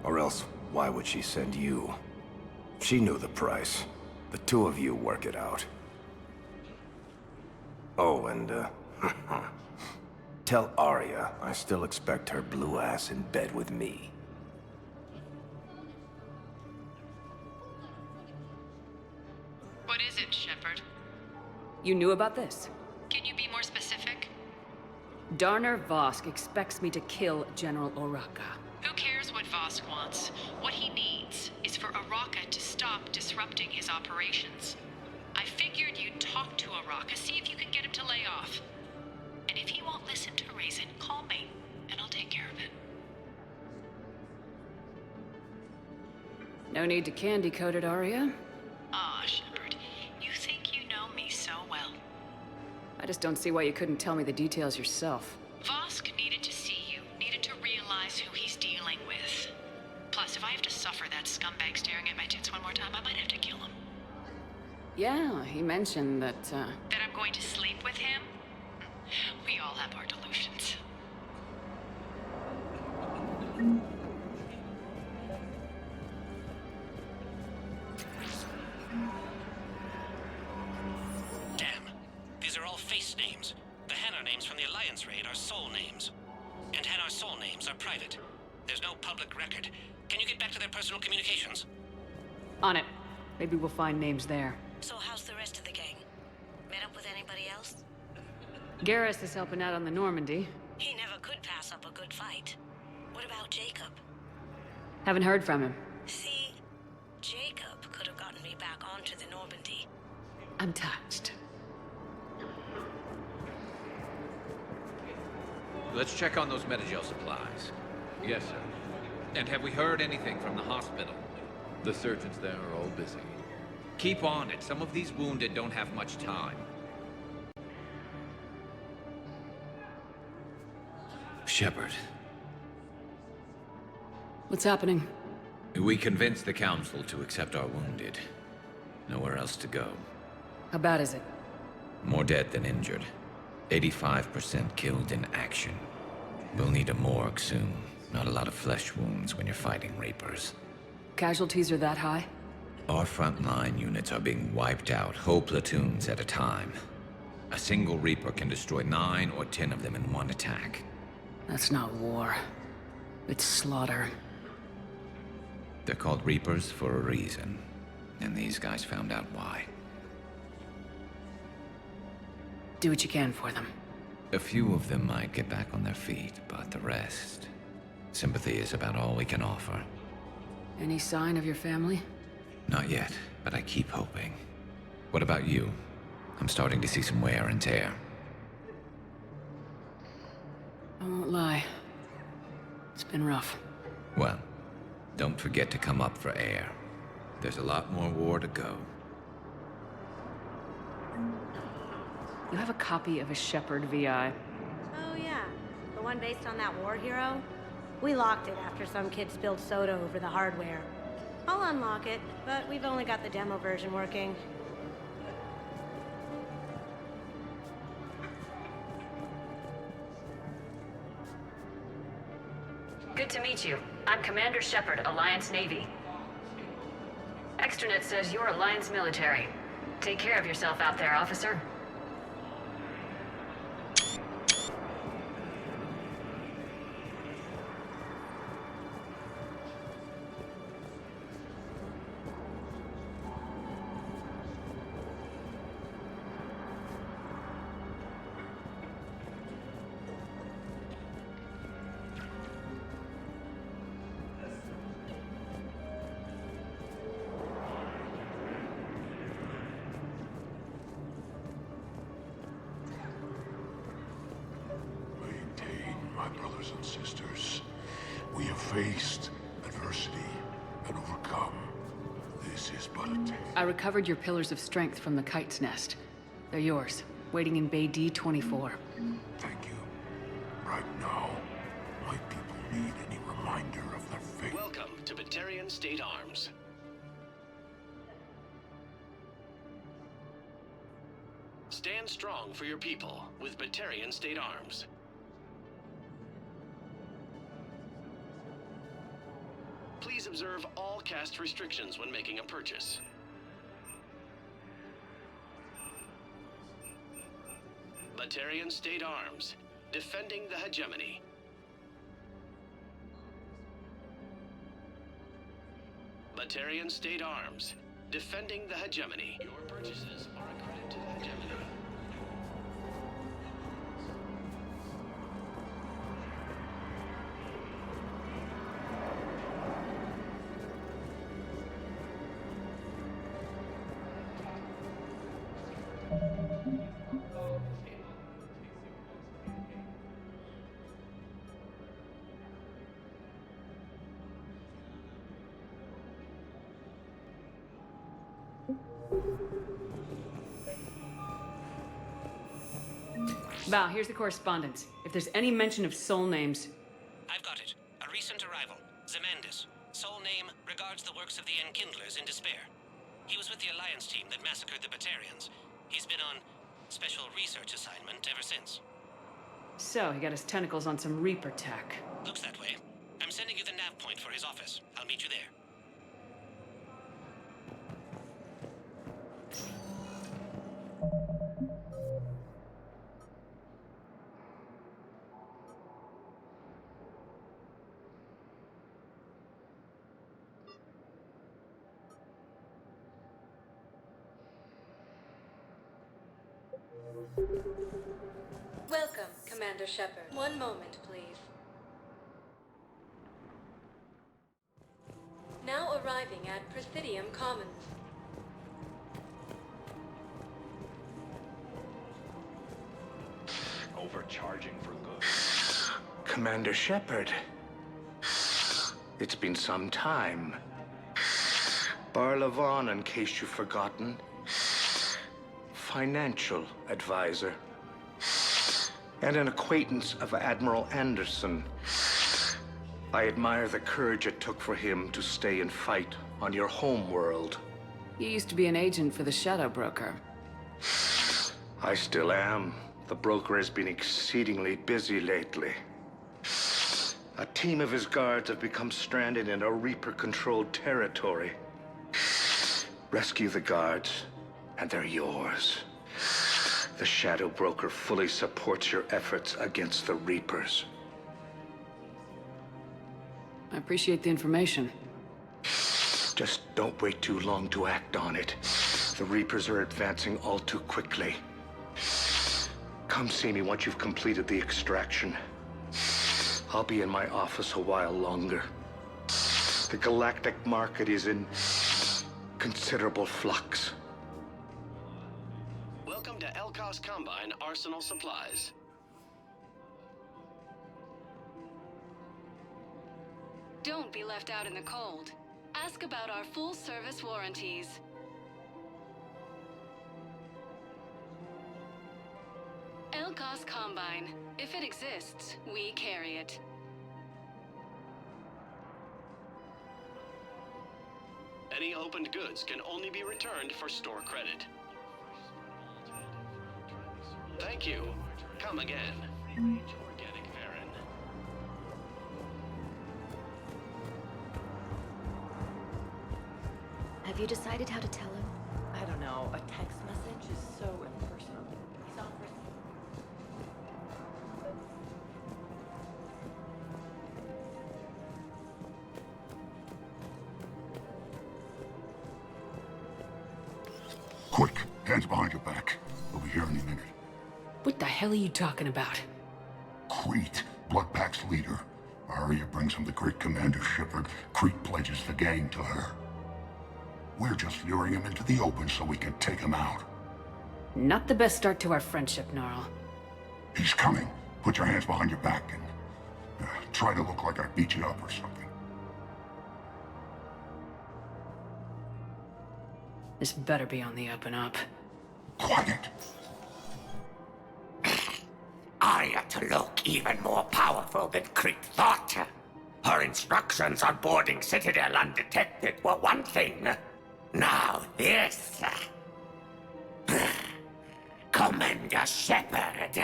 Or else, why would she send you? She knew the price. The two of you work it out. Oh, and, tell Arya I still expect her blue ass in bed with me. What is it, Shepard? You knew about this? Can you be more specific? Darner Vosk expects me to kill General Oraka. Who cares what Vosk wants? What he needs is for Araka to stop disrupting his operations. I figured you'd talk to Araka, see if you can get him to lay off. And if he won't listen to reason, call me, and I'll take care of it. No need to candy coat it, Arya. Ah, Shepard, you think you know me so well. I just don't see why you couldn't tell me the details yourself. Vosk needed to see you, needed to realize who he's dealing with. Plus, if I have to suffer that scumbag staring at my tits one more time, I might have to kill him. Yeah, he mentioned that, That I'm going to sleep with him? We all have our delusions. Damn. These are all face names. The Hanar names from the Alliance raid are soul names. And Hanar soul names are private. There's no public record. Can you get back to their personal communications? On it. Maybe we'll find names there. So how's the rest of the gang? Met up with anybody else? Garrus is helping out on the Normandy. He never could pass up a good fight. What about Jacob? Haven't heard from him. See, Jacob could have gotten me back onto the Normandy. I'm touched. Let's check on those Metagel supplies. Yes, sir. And have we heard anything from the hospital? The surgeons there are all busy. Keep on it. Some of these wounded don't have much time. Shepard. What's happening? We convinced the Council to accept our wounded. Nowhere else to go. How bad is it? More dead than injured. 85% killed in action. We'll need a morgue soon. Not a lot of flesh wounds when you're fighting Reapers. Casualties are that high? Our frontline units are being wiped out, whole platoons at a time. A single Reaper can destroy 9 or 10 of them in one attack. That's not war. It's slaughter. They're called Reapers for a reason. And these guys found out why. Do what you can for them. A few of them might get back on their feet, but the rest... Sympathy is about all we can offer. Any sign of your family? Not yet, but I keep hoping. What about you? I'm starting to see some wear and tear. I won't lie. It's been rough. Well, don't forget to come up for air. There's a lot more war to go. You have a copy of a Shepard VI. Oh yeah, the one based on that war hero? We locked it after some kid spilled soda over the hardware. I'll unlock it, but we've only got the demo version working. Good to meet you. I'm Commander Shepard, Alliance Navy. Extranet says you're Alliance military. Take care of yourself out there, officer. My brothers and sisters, we have faced adversity and overcome. This is but a test. I recovered your pillars of strength from the kite's nest. They're yours, waiting in Bay D-24. Thank you. Right now, my people need any reminder of their fate. Welcome to Batarian State Arms. Stand strong for your people with Batarian State Arms. Please observe all caste restrictions when making a purchase. Batarian State Arms, defending the hegemony. Batarian State Arms, defending the hegemony. Your purchases are a credit to the hegemony. Val, here's the correspondence. If there's any mention of soul names... I've got it. A recent arrival. Zemandis. Soul name regards the works of the Enkindlers in despair. He was with the Alliance team that massacred the Batarians. He's been on special research assignment ever since. So, he got his tentacles on some Reaper tech. Looks that way. I'm sending you the nav point for his office. I'll meet you there. Welcome, Commander Shepard. One moment, please. Now arriving at Presidium Commons. Overcharging for good. Commander Shepard. It's been some time. Barla Vaughn, in case you've forgotten. Financial advisor. And an acquaintance of Admiral Anderson. I admire the courage it took for him to stay and fight on your home world. You used to be an agent for the Shadow Broker. I still am. The broker has been exceedingly busy lately. A team of his guards have become stranded in a Reaper-controlled territory. Rescue the guards, and they're yours. The Shadow Broker fully supports your efforts against the Reapers. I appreciate the information. Just don't wait too long to act on it. The Reapers are advancing all too quickly. Come see me once you've completed the extraction. I'll be in my office a while longer. The galactic market is in considerable flux. Welcome to Elkos Combine Arsenal Supplies. Don't be left out in the cold. Ask about our full-service warranties. Elkos Combine. If it exists, we carry it. Any opened goods can only be returned for store credit. Thank you. Come again. Free-range organic Varen. Have you decided how to tell him? I don't know. A text message is so impersonal. He's not for... Quick, hands behind your back. We'll be here any minute. What the hell are you talking about? Crete, Bloodpack's leader. Arya brings him the great Commander Shepard. Crete pledges the gang to her. We're just luring him into the open so we can take him out. Not the best start to our friendship, Gnarl. He's coming. Put your hands behind your back and try to look like I beat you up or something. This better be on the up and up. Quiet. Arya to look even more powerful than Crete thought. Her instructions on boarding Citadel undetected were one thing. Now this. Commander Shepard.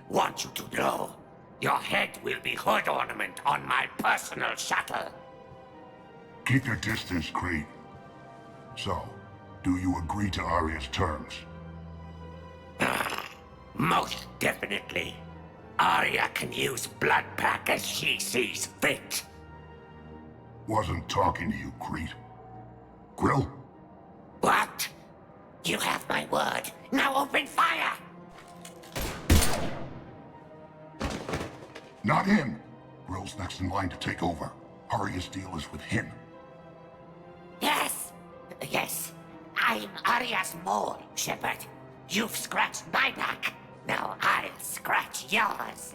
Want you to know, your head will be hood ornament on my personal shuttle. Keep your distance, Creed. So, do you agree to Arya's terms? Most definitely. Arya can use Bloodpack as she sees fit. Wasn't talking to you, Creed. Grill? What? You have my word. Now open fire! Not him! Grill's next in line to take over. Arya's deal is with him. Yes! Yes. I'm Arya's mole, Shepard. You've scratched my back. Now I'll scratch yours.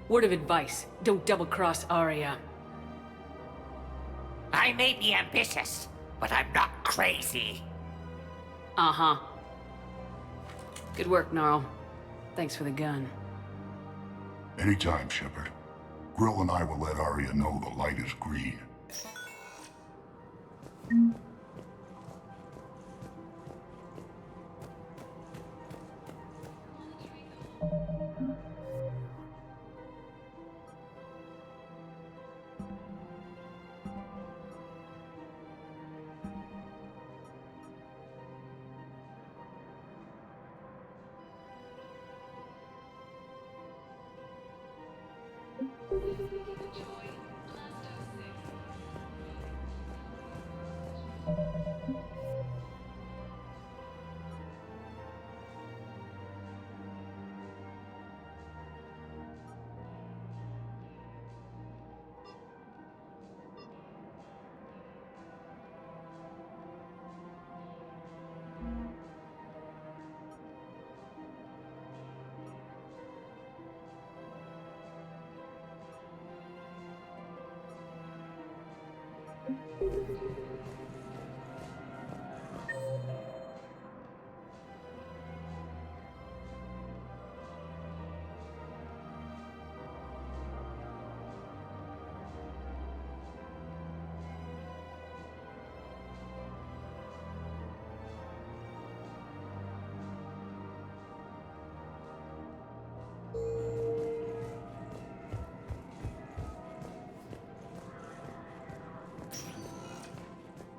Word of advice, don't double-cross Arya. I may be ambitious, but I'm not crazy. Uh-huh. Good work, Gnarl. Thanks for the gun. Anytime, Shepard. Grill and I will let Arya know the light is green.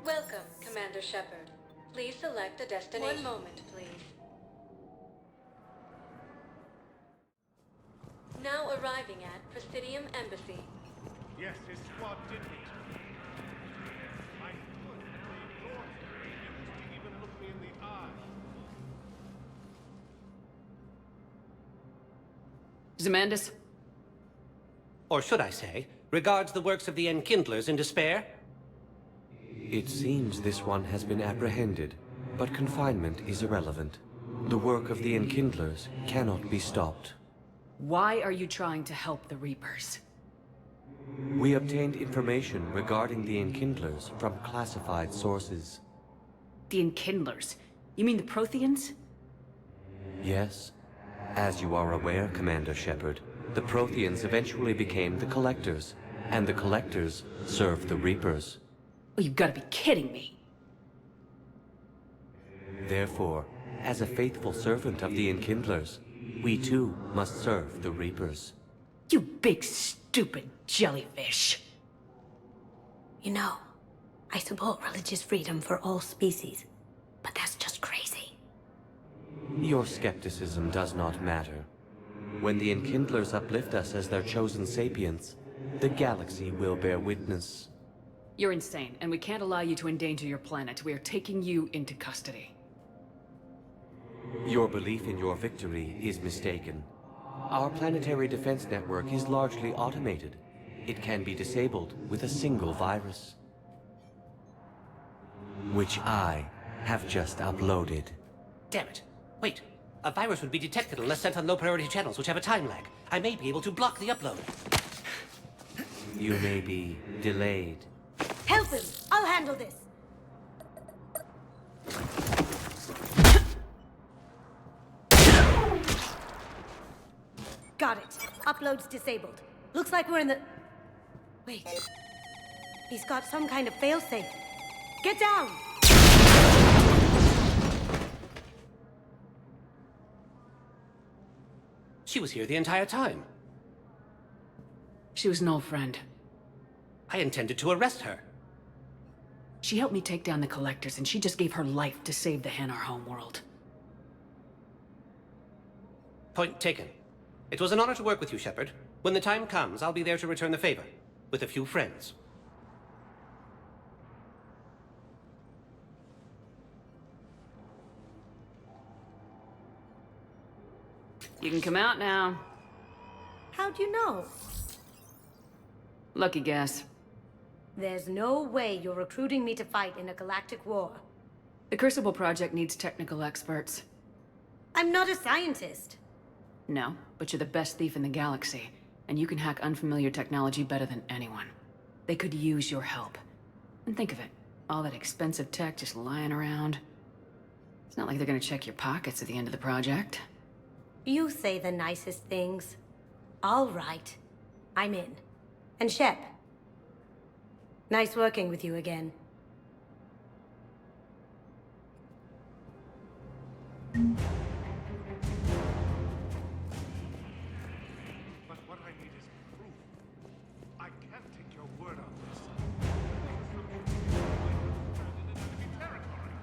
Welcome, Commander Shepard. Please select a destination. 1 moment, please. Now arriving at Presidium Embassy. Yes, his squad did it. I could have ignored him. He didn't even look me in the eye. Zemandis? Or should I say, regards the works of the Enkindlers in despair? It seems this one has been apprehended, but confinement is irrelevant. The work of the Enkindlers cannot be stopped. Why are you trying to help the Reapers? We obtained information regarding the Enkindlers from classified sources. The Enkindlers? You mean the Protheans? Yes. As you are aware, Commander Shepard, the Protheans eventually became the Collectors, and the Collectors served the Reapers. Oh, you've got to be kidding me. Therefore, as a faithful servant of the Enkindlers, we too must serve the Reapers. You big stupid jellyfish. You know, I support religious freedom for all species, but that's just crazy. Your skepticism does not matter. When the Enkindlers uplift us as their chosen sapients, the galaxy will bear witness. You're insane, and we can't allow you to endanger your planet. We are taking you into custody. Your belief in your victory is mistaken. Our planetary defense network is largely automated. It can be disabled with a single virus, which I have just uploaded. Damn it. Wait. A virus would be detected unless sent on low-priority channels, which have a time lag. I may be able to block the upload. You may be delayed. Help him! I'll handle this! Got it. Upload's disabled. Looks like we're in the... Wait. He's got some kind of failsafe. Get down! She was here the entire time. She was an old friend. I intended to arrest her. She helped me take down the Collectors, and she just gave her life to save the Hanar homeworld. Point taken. It was an honor to work with you, Shepard. When the time comes, I'll be there to return the favor. With a few friends. You can come out now. How'd you know? Lucky guess. There's no way you're recruiting me to fight in a galactic war. The Crucible Project needs technical experts. I'm not a scientist. No, but you're the best thief in the galaxy, and you can hack unfamiliar technology better than anyone. They could use your help. And think of it, all that expensive tech just lying around. It's not like they're gonna check your pockets at the end of the project. You say the nicest things. All right. I'm in. And Shep. Nice working with you again. But what I need is proof. I can't take your word on this. This is some territory.